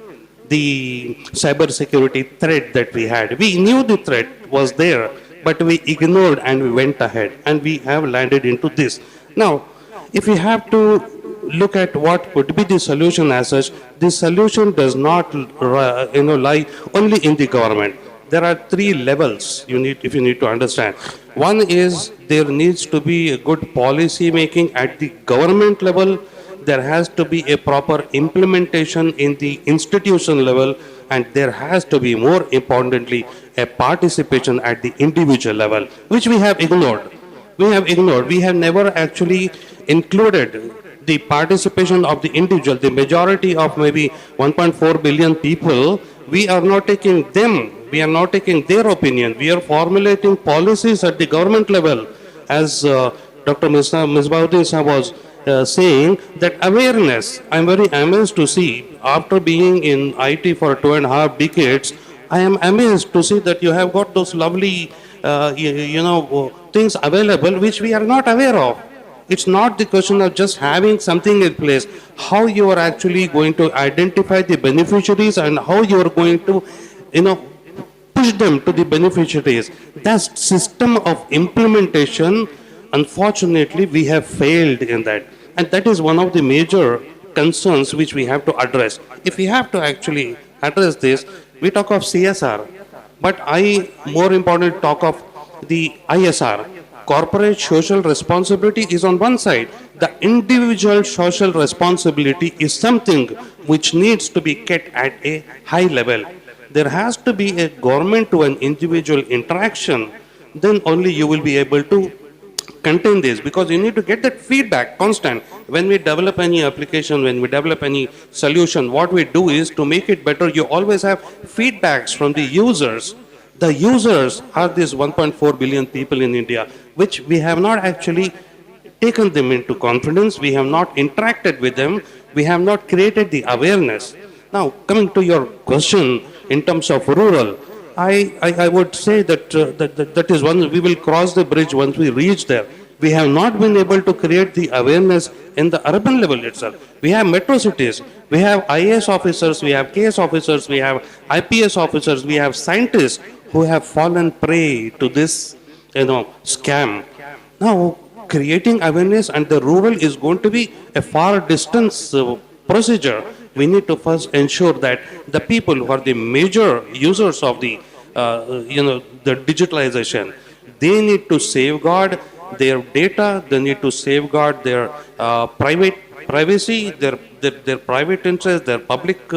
the cyber security threat that we had. We knew the threat was there, but we ignored and we went ahead, and we have landed into this. Now, if we have to look at what could be the solution as such, the solution does not lie only in the government. There are three levels if you need to understand. One is there needs to be a good policy making at the government level. There has to be a proper implementation in the institution level, and there has to be, more importantly, a participation at the individual level, which we have ignored. We have never actually included the participation of the individual. The majority of maybe 1.4 billion people, we are not taking them. We are not taking their opinion. We are formulating policies at the government level. As Dr. Misbahuddin Sahab was saying, that awareness, I'm very amazed to see, after being in IT for 2.5 decades, I am amazed to see that you have got those lovely, things available which we are not aware of. It's not the question of just having something in place, how you are actually going to identify the beneficiaries and how you are going to, push them to the beneficiaries. That system of implementation, unfortunately, we have failed in that. And that is one of the major concerns which we have to address. If we have to actually address this, we talk of CSR, but more important, talk of the ISR. Corporate social responsibility is on one side. The individual social responsibility is something which needs to be kept at a high level. There has to be a government to an individual interaction, then only you will be able to contain this, because you need to get that feedback constant. When we develop any application, when we develop any solution, what we do is to make it better, you always have feedbacks from the users. The users are these 1.4 billion people in India, which we have not actually taken them into confidence, we have not interacted with them, we have not created the awareness. Now, coming to your question in terms of rural, I would say that that is one, we will cross the bridge once we reach there. We have not been able to create the awareness in the urban level itself. We have metro cities, we have IAS officers, we have KS officers, we have IPS officers, we have scientists who have fallen prey to this, scam. Now, creating awareness and the rural is going to be a far distance procedure. We need to first ensure that the people who are the major users of the, the digitalization, they need to safeguard their data, they need to safeguard their privacy, their private interests, their public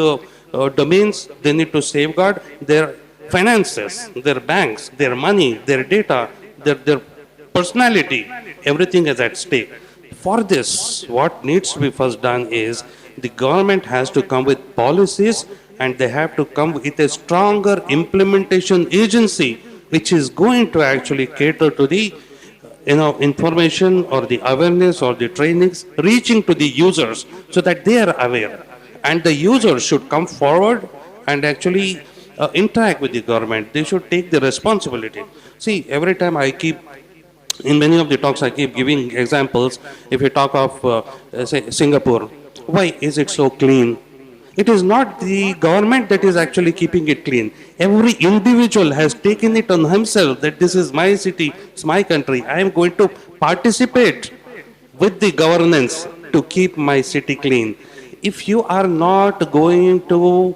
domains. They need to safeguard their finances, their banks, their money, their data, their personality, everything is at stake. For this, what needs to be first done is the government has to come with policies and they have to come with a stronger implementation agency which is going to actually cater to the information or the awareness or the trainings reaching to the users so that they are aware. And the users should come forward and actually interact with the government. They should take the responsibility. See, every time in many of the talks, I keep giving examples. If you talk of, say, Singapore, why is it so clean? It is not the government that is actually keeping it clean. Every individual has taken it on himself that this is my city, it's my country. I am going to participate with the governance to keep my city clean. If you are not going to,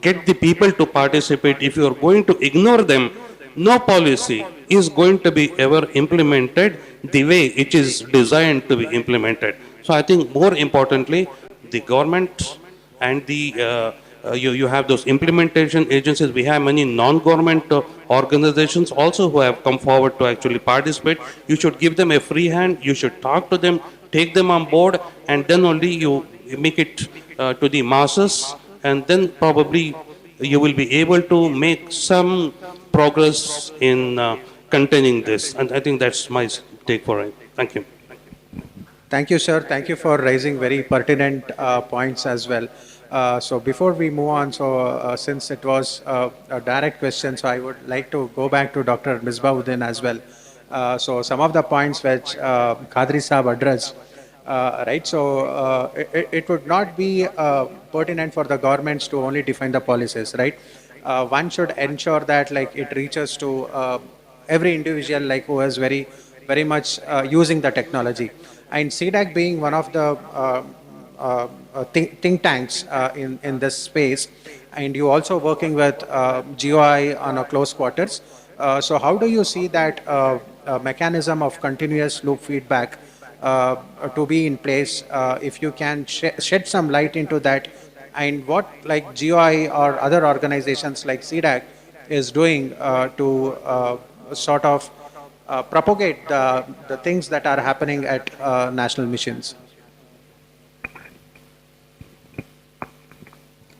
get the people to participate, if you are going to ignore them, no policy is going to be ever implemented the way it is designed to be implemented. So I think more importantly, the government and you have those implementation agencies. We have many non-government organizations also who have come forward to actually participate. You should give them a free hand. You should talk to them, take them on board, and then only you make it to the masses, and then probably you will be able to make some progress in containing this. And I think that's my take for it. Thank you. Thank you, sir. Thank you for raising very pertinent points as well. So before we move on, since it was a direct question, so I would like to go back to Dr. Misbauddin as well. So some of the points which Khadri Saab addressed, right? So it would not be pertinent for the governments to only define the policies, right? One should ensure that like it reaches to every individual like who is very much using the technology. And CDAC being one of the think tanks in this space, and you also working with GOI on a close quarters. So how do you see that mechanism of continuous loop feedback to be in place? If you can shed some light into that, and what like GOI or other organizations like CDAC is doing to sort of propagate the things that are happening at national missions.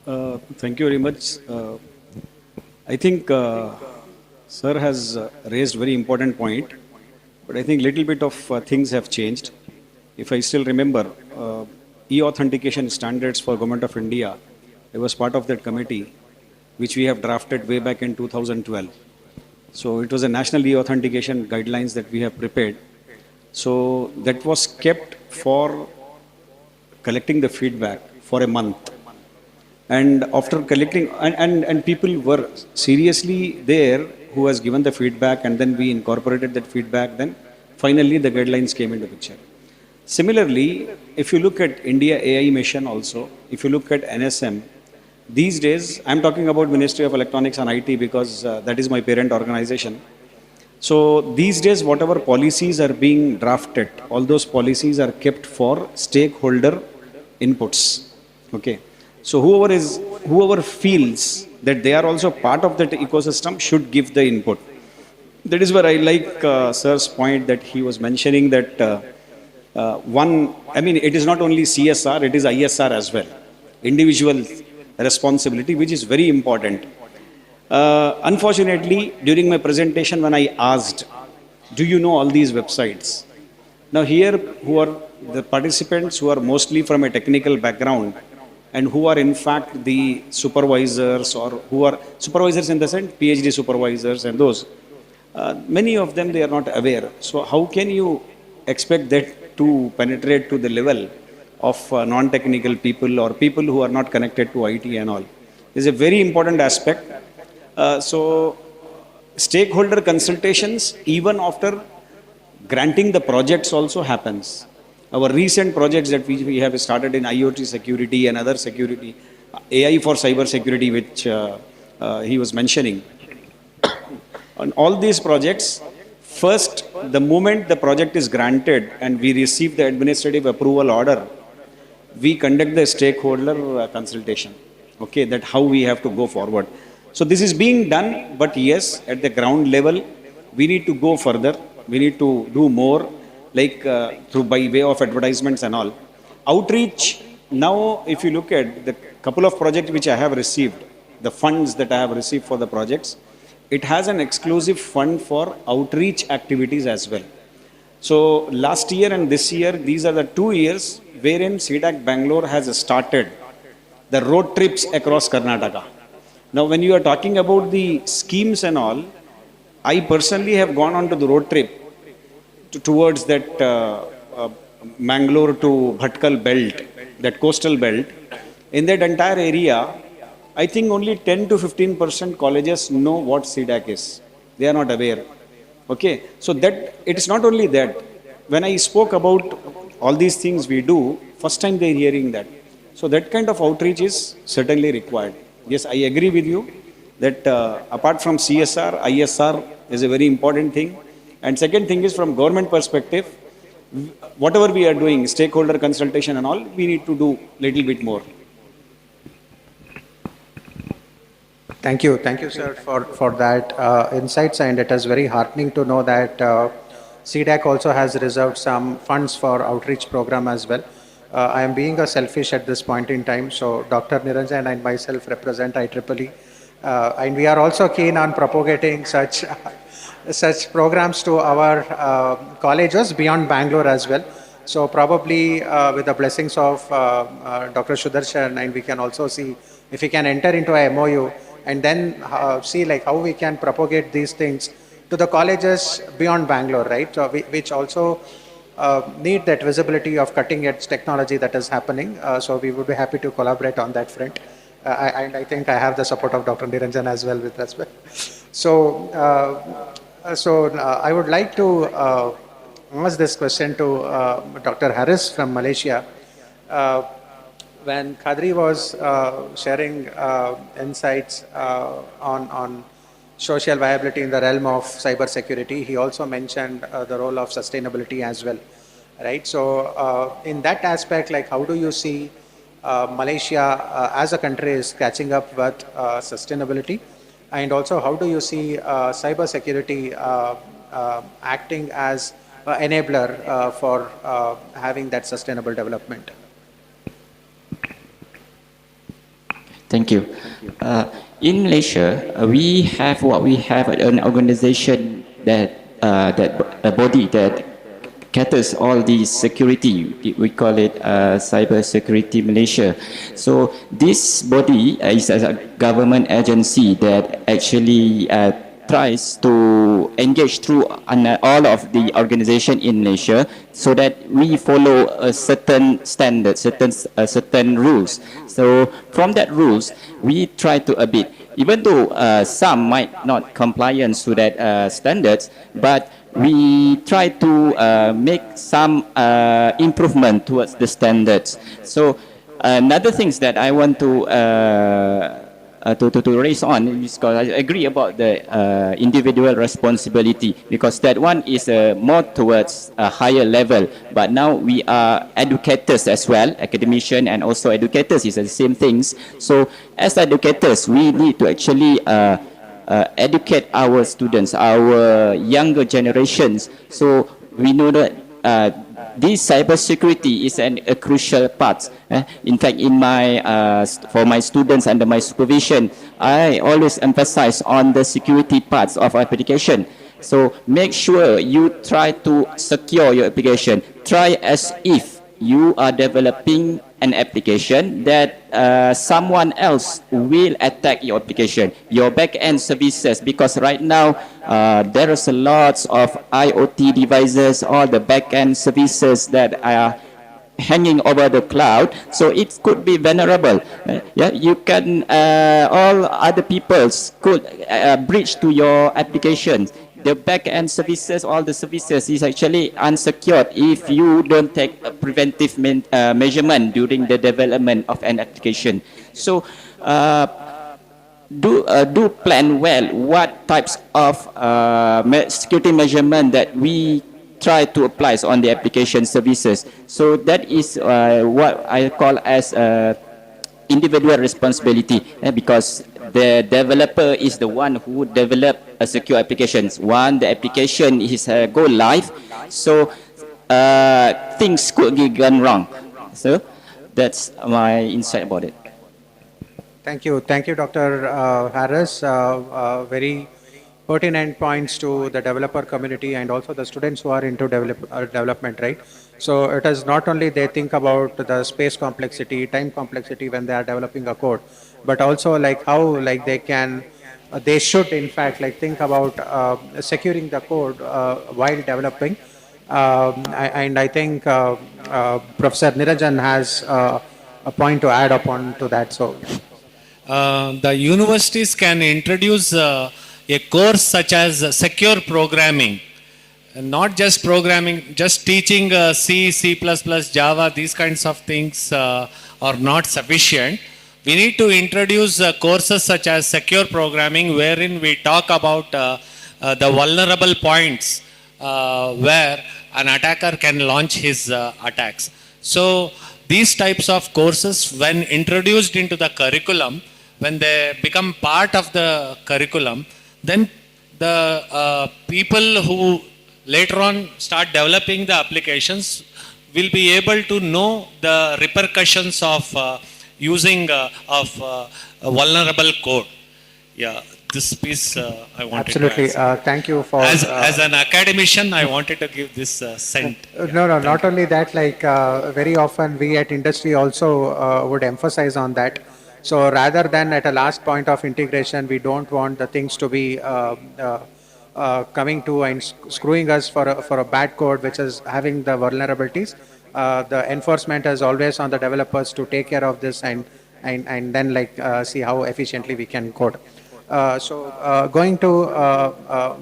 Thank you very much. I think Sir has raised very important point, but I think little bit of things have changed. If I still remember, e-authentication standards for Government of India, I was part of that committee, which we have drafted way back in 2012. So it was a national e-authentication guidelines that we have prepared. So that was kept for collecting the feedback for a month. And after collecting, and people were seriously there who has given the feedback, and then we incorporated that feedback, then finally the guidelines came into picture. Similarly, if you look at India AI mission also, if you look at NSM, these days, I'm talking about Ministry of Electronics and IT because that is my parent organization. So these days, whatever policies are being drafted, all those policies are kept for stakeholder inputs. Okay. So whoever feels that they are also part of that ecosystem should give the input. That is where I like Sir's point that he was mentioning that it is not only CSR, it is ISR as well. Individual responsibility, which is very important. Unfortunately, during my presentation, when I asked, do you know all these websites? Now here, who are the participants who are mostly from a technical background and who are in fact the supervisors, or who are supervisors in the sense, PhD supervisors and those, many of them, they are not aware. So how can you expect that to penetrate to the level of non-technical people or people who are not connected to IT and all? Is a very important aspect. So stakeholder consultations, even after granting the projects, also happens. Our recent projects that we have started in IoT security and other security, AI for cyber security, which he was mentioning. On all these projects, first, the moment the project is granted and we receive the administrative approval order, we conduct the stakeholder consultation. Okay, that how we have to go forward. So this is being done, but yes, at the ground level, we need to go further. We need to do more, like through by way of advertisements and all. Outreach, now if you look at the couple of projects which I have received, the funds that I have received for the projects, it has an exclusive fund for outreach activities as well. So last year and this year, these are the 2 years wherein CDAC Bangalore has started the road trips across Karnataka. Now when you are talking about the schemes and all, I personally have gone on to the road trip towards that Mangalore to Bhatkal belt, that coastal belt. In that entire area, I think only 10 to 15% colleges know what CDAC is. They are not aware. Okay, so that it is not only that. When I spoke about all these things we do, first time they are hearing that. So that kind of outreach is certainly required. Yes, I agree with you that apart from CSR, ISR is a very important thing. And second thing is from government perspective, whatever we are doing, stakeholder consultation and all, we need to do little bit more. Thank you, sir, for that insights, and it is very heartening to know that CDAC also has reserved some funds for outreach program as well. I am being a selfish at this point in time, so Dr. Niranjan and myself represent IEEE, and we are also keen on propagating such programs to our colleges beyond Bangalore as well. So probably with the blessings of Dr. Sudarshan, and we can also see if we can enter into a MOU and then see like how we can propagate these things to the colleges beyond Bangalore, right? So which also need that visibility of cutting edge technology that is happening. So we would be happy to collaborate on that front. And I think I have the support of Dr. Niranjan as well with respect. So, I would like to ask this question to Dr. Harris from Malaysia. When Khadri was sharing insights on social viability in the realm of cyber security, he also mentioned the role of sustainability as well, right? So in that aspect, like how do you see Malaysia as a country is catching up with sustainability? And also how do you see cyber security acting as an enabler for having that sustainable development? Thank you. In Malaysia, we have an organization a body that caters all the security. We call it Cyber Security Malaysia. So this body is a government agency that actually tries to engage through all of the organization in Malaysia so that we follow a certain standard, certain rules. So from that rules, we try to abide. Even though some might not compliance to that standards, but we try to make some improvement towards the standards. So another things that I want to raise on is because I agree about the individual responsibility, because that one is more towards a higher level. But now we are educators as well, academician and also educators is the same things. So as educators, we need to actually educate our students, our younger generations. So we know that this cyber security is a crucial part. In fact, in for my students under my supervision, I always emphasize on the security parts of application. So make sure you try to secure your application. Try as if you are developing an application that someone else will attack your application, your back-end services, because right now there is a lot of IoT devices, all the back-end services that are hanging over the cloud, so it could be vulnerable. You can, all other peoples could breach to your applications. The back-end services, all the services is actually unsecured if you don't take a preventive measurement during the development of an application. So do plan well what types of security measurement that we try to apply on the application services. So that is what I call as individual responsibility, because the developer is the one who develop a secure applications. One, the application is go live, so things could be gone wrong. So that's my insight about it. Thank you. Thank you, Dr. Harris. Very pertinent points to the developer community and also the students who are into development, right? So it is not only they think about the space complexity, time complexity when they are developing a code, but also like how like they can, they should in fact like think about securing the code while developing. And I think Professor Niranjan has a point to add upon to that. So. The universities can introduce a course such as secure programming, not just programming, just teaching C, C++, Java, these kinds of things are not sufficient. We need to introduce courses such as secure programming, wherein we talk about the vulnerable points where an attacker can launch his attacks. So these types of courses, when introduced into the curriculum, when they become part of the curriculum, then the people who later on start developing the applications will be able to know the repercussions of using of vulnerable code. Yeah, this piece I wanted Absolutely. to add. Thank you for... As an academician, I wanted to give this scent. No, not only that, like very often we at industry also would emphasize on that. So rather than at a last point of integration, we don't want the things to be coming to and screwing us for a bad code which is having the vulnerabilities. The enforcement is always on the developers to take care of this and then like see how efficiently we can code. Going to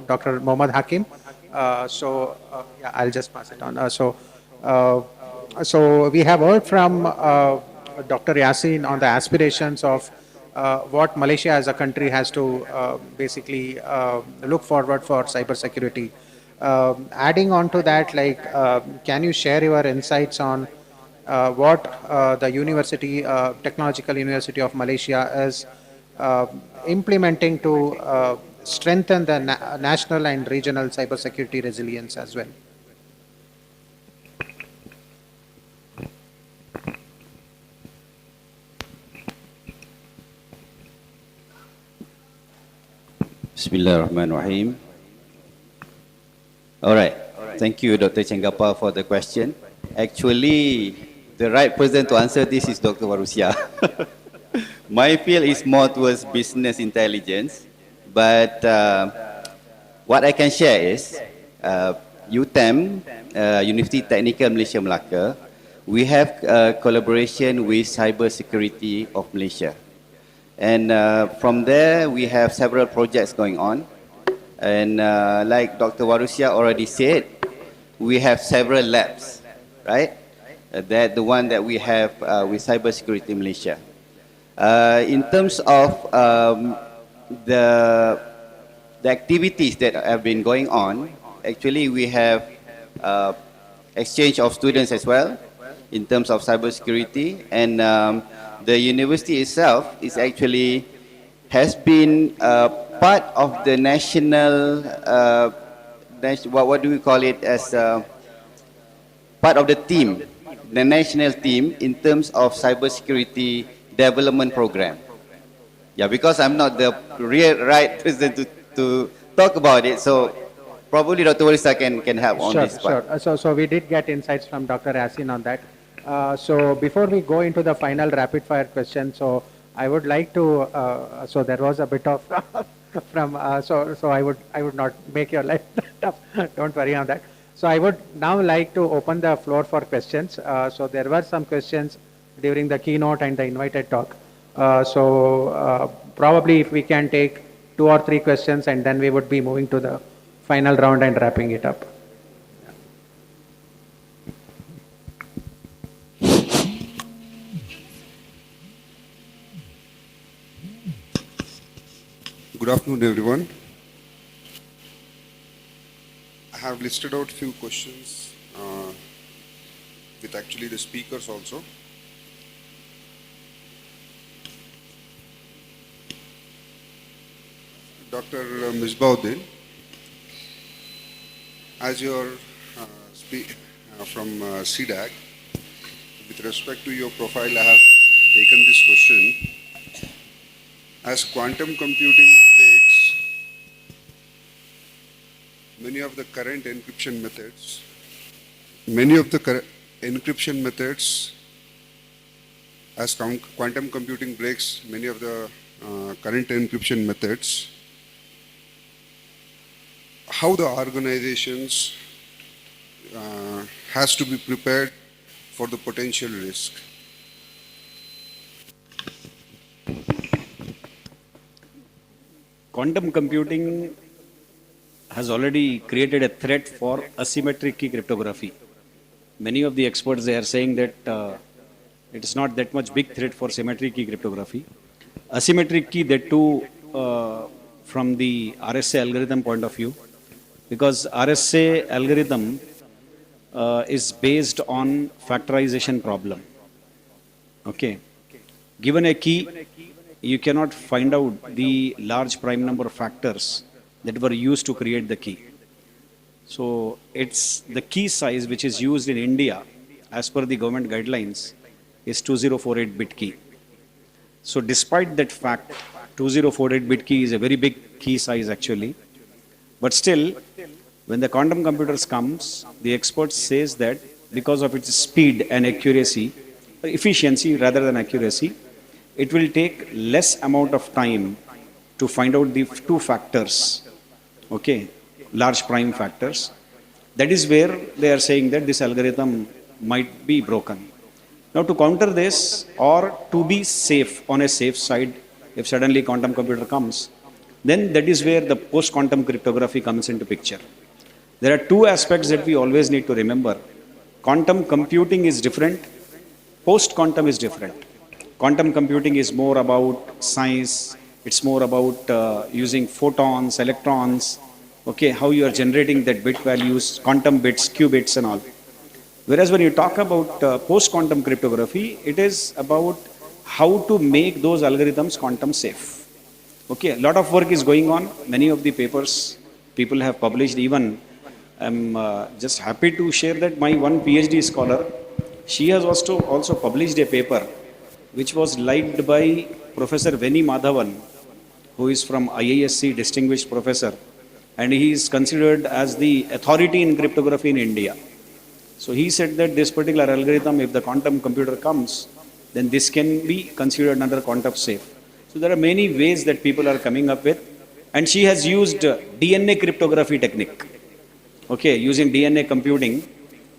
Dr. Mohammad Hakim. Yeah, I'll just pass it on. So we have heard from Dr. Yasin on the aspirations of what Malaysia as a country has to basically look forward for cybersecurity. Adding on to that, like, can you share your insights on what the University, Technological University of Malaysia is implementing to strengthen the national and regional cybersecurity resilience as well? Bismillahirrahmanirrahim. All right. Thank you, Dr. Chenggapa, for the question. Actually, the right person to answer this is Dr. Warusia. My field is more towards business intelligence, but what I can share is UTM, University Technical Malaysia Melaka, we have collaboration with Cyber Security of Malaysia. And from there, we have several projects going on. And like Dr. Warusia already said, we have several labs, right? That the one that we have with Cyber Security Malaysia. In terms of the activities that have been going on, actually we have exchange of students as well in terms of cybersecurity, and the university itself is actually has been part of the national, what do we call it, as part of the team, the national team in terms of cybersecurity development program. Yeah, because I'm not the real right person to talk about it, so probably Dr. Warisa can help on this part. Sure. So we did get insights from Dr. Yasin on that. So before we go into the final rapid fire question, so I would like to, so there was a bit of from, so I would not make your life tough, don't worry on that. So I would now like to open the floor for questions. So there were some questions during the keynote and the invited talk. Probably if we can take 2 or 3 questions, and then we would be moving to the final round and wrapping it up. Good afternoon, everyone. I have listed out few questions with actually the speakers also. Dr. Misbauddin, as your from CDAC, with respect to your profile, I have taken this question. As quantum computing breaks many of the current encryption methods, as quantum computing breaks many of the current encryption methods, how the organizations has to be prepared for the potential risk? Quantum computing has already created a threat for asymmetric key cryptography. Many of the experts, they are saying that it is not that much big threat for symmetric key cryptography. Asymmetric key, that too from the RSA algorithm point of view, because RSA algorithm is based on factorization problem. Okay. Given a key, you cannot find out the large prime number of factors that were used to create the key. So it's the key size which is used in India as per the government guidelines is 2048 bit key. So despite that fact, 2048 bit key is a very big key size actually. But still, when the quantum computers comes, the expert says that because of its speed and accuracy, efficiency rather than accuracy, it will take less amount of time to find out the two factors, okay, large prime factors. That is where they are saying that this algorithm might be broken. Now to counter this, or to be safe, on a safe side, if suddenly quantum computer comes, then that is where the post-quantum cryptography comes into picture. There are two aspects that we always need to remember. Quantum computing is different, post-quantum is different. Quantum computing is more about science, it's more about using photons, electrons, okay, how you are generating that bit values, quantum bits, qubits and all. Whereas when you talk about post-quantum cryptography, it is about how to make those algorithms quantum safe. Okay, a lot of work is going on. Many of the papers people have published. Even I'm just happy to share that my one PhD scholar, she has also published a paper which was liked by Professor Veni Madhavan, who is from IISc, distinguished professor, and he is considered as the authority in cryptography in India. So he said that this particular algorithm, if the quantum computer comes, then this can be considered under quantum safe. So there are many ways that people are coming up with, and she has used DNA cryptography technique. Okay, using DNA computing,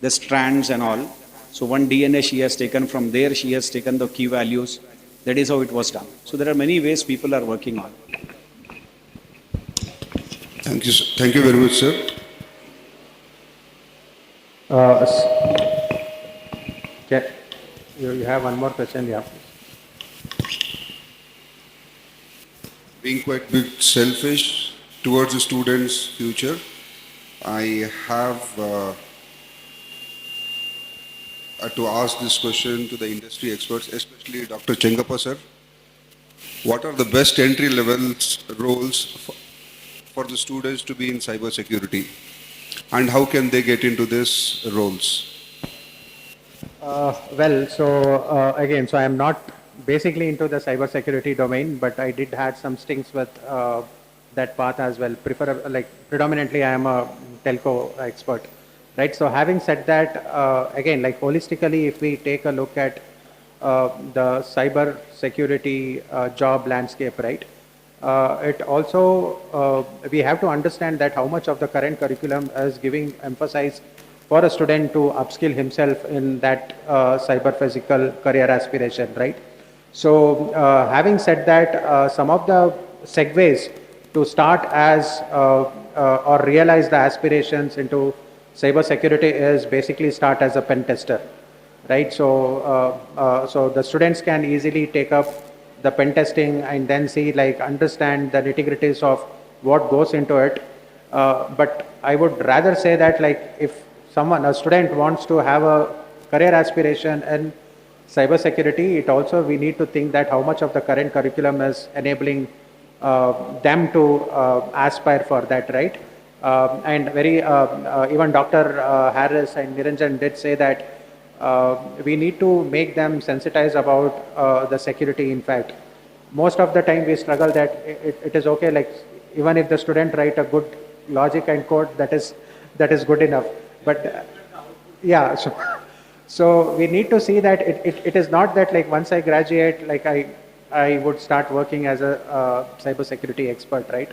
the strands and all. So one DNA she has taken from there, she has taken the key values. That is how it was done. So there are many ways people are working on. Thank you, thank you very much, sir. You have one more question, yeah. Being quite a bit selfish towards the students' future, I have to ask this question to the industry experts, especially Dr. Chengappa sir. What are the best entry level roles for the students to be in cyber security, and how can they get into these roles? Again, I am not basically into the cyber security domain, but I did had some stints with that path as well. Predominantly, I am a telco expert, right? So having said that, again, holistically, if we take a look at the cyber security job landscape, right? It also, we have to understand that how much of the current curriculum is giving emphasis for a student to upskill himself in that cyber physical career aspiration, right? So having said that, some of the segues to start as or realize the aspirations into cyber security is basically start as a pen tester, right? So, so the students can easily take up the pen testing and then see, understand the nitty-gritties of what goes into it. But I would rather say that, if a student wants to have a career aspiration in cybersecurity, it also we need to think that how much of the current curriculum is enabling them to aspire for that, right? And even Dr. Harris and Niranjan did say that we need to make them sensitized about the security. In fact, most of the time we struggle that it is okay, like even if the student write a good logic and code, that is good enough. But yeah, so we need to see that it is not that like once I graduate, like I would start working as a cyber security expert, right?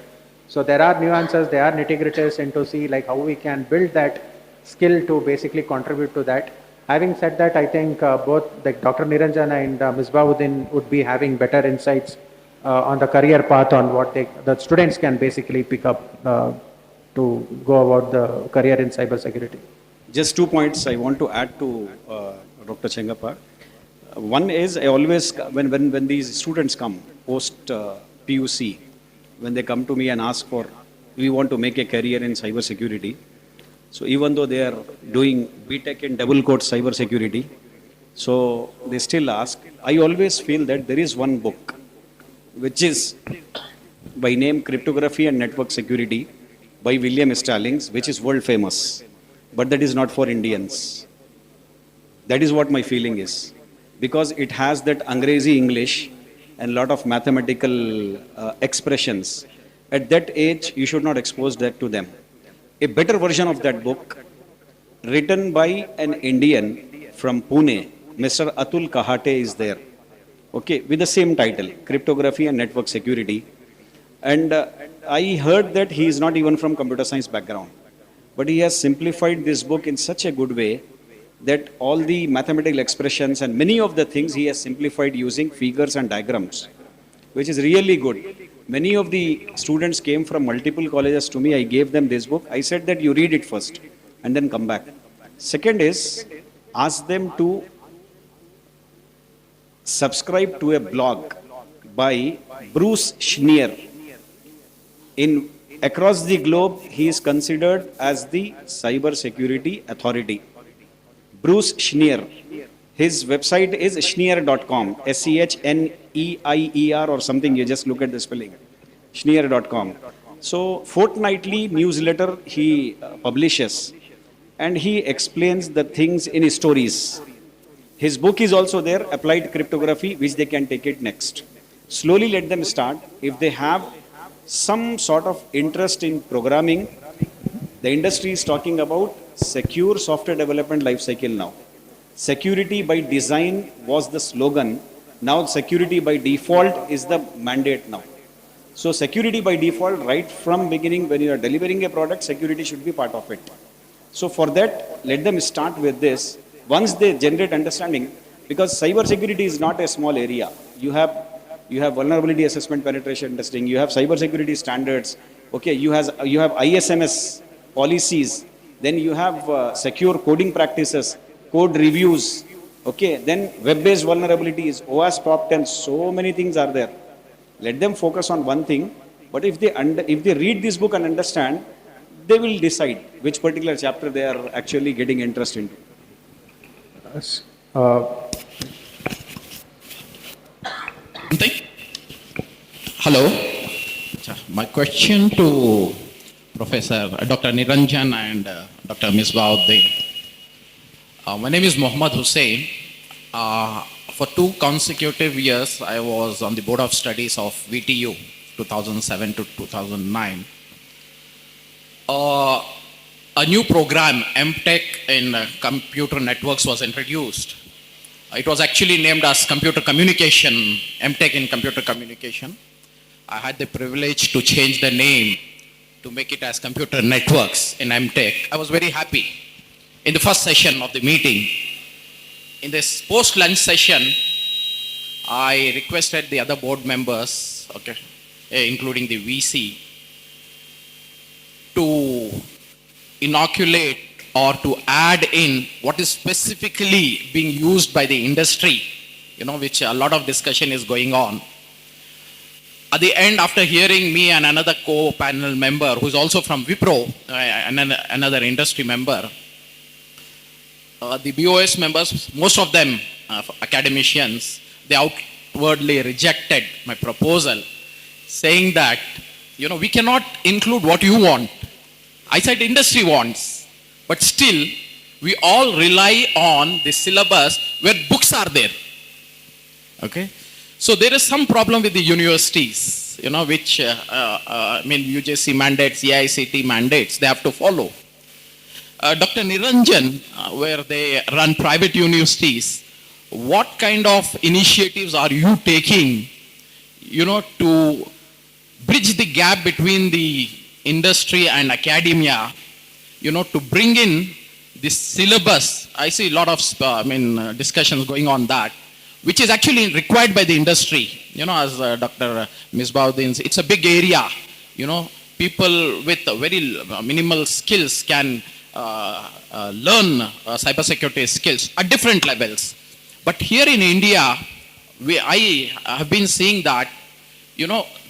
So there are nuances, there are nitty-gritties into see like how we can build that skill to basically contribute to that. Having said that, I think both like Dr. Niranjan and Ms. Baudin would be having better insights on the career path on what the students can basically pick up to go about the career in cyber security. Just 2 points I want to add to Dr. Chengappa. One is I always, when these students come post PUC, when they come to me and ask for, we want to make a career in cyber security. So even though they are doing BTech in double quote cyber security, so they still ask. I always feel that there is one book, which is by name Cryptography and Network Security by William Stallings, which is world famous. But that is not for Indians. That is what my feeling is. Because it has that Angrezi English and lot of mathematical expressions. At that age, you should not expose that to them. A better version of that book, written by an Indian from Pune, Mr. Atul Kahate is there. Okay, with the same title, Cryptography and Network Security. And I heard that he is not even from computer science background. But he has simplified this book in such a good way that all the mathematical expressions and many of the things he has simplified using figures and diagrams, which is really good. Many of the students came from multiple colleges to me. I gave them this book. I said that you read it first and then come back. Second is, ask them to subscribe to a blog by Bruce Schneer. Across the globe, he is considered as the cyber security authority. Bruce Schneer. His website is schneer.com, Schneer or something, you just look at the spelling, schneer.com. So fortnightly newsletter he publishes and he explains the things in stories. His book is also there, Applied Cryptography, which they can take it next. Slowly let them start. If they have some sort of interest in programming, the industry is talking about secure software development lifecycle now. Security by design was the slogan. Now security by default is the mandate now. So security by default, right from beginning when you are delivering a product, security should be part of it. So for that, let them start with this. Once they generate understanding, because cyber security is not a small area. You have vulnerability assessment penetration testing, you have cyber security standards, okay, you have ISMS policies, then you have secure coding practices, code reviews, okay, then web-based vulnerabilities, OWASP Top 10, so many things are there. Let them focus on one thing, but if they read this book and understand, they will decide which particular chapter they are actually getting interest into. Hello. My question to Professor Dr. Niranjan and Dr. Misbauddin. My name is Mohammad Hussain. For 2 consecutive years, I was on the Board of Studies of VTU, 2007 to 2009. A new program, MTech in Computer Networks, was introduced. It was actually named as Computer Communication, MTech in Computer Communication. I had the privilege to change the name to make it as Computer Networks in MTech. I was very happy. In the first session of the meeting, in this post-lunch session, I requested the other board members, okay, including the VC, to inoculate or to add in what is specifically being used by the industry, which a lot of discussion is going on. At the end, after hearing me and another co-panel member who is also from Wipro, another industry member, the BOS members, most of them academicians, they outwardly rejected my proposal. saying that, we cannot include what you want. I said industry wants, but still we all rely on the syllabus where books are there. Okay, so there is some problem with the universities, which UJC mandates, AICT mandates, they have to follow. Dr. Niranjan, where they run private universities, what kind of initiatives are you taking, to bridge the gap between the industry and academia, to bring in this syllabus? I see a lot of discussions going on that, which is actually required by the industry. As Dr. Misbauddin, it's a big area. People with very minimal skills can learn cybersecurity skills at different levels. But here in India, I have been seeing that,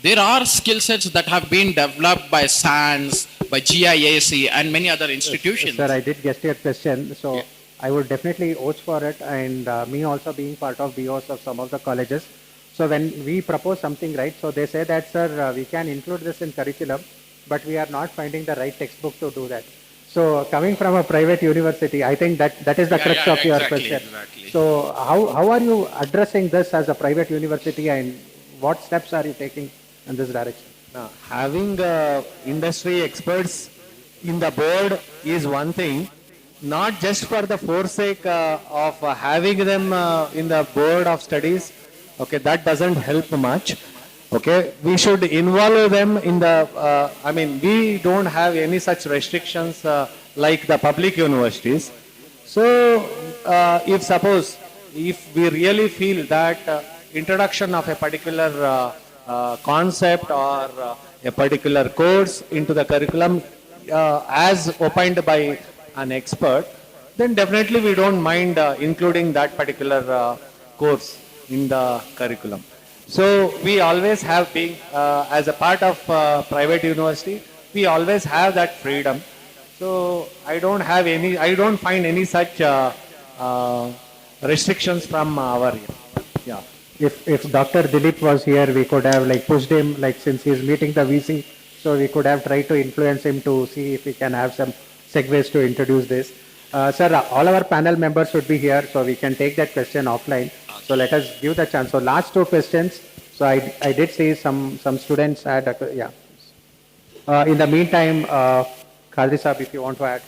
there are skill sets that have been developed by SANS, by GIAC, and many other institutions. Sir, I did get your question. So I would definitely urge for it, and me also being part of BOs of some of the colleges. So when we propose something, right, so they say that, sir, we can include this in curriculum, but we are not finding the right textbook to do that. So coming from a private university, I think that is the crux of your question. Exactly. So how are you addressing this as a private university, and what steps are you taking in this direction? Having industry experts in the board is one thing, not just for the forsake of having them in the board of studies. Okay, that doesn't help much. Okay, we should involve them in the, we don't have any such restrictions like the public universities. So if we really feel that introduction of a particular concept or a particular course into the curriculum as opined by an expert, then definitely we don't mind including that particular course in the curriculum. So we always have been, as a part of private university, we always have that freedom. So I don't find any such restrictions from our end. Yeah. If Dr. Dilip was here, we could have pushed him, since he is meeting the VC, so we could have tried to influence him to see if we can have some segues to introduce this. Sir, all our panel members should be here, so we can take that question offline. So let us give the chance. So last two questions. So I did see some students had, yeah. In the meantime, Khadri Saab, if you want to add.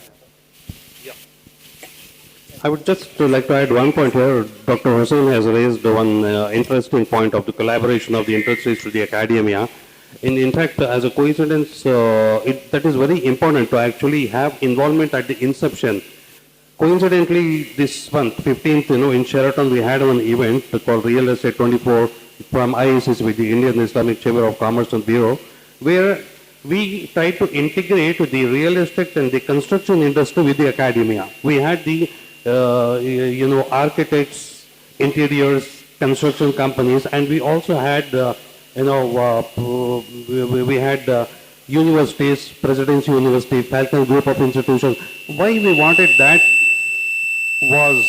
I would just like to add one point here. Dr. Hussain has raised one interesting point of the collaboration of the industries to the academia. In fact, as a coincidence, that is very important to actually have involvement at the inception. Coincidentally, this month, 15th, in Sheraton, we had an event called Real Estate 24 from IICC with the Indian Islamic Chamber of Commerce and Bureau, where we tried to integrate the real estate and the construction industry with the academia. We had the architects, interiors, construction companies, and we also had, we had universities, Presidency University, Falcon Group of Institutions. Why we wanted that was,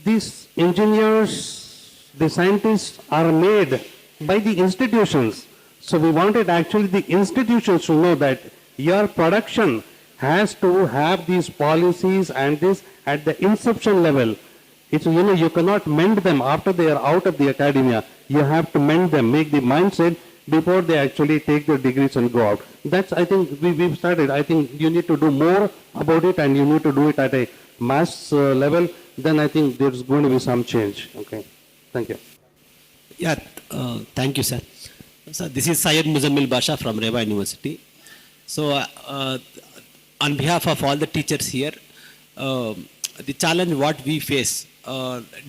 these engineers, the scientists are made by the institutions. So we wanted actually the institutions to know that your production has to have these policies and this at the inception level. It's, you cannot mend them after they are out of the academia. You have to mend them, make the mindset before they actually take their degrees and go out. That's, I think, we've started. I think you need to do more about it, and you need to do it at a mass level. Then I think there's going to be some change. Okay. Thank you. Yeah, thank you, sir. So this is Syed Muzammil Basha from Reva University. So on behalf of all the teachers here, the challenge what we face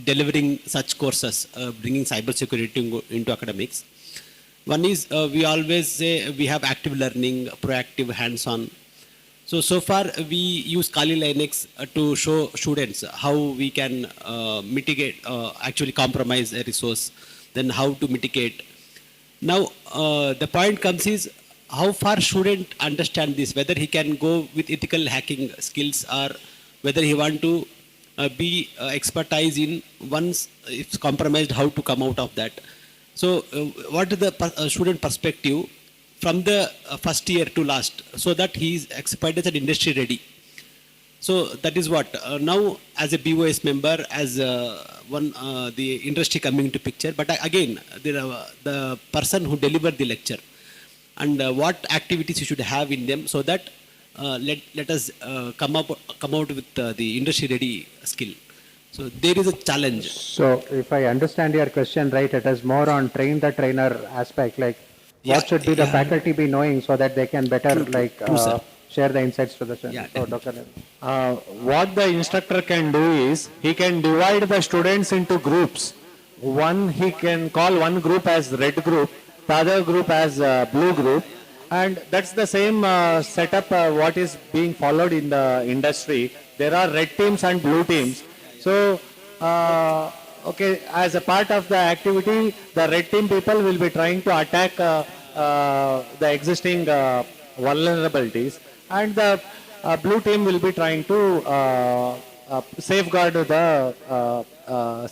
delivering such courses, bringing cybersecurity into academics. One is we always say we have active learning, proactive, hands-on. So far we use Kali Linux to show students how we can mitigate, actually compromise a resource, then how to mitigate. Now the point comes is how far student understand this, whether he can go with ethical hacking skills or whether he want to be expertise in once it's compromised, how to come out of that. So what is the student perspective from the first year to last, so that he is expired as an industry ready? So that is what now as a BOS member, as the industry coming into picture. But again, the person who delivered the lecture, and what activities you should have in them, so that let us come out with the industry ready skill. So there is a challenge. So if I understand your question right, it is more on train the trainer aspect, like what should be the faculty be knowing so that they can better share the insights to the students. So Dr. What the instructor can do is, he can divide the students into groups. One, he can call one group as red group, the other group as blue group, and that's the same setup what is being followed in the industry. There are red teams and blue teams. So, okay, as a part of the activity, the red team people will be trying to attack the existing vulnerabilities, and the blue team will be trying to safeguard the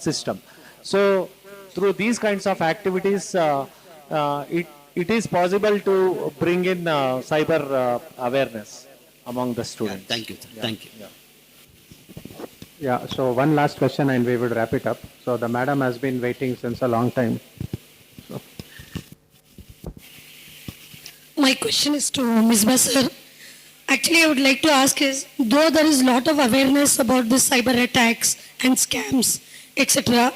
system. So, through these kinds of activities, it is possible to bring in cyber awareness among the students. Thank you, sir. Thank you. Yeah, so one last question and we will wrap it up. So the madam has been waiting since a long time. So. My question is to Ms. Basar. Actually, I would like to ask is, though there is a lot of awareness about the cyber attacks and scams, etc.,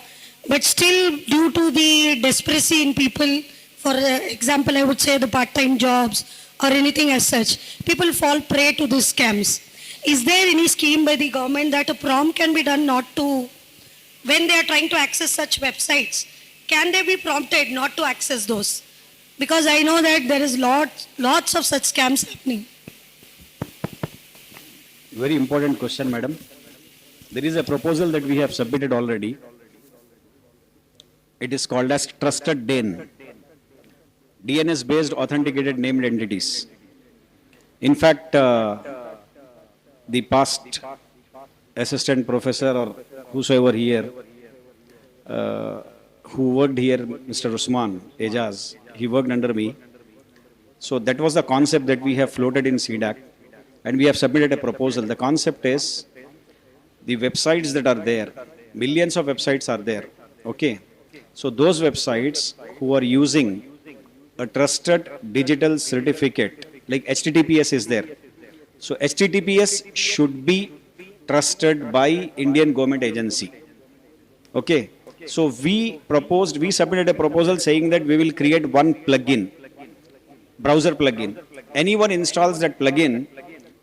but still due to the desperation in people, for example, I would say the part-time jobs or anything as such, people fall prey to these scams. Is there any scheme by the government that a prompt can be done not to, when they are trying to access such websites, can they be prompted not to access those? Because I know that there is lots of such scams happening. Very important question, madam. There is a proposal that we have submitted already. It is called as Trusted DAN, DNS-based authenticated named entities. In fact, the past assistant professor or whosoever here who worked here, Mr. Usman Ejaz, he worked under me. So that was the concept that we have floated in CDAC, and we have submitted a proposal. The concept is the websites that are there, millions of websites are there, okay? So those websites who are using a trusted digital certificate, like HTTPS is there. So HTTPS should be trusted by Indian government agency. Okay. So we submitted a proposal saying that we will create one plugin, browser plugin. Anyone installs that plugin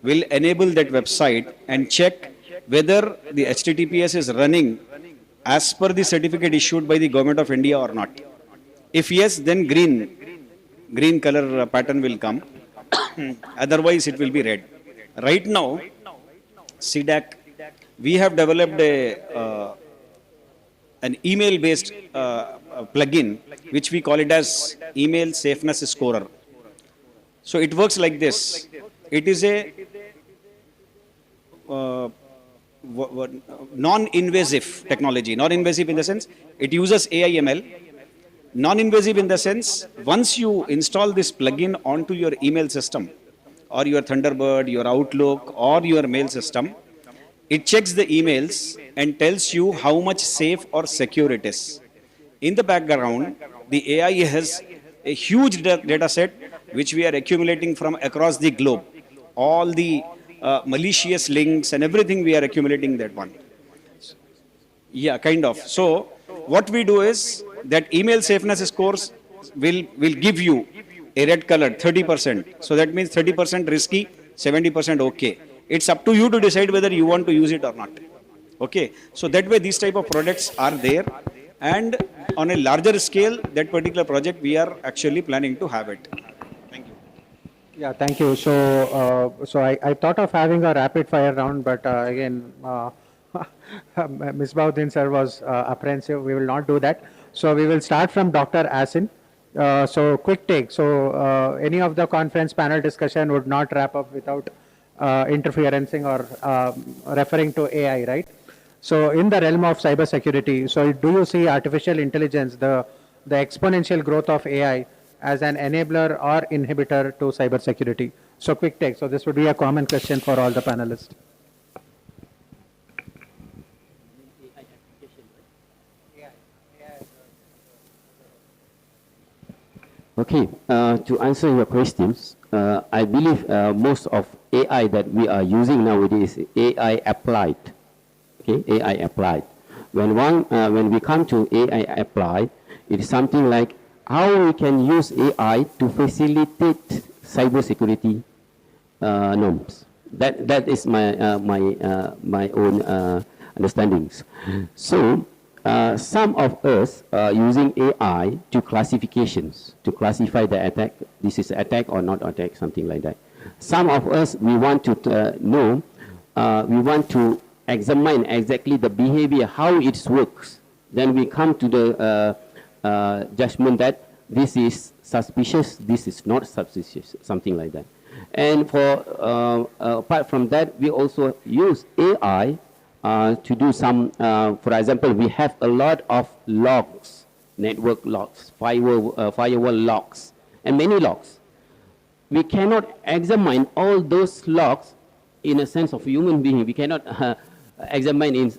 will enable that website and check whether the HTTPS is running as per the certificate issued by the government of India or not. If yes, then green color pattern will come. Otherwise, it will be red. Right now, CDAC, we have developed an email-based plugin, which we call it as Email Safeness Scorer. So it works like this. It is a non-invasive technology. Non-invasive in the sense, it uses AI/ML. Non-invasive in the sense, once you install this plugin onto your email system, or your Thunderbird, your Outlook, or your mail system, it checks the emails and tells you how much safe or secure it is. In the background, the AI has a huge data set which we are accumulating from across the globe. All the malicious links and everything we are accumulating that one. Yeah, kind of. So what we do is that email safeness scores will give you a red color, 30%. So that means 30% risky, 70% okay. It's up to you to decide whether you want to use it or not. Okay. So that way these type of products are there, and on a larger scale, that particular project we are actually planning to have it. Thank you. Yeah, thank you. So, I thought of having a rapid fire round, but again, Ms. Baudin sir was apprehensive. We will not do that. So we will start from Dr. Asin. So quick take. So any of the conference panel discussion would not wrap up without interferencing or referring to AI, right? So in the realm of cyber security, so do you see artificial intelligence, the the exponential growth of AI as an enabler or inhibitor to cybersecurity? So quick take. So this would be a common question for all the panelists. Okay, to answer your questions, I believe most of AI that we are using nowadays is AI applied. Okay, AI applied. When we come to AI applied, it is something like how we can use AI to facilitate cybersecurity norms. That is my own understandings. So some of us are using AI to classifications, to classify the attack. This is attack or not attack, something like that. Some of us, we want to know, we want to examine exactly the behavior, how it works. Then we come to the judgment that this is suspicious, this is not suspicious, something like that. And for apart from that, we also use AI to do some, for example, we have a lot of logs, network logs, firewall logs, and many logs. We cannot examine all those logs in a sense of human being. We cannot examine in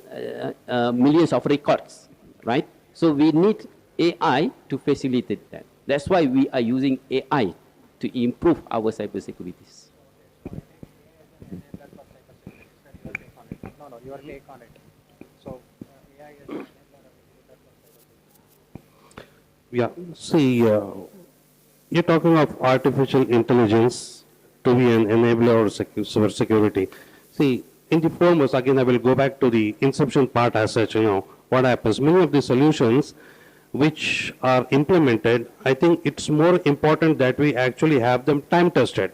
millions of records, right? So we need AI to facilitate that. That's why we are using AI to improve our cybersecurities. No, your take on it. So, AI is Yeah, see, you're talking of artificial intelligence to be an enabler of cybersecurity. See, in the foremost, again, I will go back to the inception part as such, what happens. Many of the solutions which are implemented, I think it's more important that we actually have them time tested.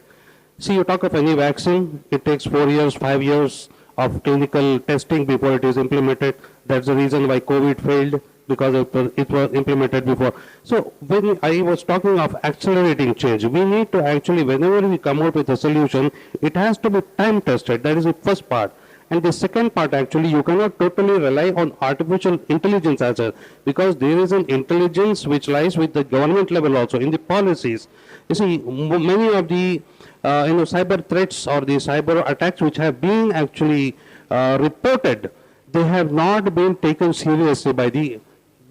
See, you talk of any vaccine, it takes 4 years, 5 years of clinical testing before it is implemented. That's the reason why COVID failed, because it was implemented before. So when I was talking of accelerating change, we need to actually, whenever we come out with a solution, it has to be time tested. That is the first part. And the second part, actually, you cannot totally rely on artificial intelligence as well, because there is an intelligence which lies with the government level also in the policies. You see, many of the cyber threats or the cyber attacks which have been actually reported, they have not been taken seriously by the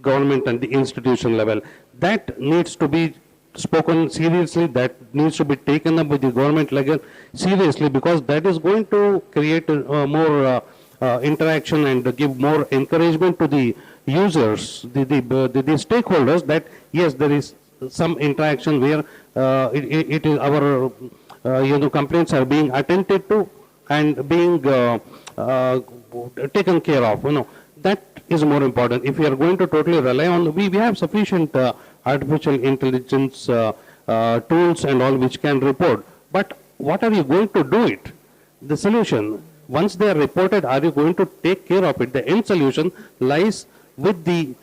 government and the institution level. That needs to be spoken seriously, that needs to be taken up with the government level seriously, because that is going to create more interaction and give more encouragement to the users, the stakeholders, that yes, there is some interaction where it is our complaints are being attended to and being taken care of. That is more important. If we are going to totally rely on, we have sufficient artificial intelligence tools and all which can report. But what are you going to do it? The solution, once they are reported, are you going to take care of it? The end solution lies with the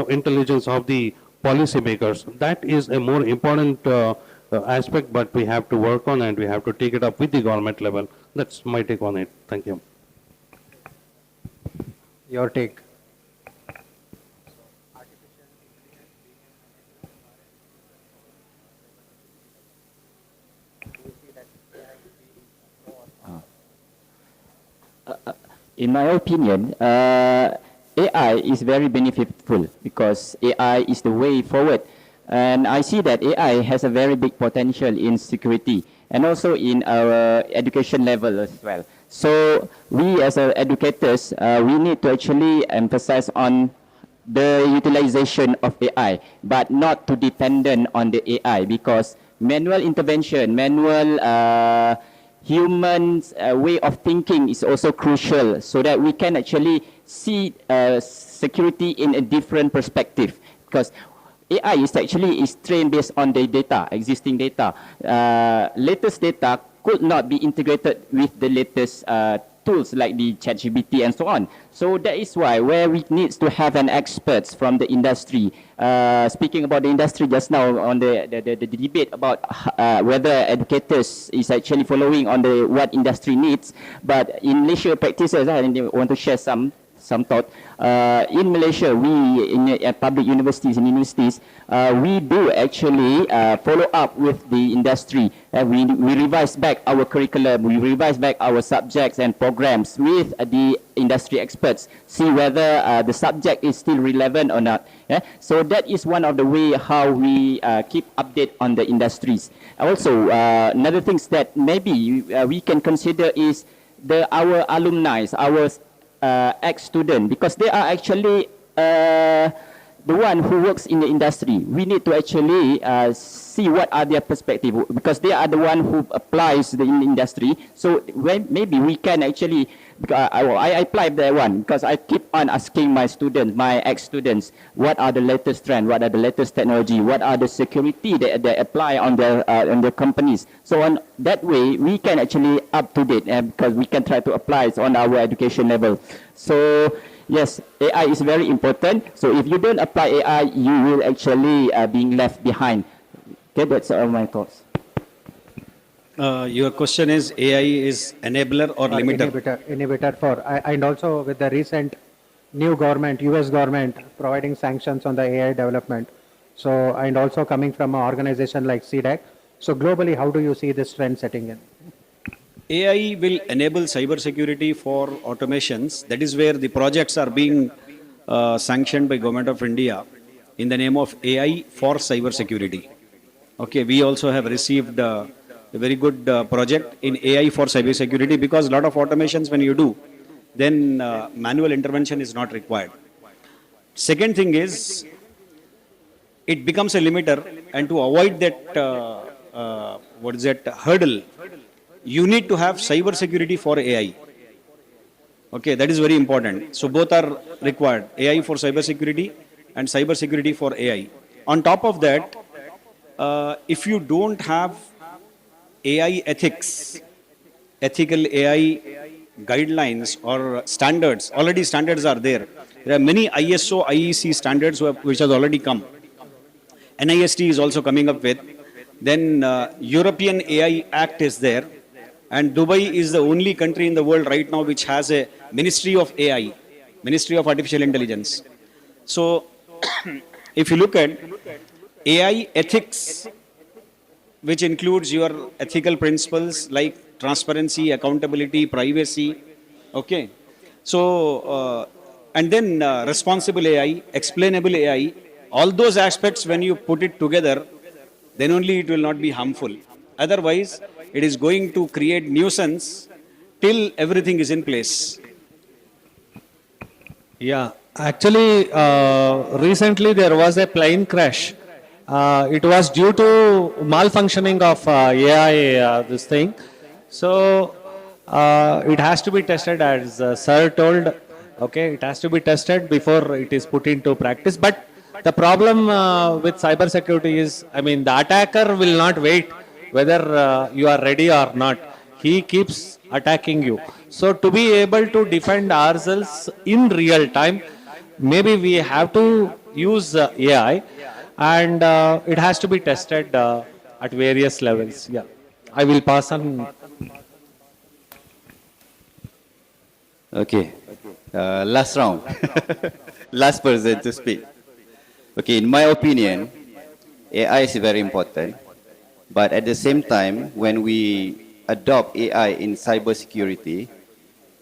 intelligence of the policymakers. That is a more important aspect, but we have to work on and we have to take it up with the government level. That's my take on it. Thank you. Your take. In my opinion, AI is very beneficial because AI is the way forward. And I see that AI has a very big potential in security and also in our education level as well. So we as educators, we need to actually emphasize on the utilization of AI, but not too dependent on the AI, because manual intervention, manual human way of thinking is also crucial, so that we can actually see security in a different perspective, because AI is trained based on the data, existing data. Latest data could not be integrated with the latest tools like the ChatGPT and so on. So that is why where we need to have an experts from the industry. Speaking about the industry just now on the debate about whether educators is actually following on the what industry needs. But in leisure practices, I want to share some some thought. In Malaysia, we in public universities and universities, we do actually follow up with the industry. We revise back our curriculum, we revise back our subjects and programs with the industry experts, see whether the subject is still relevant or not. So that is one of the way how we keep update on the industries. Also, another things that maybe we can consider is our alumni, our ex-student, because they are actually the one who works in the industry. We need to actually see what are their perspective, because they are the one who applies in the industry. So maybe we can actually, I applied that one because I keep on asking my students, my ex-students, what are the latest trend, what are the latest technology, what are the security that they apply on their companies. So on that way, we can actually up to date because we can try to apply it on our education level. So yes, AI is very important. So if you don't apply AI, you will actually being left behind. Okay, that's all my thoughts. Your question is AI is enabler or limiter? Inhibitor for, and also with the recent new government, US government providing sanctions on the AI development. So, and also coming from an organization like CDAC. So globally, how do you see this trend setting in? AI will enable cyber security for automations. That is where the projects are being sanctioned by Government of India in the name of AI for cyber security. Okay, we also have received a very good project in AI for cyber security, because a lot of automations when you do, then manual intervention is not required. Second thing is, it becomes a limiter, and to avoid that, hurdle, you need to have cyber security for AI. Okay, that is very important. So both are required, AI for cyber security and cyber security for AI. On top of that, if you don't have AI ethics, ethical AI guidelines or standards, already standards are there. There are many ISO, IEC standards which has already come. NIST is also coming up with. Then European AI Act is there. And Dubai is the only country in the world right now which has a Ministry of AI, Ministry of Artificial Intelligence. So if you look at AI ethics, which includes your ethical principles like transparency, accountability, privacy, okay. So, and then responsible AI, explainable AI, all those aspects when you put it together, then only it will not be harmful. Otherwise, it is going to create nuisance till everything is in place. Yeah, actually, recently there was a plane crash. It was due to malfunctioning of AI, this thing. So, it has to be tested, as Sir told. Okay, it has to be tested before it is put into practice. But the problem with cyber security is, I mean, the attacker will not wait whether you are ready or not. He keeps attacking you. So to be able to defend ourselves in real time, maybe we have to use AI, and it has to be tested at various levels. Yeah, I will pass on. Okay, last round. Last person to speak. Okay, in my opinion, AI is very important. But at the same time, when we adopt AI in cybersecurity,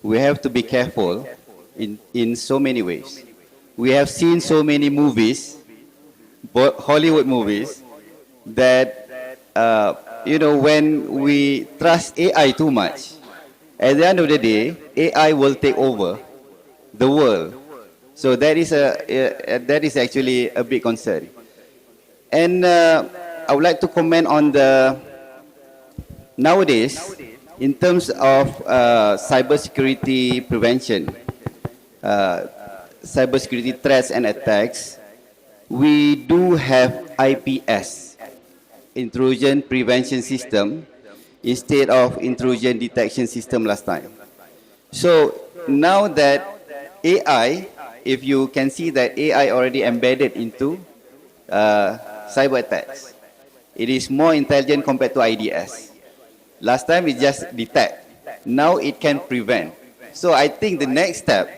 we have to be careful in so many ways. We have seen so many movies, Hollywood movies, that, when we trust AI too much, at the end of the day, AI will take over the world. So that is actually a big concern. And I would like to comment on nowadays, in terms of cybersecurity prevention, cybersecurity threats and attacks, we do have IPS, intrusion prevention system, instead of intrusion detection system last time. So now that AI, if you can see that AI already embedded into cyber attacks, it is more intelligent compared to IDS. Last time it just detect. Now it can prevent. So I think the next step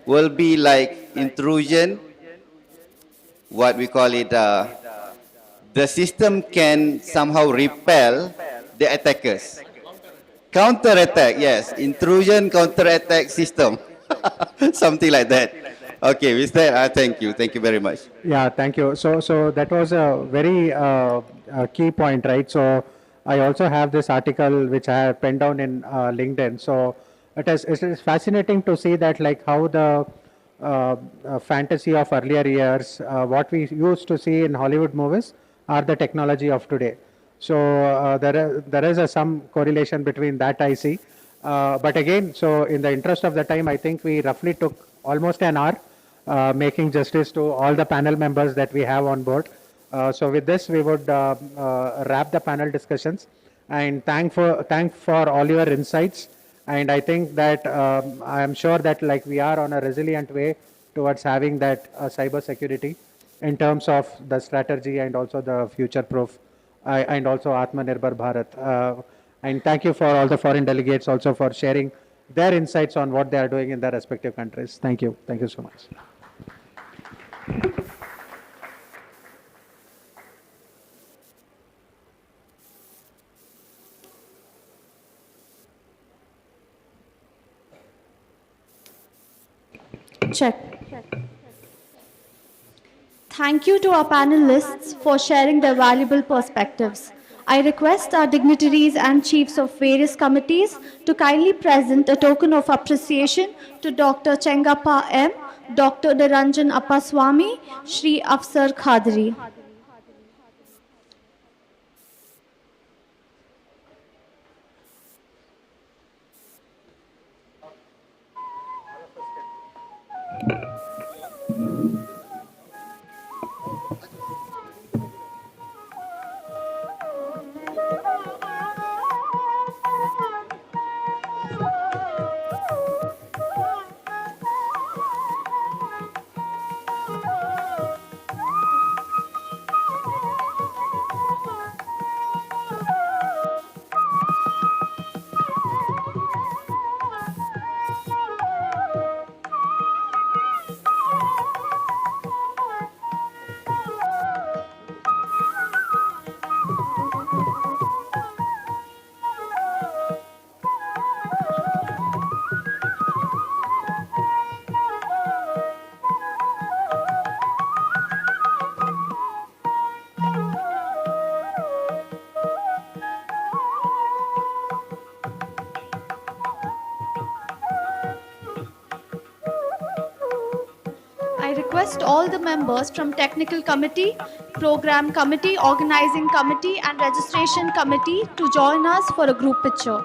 will be like intrusion, what we call it, the system can somehow repel the attackers. Counter-attack, yes, intrusion counter-attack system, something like that. Okay, with that, thank you very much. Yeah, thank you. So that was a very key point, right? So I also have this article which I have penned down in LinkedIn. So it is fascinating to see that like how the fantasy of earlier years, what we used to see in Hollywood movies, are the technology of today. So there is some correlation between that I see. But again, so in the interest of the time, I think we roughly took almost an hour making justice to all the panel members that we have on board. So with this, we would wrap the panel discussions and thank for all your insights. And I think that I am sure that like we are on a resilient way towards having that cyber security in terms of the strategy and also the future proof and also Atmanirbhar Bharat. And thank you for all the foreign delegates also for sharing their insights on what they are doing in their respective countries. Thank you. Thank you so much. Check. Thank you to our panelists for sharing their valuable perspectives. I request our dignitaries and chiefs of various committees to kindly present a token of appreciation to Dr. Chengappa M., Dr. Niranjan Appaswamy, Shri Afsar Khadri. I request all the members from Technical Committee, Program Committee, Organizing Committee and Registration Committee to join us for a group picture.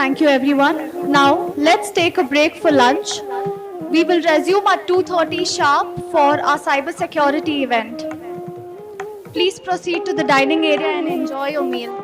Thank you, everyone. Now, let's take a break for lunch. We will resume at 2:30 sharp for our cybersecurity event. Please proceed to the dining area and enjoy your meal.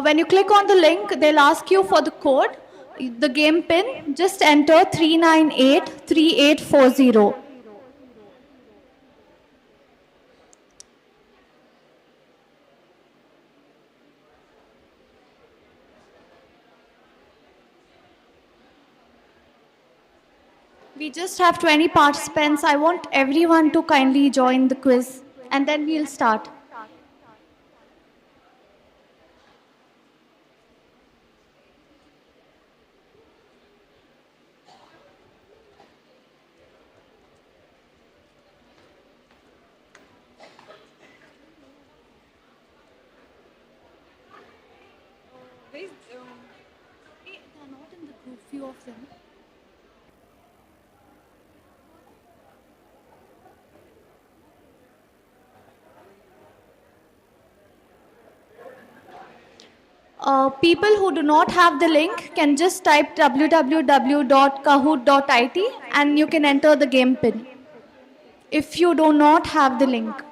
When you click on the link, they'll ask you for the code, the game pin. Just enter 3983840. We just have 20 participants. I want everyone to kindly join the quiz, and then we'll start. They're not in the group, few of them. People who do not have the link can just type www.kahoot.it and you can enter the game pin if you do not have the link.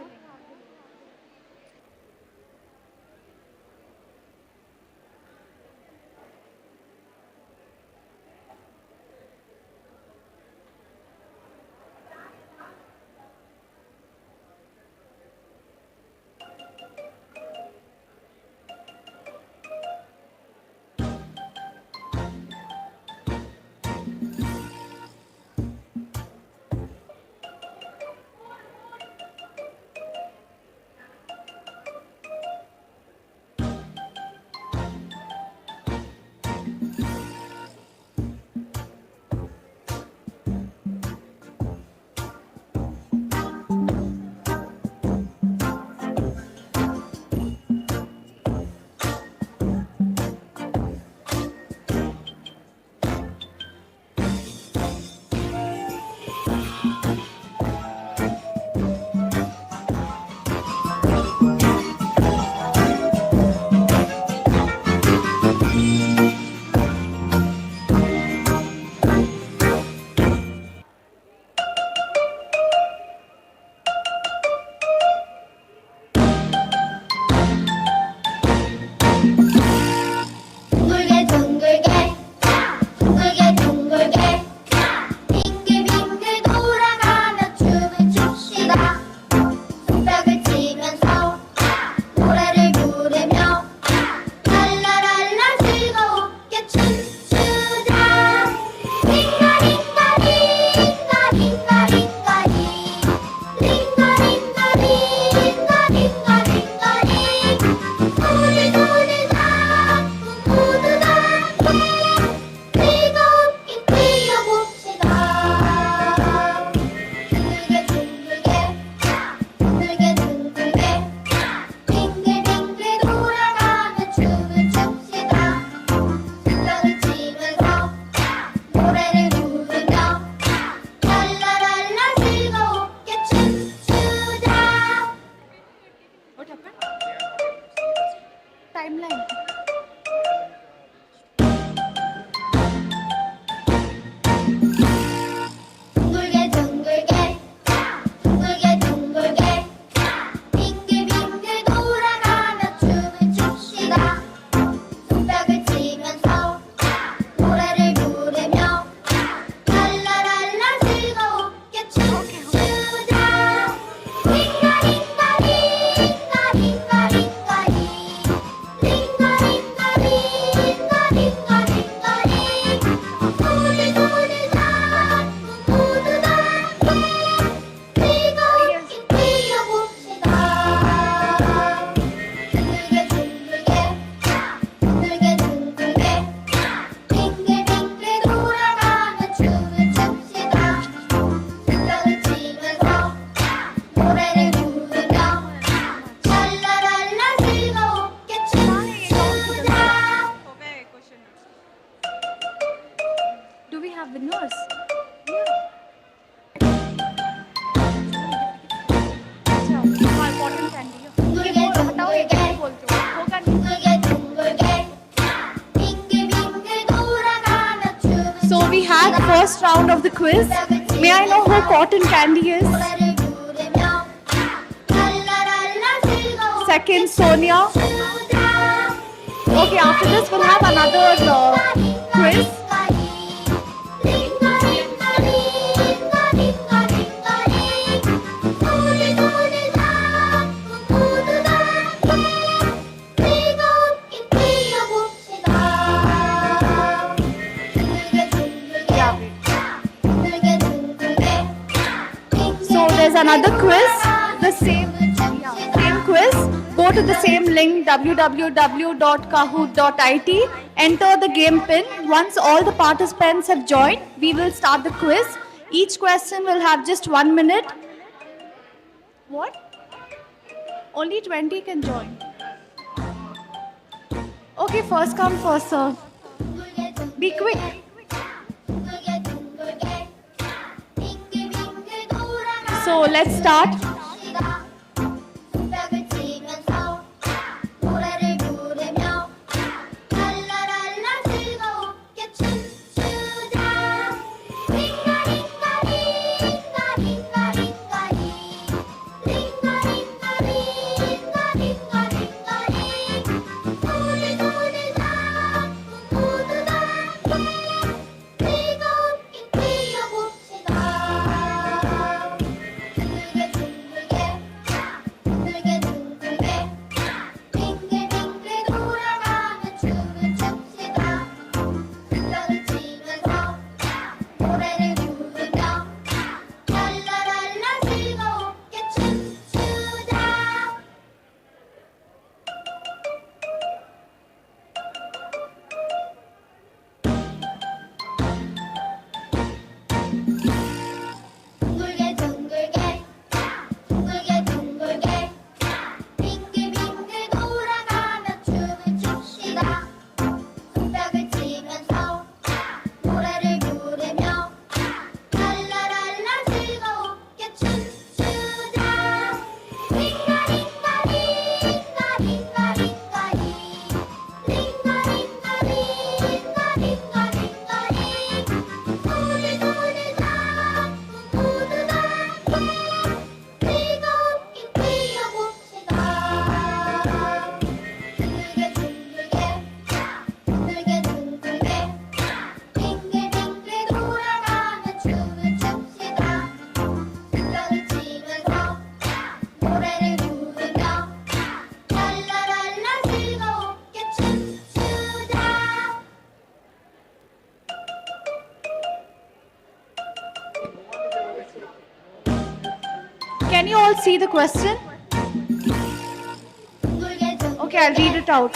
So we had first round of the quiz. May I know who cotton candy is? Second, Sonia. Okay, after this we'll have another quiz. So there's another quiz, the same quiz. Go to the same link www.kahoot.it, enter the game pin. Once all the participants have joined, we will start the quiz. Each question will have just 1 minute. What? Only 20 can join. Okay, first come, first serve. Be quick. So let's start. Can you all see the question? Okay, I'll read it out.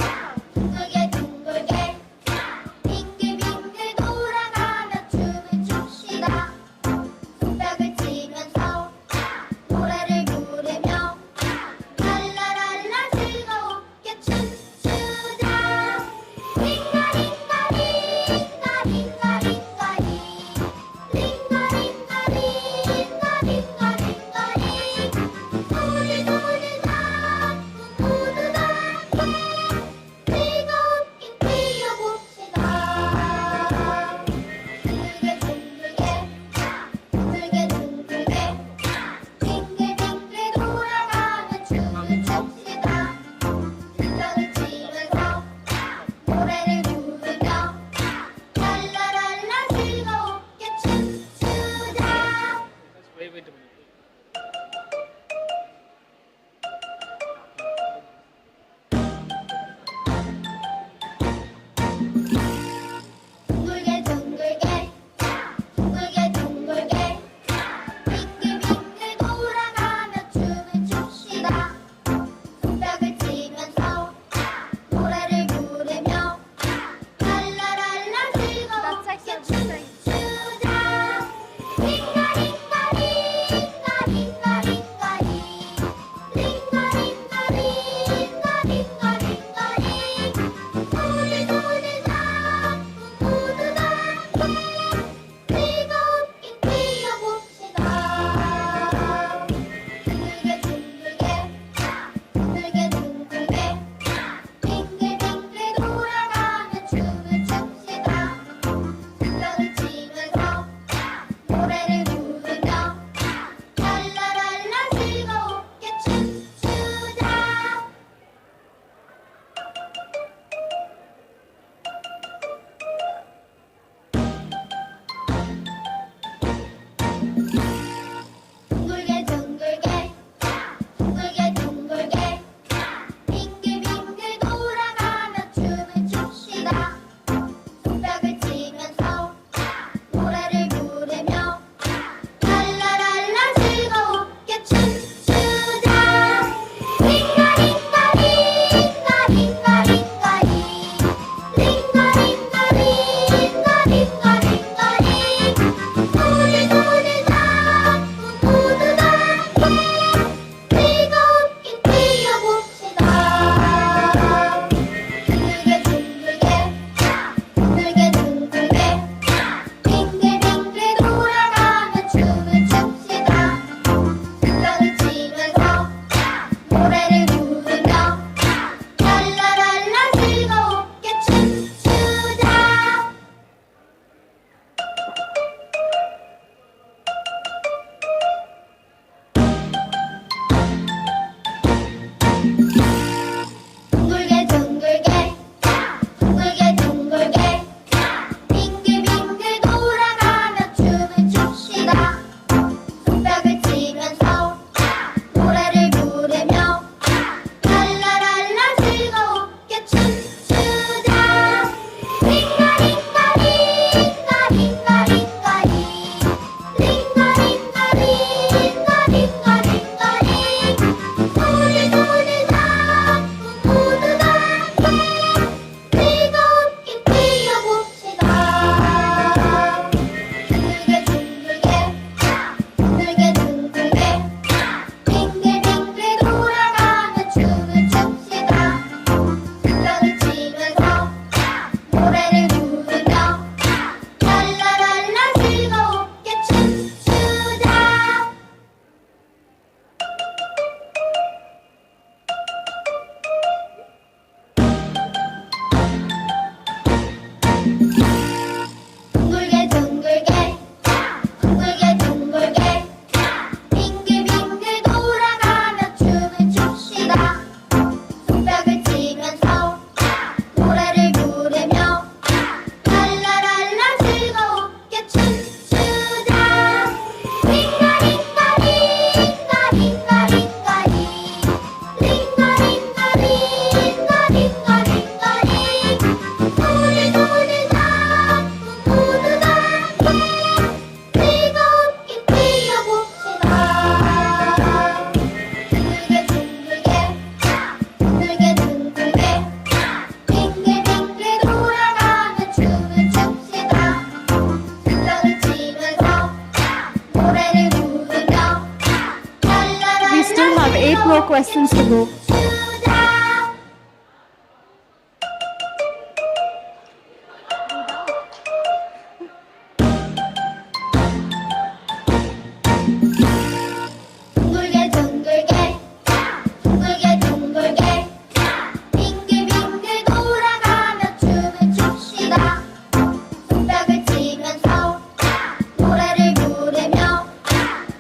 questions to go. 둥글게 둥글게 둥글게 둥글게 빙글빙글 돌아가며 춤을 춥시다. 손뼉을 치면서 노래를 부르며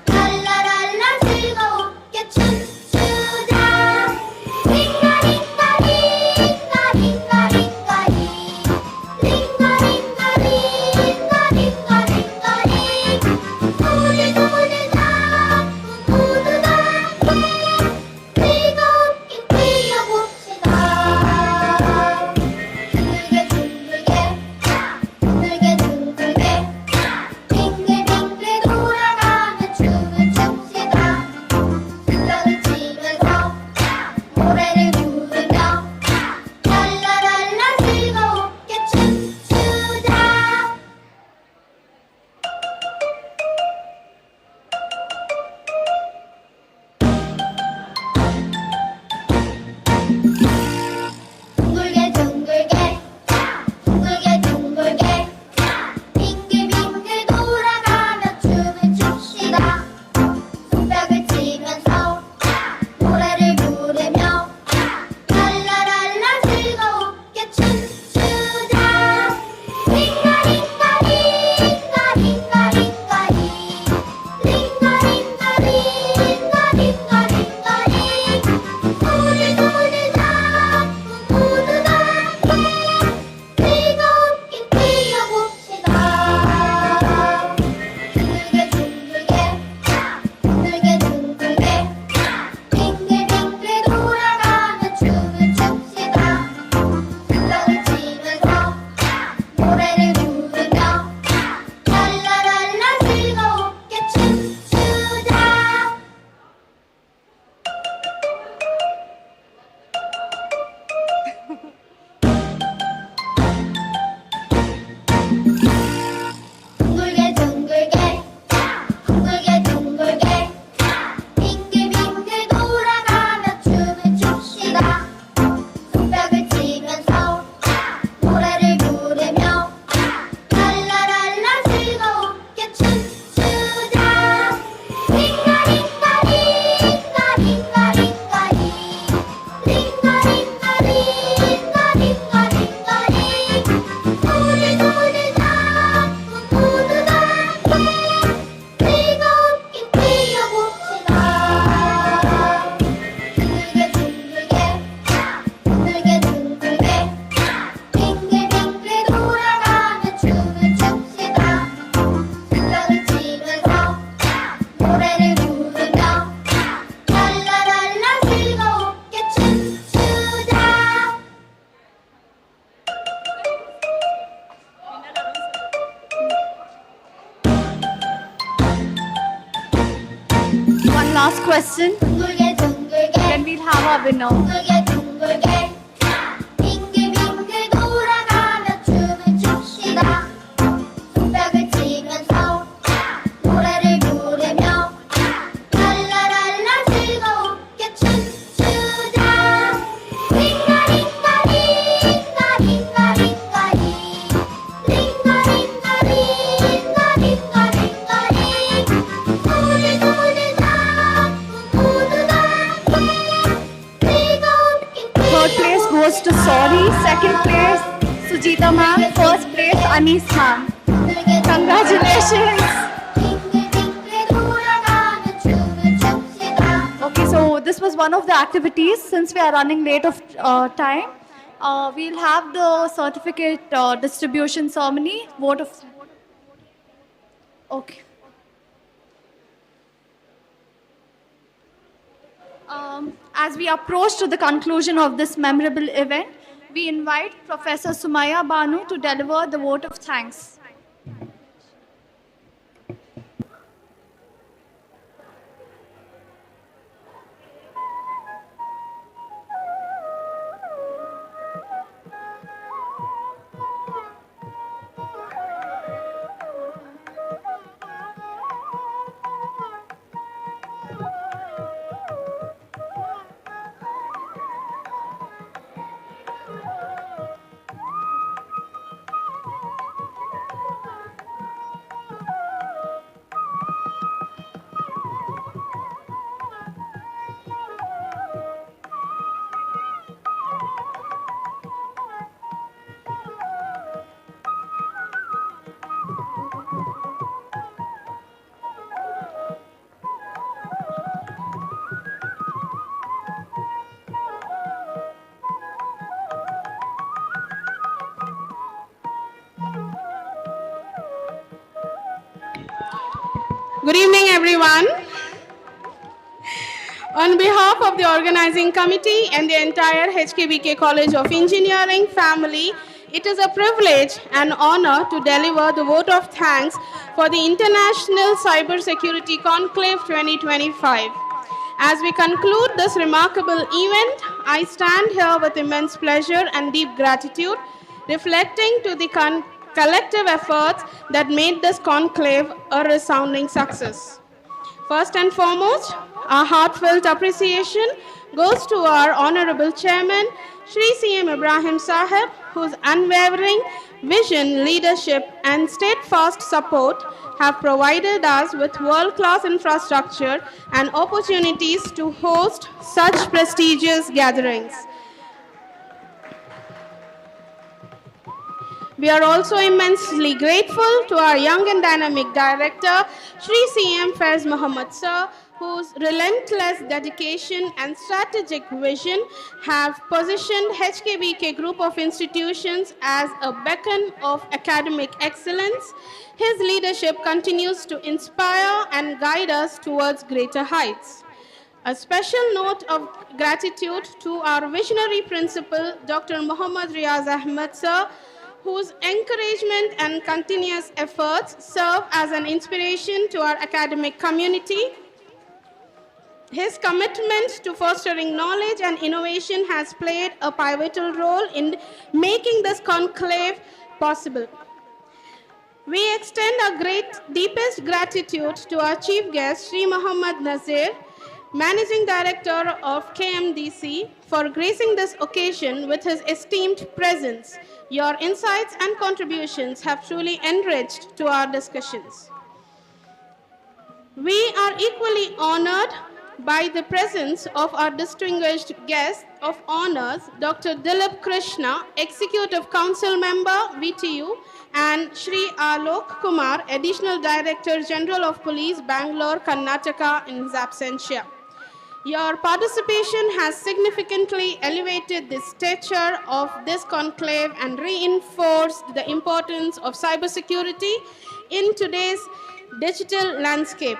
랄라랄라 즐겁게 춤추자. 링가링가 링가 링가 링가 링가 링가 링가 링가 링가 링 오늘도 오늘 자꾸 모두 다 즐겁게 뛰어봅시다. 둥글게 둥글게 둥글게 둥글게 빙글빙글 돌아가며 춤을 춥시다. 손뼉을 치면서 노래를 부르며 랄라랄라 즐겁게 춤추자. 둥글게 둥글게 둥글게 둥글게 빙글빙글 돌아가며 춤을 춥시다. 손뼉을 치면서 노래를 부르며 랄라랄라 즐겁게 춤추자. 링가링가 링가 링가 링가 링가 링가 링가 링가 링가 링 오늘도 오늘 자꾸 모두 다 즐겁게 뛰어봅시다. 둥글게 둥글게 둥글게 둥글게 빙글빙글 돌아가며 춤을 춥시다. 손뼉을 치면서 노래를 부르며 랄라랄라 즐겁게 춤추자. 둥글게 둥글게 둥글게 둥글게 빙글빙글 돌아가며 춤을 춥시다. 손뼉을 치면서 노래를 부르며 랄라랄라 즐겁게 춤추자. 링가링가 링가 링가 링가 링가 링가 링가 링가 링가 링 오늘도 오늘 자꾸 모두 다 즐겁게 뛰어봅시다. 둥글게 둥글게 둥글게 둥글게 빙글빙글 돌아가며 춤을 춥시다. 손뼉을 치면서 노래를 부르며 랄라랄라 즐겁게 춤추자. One last question, 둥글게 둥글게 then we'll have our winner. 둥글게 둥글게 빙글빙글 돌아가며 춤을 춥시다. 손뼉을 치면서 노래를 부르며 랄라랄라 즐겁게 춤추자. 링가링가 링가 링가 링가 링가 링가 링가 링가 링가 링 오늘도 오늘 자꾸 모두 다 즐겁게 Third place goes to Sorry. Second place, Sujita ma'am. First place, Anis ma'am. Congratulations. 빙글빙글 돌아가며 춤을 춥시다. Okay, so this was one of the activities. Since we are running late of time, we'll have the certificate distribution ceremony. Vote of. Okay. As we approach to the conclusion of this memorable event, we invite Professor Sumaya Banu to deliver the vote of thanks. Good evening, everyone. On behalf of the organizing committee and the entire HKBK College of Engineering family, it is a privilege and honor to deliver the vote of thanks for the International Cyber Security Conclave 2025. As we conclude this remarkable event, I stand here with immense pleasure and deep gratitude, reflecting to the collective efforts that made this conclave a resounding success. First and foremost, our heartfelt appreciation goes to our Honorable Chairman, Shri CM Ibrahim Sahib, whose unwavering vision, leadership, and steadfast support have provided us with world-class infrastructure and opportunities to host such prestigious gatherings. We are also immensely grateful to our young and dynamic director, Shri CM Faiz Muhammad Sir, whose relentless dedication and strategic vision have positioned HKBK Group of Institutions as a beacon of academic excellence. His leadership continues to inspire and guide us towards greater heights. A special note of gratitude to our visionary principal, Dr. Muhammad Riaz Ahmed Sir, whose encouragement and continuous efforts serve as an inspiration to our academic community. His commitment to fostering knowledge and innovation has played a pivotal role in making this conclave possible. We extend our deepest gratitude to our chief guest, Sri Muhammad Nazir, Managing Director of KMDC, for gracing this occasion with his esteemed presence. Your insights and contributions have truly enriched to our discussions. We are equally honored by the presence of our distinguished guest of honors, Dr. Dilip Krishna, Executive Council Member, VTU, and Shri Alok Kumar, Additional Director General of Police, Bangalore, Karnataka, in his absentia. Your participation has significantly elevated the stature of this conclave and reinforced the importance of cybersecurity in today's digital landscape.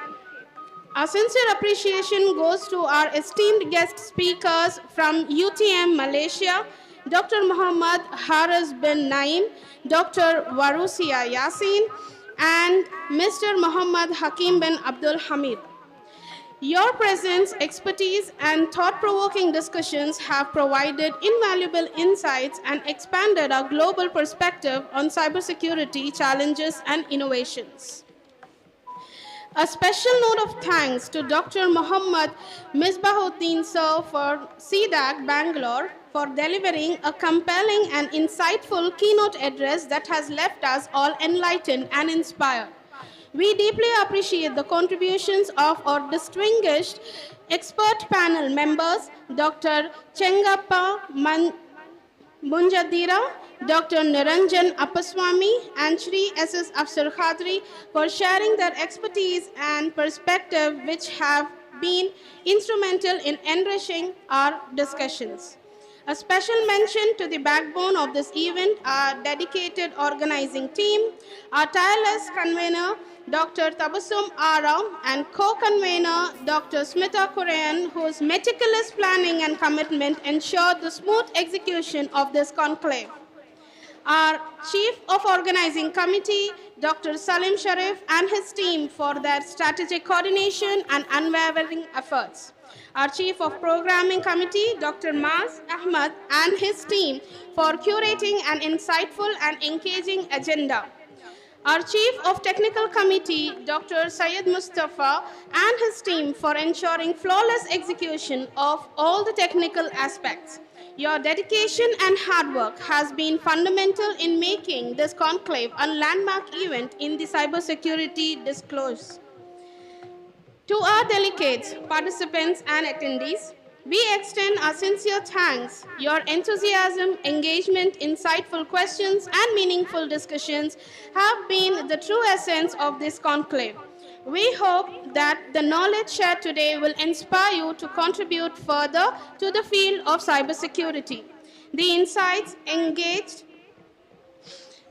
Our sincere appreciation goes to our esteemed guest speakers from UTM Malaysia, Dr. Muhammad Haris bin Naim, Dr. Warusia Yasin, and Mr. Muhammad Hakim bin Abdul Hamid. Your presence, expertise, and thought-provoking discussions have provided invaluable insights and expanded our global perspective on cybersecurity challenges and innovations. A special note of thanks to Dr. Muhammad Misbahuddin Sir for CDAC Bangalore for delivering a compelling and insightful keynote address that has left us all enlightened and inspired. We deeply appreciate the contributions of our distinguished expert panel members, Dr. Chengappa Munjadira, Dr. Niranjan Appaswamy, and Shri S.S. Afsar Khadri for sharing their expertise and perspective, which have been instrumental in enriching our discussions. A special mention to the backbone of this event, our dedicated organizing team, our tireless convener, Dr. Tabassum Ara, and co-convener, Dr. Smita Korean, whose meticulous planning and commitment ensured the smooth execution of this conclave. Our Chief of Organizing Committee, Dr. Salim Sharif, and his team for their strategic coordination and unwavering efforts. Our Chief of Programming Committee, Dr. Maz Ahmad, and his team for curating an insightful and engaging agenda. Our Chief of Technical Committee, Dr. Syed Mustafa, and his team for ensuring flawless execution of all the technical aspects. Your dedication and hard work has been fundamental in making this conclave a landmark event in the cybersecurity discourse. To our delegates, participants, and attendees, we extend our sincere thanks. Your enthusiasm, engagement, insightful questions, and meaningful discussions have been the true essence of this conclave. We hope that the knowledge shared today will inspire you to contribute further to the field of cybersecurity. The insights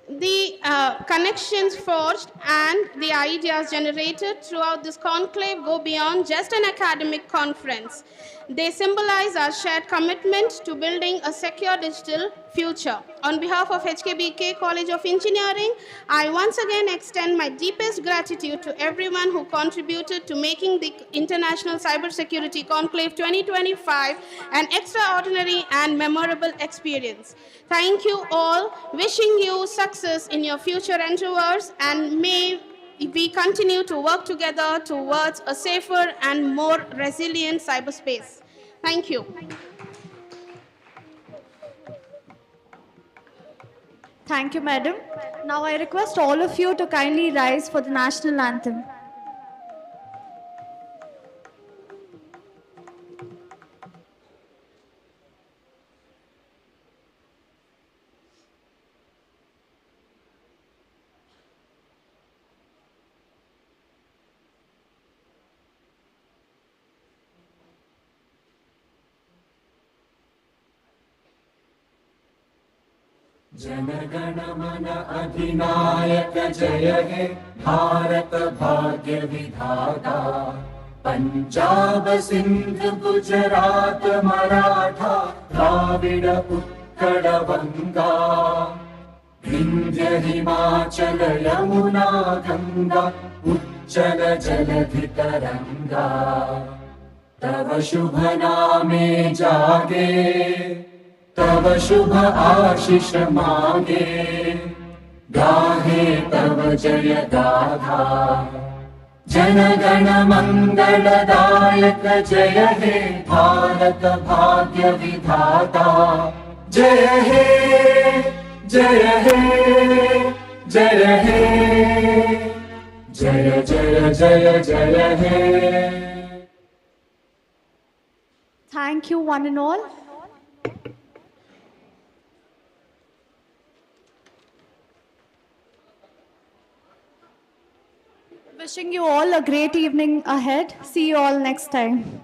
The connections forged and the ideas generated throughout this conclave go beyond just an academic conference. They symbolize our shared commitment to building a secure digital future. On behalf of HKBK College of Engineering, I once again extend my deepest gratitude to everyone who contributed to making the International Cyber Security Conclave 2025 an extraordinary and memorable experience. Thank you all. Wishing you success in your future endeavors, and may we continue to work together towards a safer and more resilient cyberspace. Thank you. Thank you, madam. Now I request all of you to kindly rise for the national anthem. जनगण मन अधिनायक जय हे भारत भाग्य विधाता पंजाब सिंध गुजरात मराठा द्राविड उत्कल बंगा विंध्य हिमाचल यमुना गंगा उच्चल जलधि तरंगा तव शुभ नामे जागे तव शुभ आशीष मांगे गाहे तव जय गाथा जनगण मंगलदायक जय हे भारत भाग्य विधाता जय हे जय हे जय हे जय जय जय जय हे. Thank you, one and all. Wishing you all a great evening ahead. See you all next time.